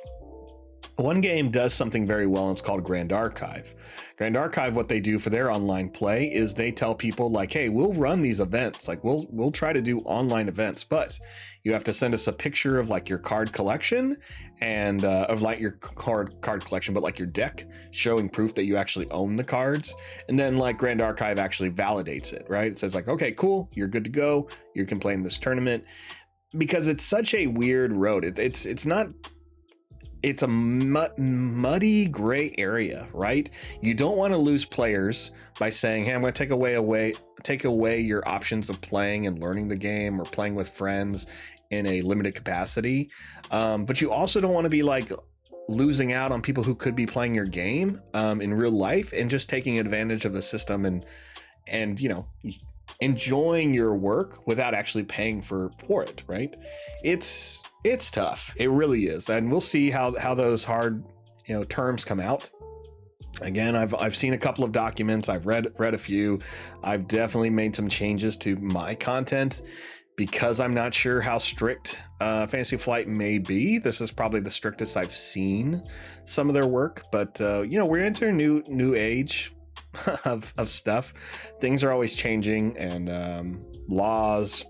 One game does something very well, and it's called Grand Archive. Grand Archive, what they do for their online play is they tell people like, hey, we'll run these events. Like we'll try to do online events, but you have to send us a picture of like your card collection and of like your card collection, but like your deck, showing proof that you actually own the cards. And then like Grand Archive actually validates it, right? It says like, okay, cool, you're good to go. You can play in this tournament. Because it's such a weird road. It's a muddy gray area, right? You don't want to lose players by saying, hey, I'm going to take away your options of playing and learning the game or playing with friends in a limited capacity. But you also don't want to be like, losing out on people who could be playing your game in real life, and just taking advantage of the system and you know, enjoying your work without actually paying for it, right? It's tough. It really is. And we'll see how those hard, you know, terms come out. Again, I've seen a couple of documents. I've read a few. I've definitely made some changes to my content because I'm not sure how strict Fantasy Flight may be. This is probably the strictest I've seen some of their work, but you know, we're entering a new age of stuff. Things are always changing, and laws,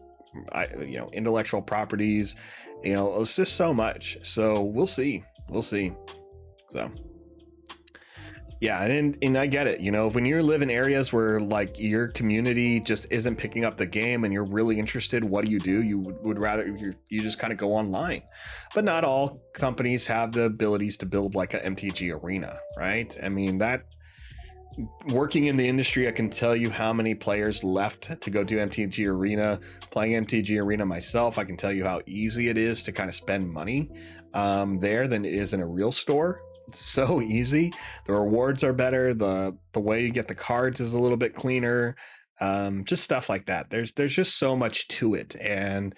you know, intellectual properties, you know, it's just so much. So we'll see. So yeah, and I get it. You know, when you live in areas where like your community just isn't picking up the game and you're really interested, what do? You would rather you just kind of go online. But not all companies have the abilities to build like a MTG arena, right? I mean, that working in the industry, I can tell you how many players left to go do MTG Arena. Playing MTG Arena myself, I can tell you how easy it is to kind of spend money there than it is in a real store. It's so easy. The rewards are better. The way you get the cards is a little bit cleaner. Just stuff like that. There's just so much to it, and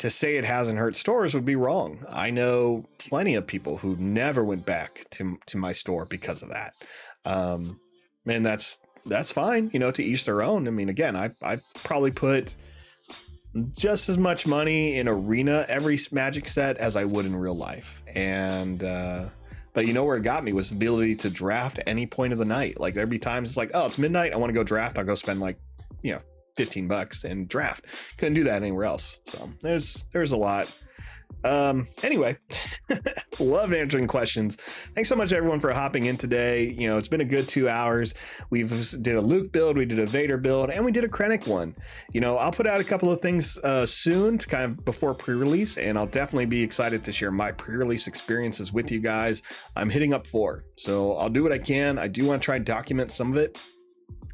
to say it hasn't hurt stores would be wrong. I know plenty of people who never went back to my store because of that. And that's fine, you know, to each their own. I mean, again, I probably put just as much money in Arena every Magic set as I would in real life. And but you know where it got me was the ability to draft at any point of the night. Like there'd be times it's like, oh, it's midnight, I want to go draft. I'll go spend like, you know, $15 and draft. Couldn't do that anywhere else. So there's a lot. Anyway, loved answering questions. Thanks so much everyone for hopping in today. You know, it's been a good 2 hours. We've did a Luke build, we did a Vader build, and we did a Krennic one. You know, I'll put out a couple of things soon to kind of before pre-release, and I'll definitely be excited to share my pre-release experiences with you guys. I'm hitting up 4, so I'll do what I can. I do want to try and document some of it,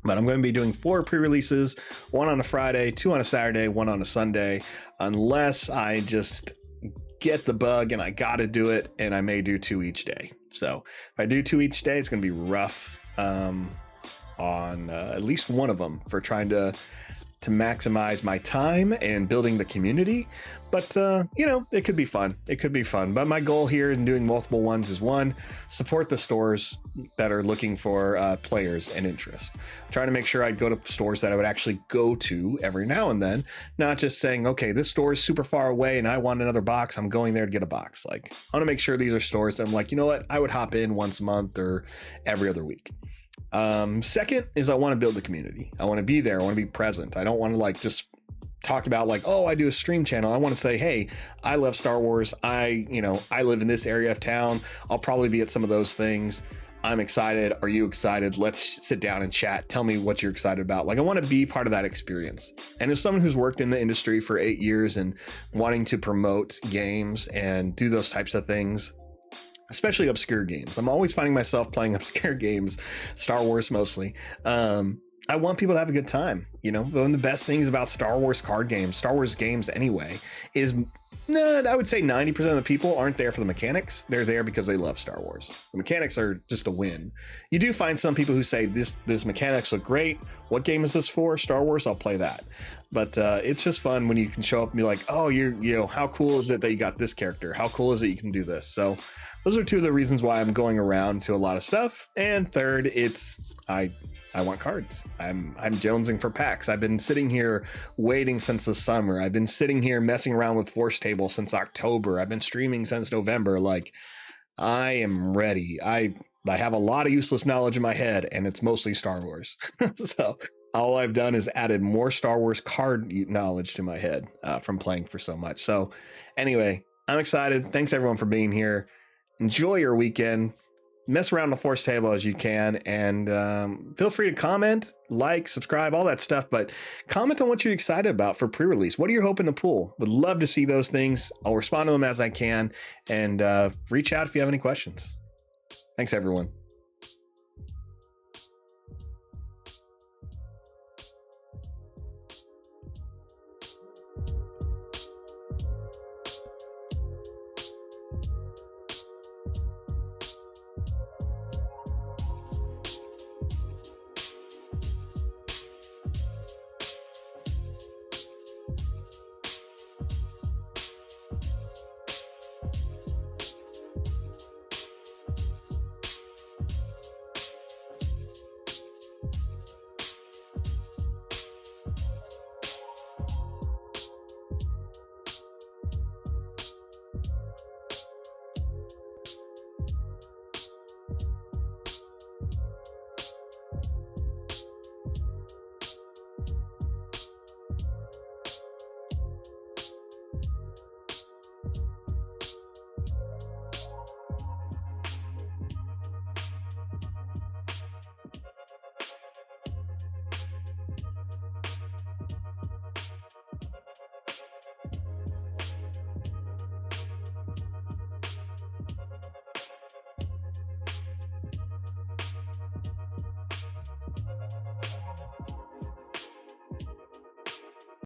but I'm going to be doing 4 pre-releases, 1 on a Friday, 2 on a Saturday, 1 on a Sunday, unless I just get the bug and I got to do it, and I may do 2 each day. So if I do 2 each day, it's going to be rough on at least one of them for trying to maximize my time and building the community. But you know, it could be fun. But my goal here in doing multiple ones is 1, support the stores that are looking for players and interest. I'm trying to make sure I go to stores that I would actually go to every now and then, not just saying, okay, this store is super far away and I want another box, I'm going there to get a box. Like, I want to make sure these are stores that I'm like, you know what, I would hop in once a month or every other week. Second is I want to build the community. I want to be there. I want to be present. I don't want to like just talk about like, oh, I do a stream channel. I want to say, hey, I love Star Wars. I live in this area of town. I'll probably be at some of those things. I'm excited. Are you excited? Let's sit down and chat. Tell me what you're excited about. Like, I want to be part of that experience. And as someone who's worked in the industry for 8 years and wanting to promote games and do those types of things, especially obscure games, I'm always finding myself playing obscure games, Star Wars mostly. I want people to have a good time. You know, one of the best things about Star Wars card games, Star Wars games anyway, is I would say 90% of the people aren't there for the mechanics. They're there because they love Star Wars. The mechanics are just a win. You do find some people who say this mechanics look great. What game is this for? Star Wars? I'll play that. But it's just fun when you can show up and be like, oh, you know, how cool is it that you got this character? How cool is it you can do this? So those are 2 of the reasons why I'm going around to a lot of stuff. And third, it's I want cards. I'm jonesing for packs. I've been sitting here waiting since the summer. I've been sitting here messing around with Forcetable since October. I've been streaming since November. Like, I am ready. I have a lot of useless knowledge in my head, and it's mostly Star Wars. So all I've done is added more Star Wars card knowledge to my head from playing for so much. So anyway, I'm excited. Thanks everyone for being here. Enjoy your weekend. Mess around the Forcetable as you can, and feel free to comment, like, subscribe, all that stuff, but comment on what you're excited about for pre-release. What are you hoping to pull? Would love to see those things. I'll respond to them as I can, and reach out if you have any questions. Thanks, everyone.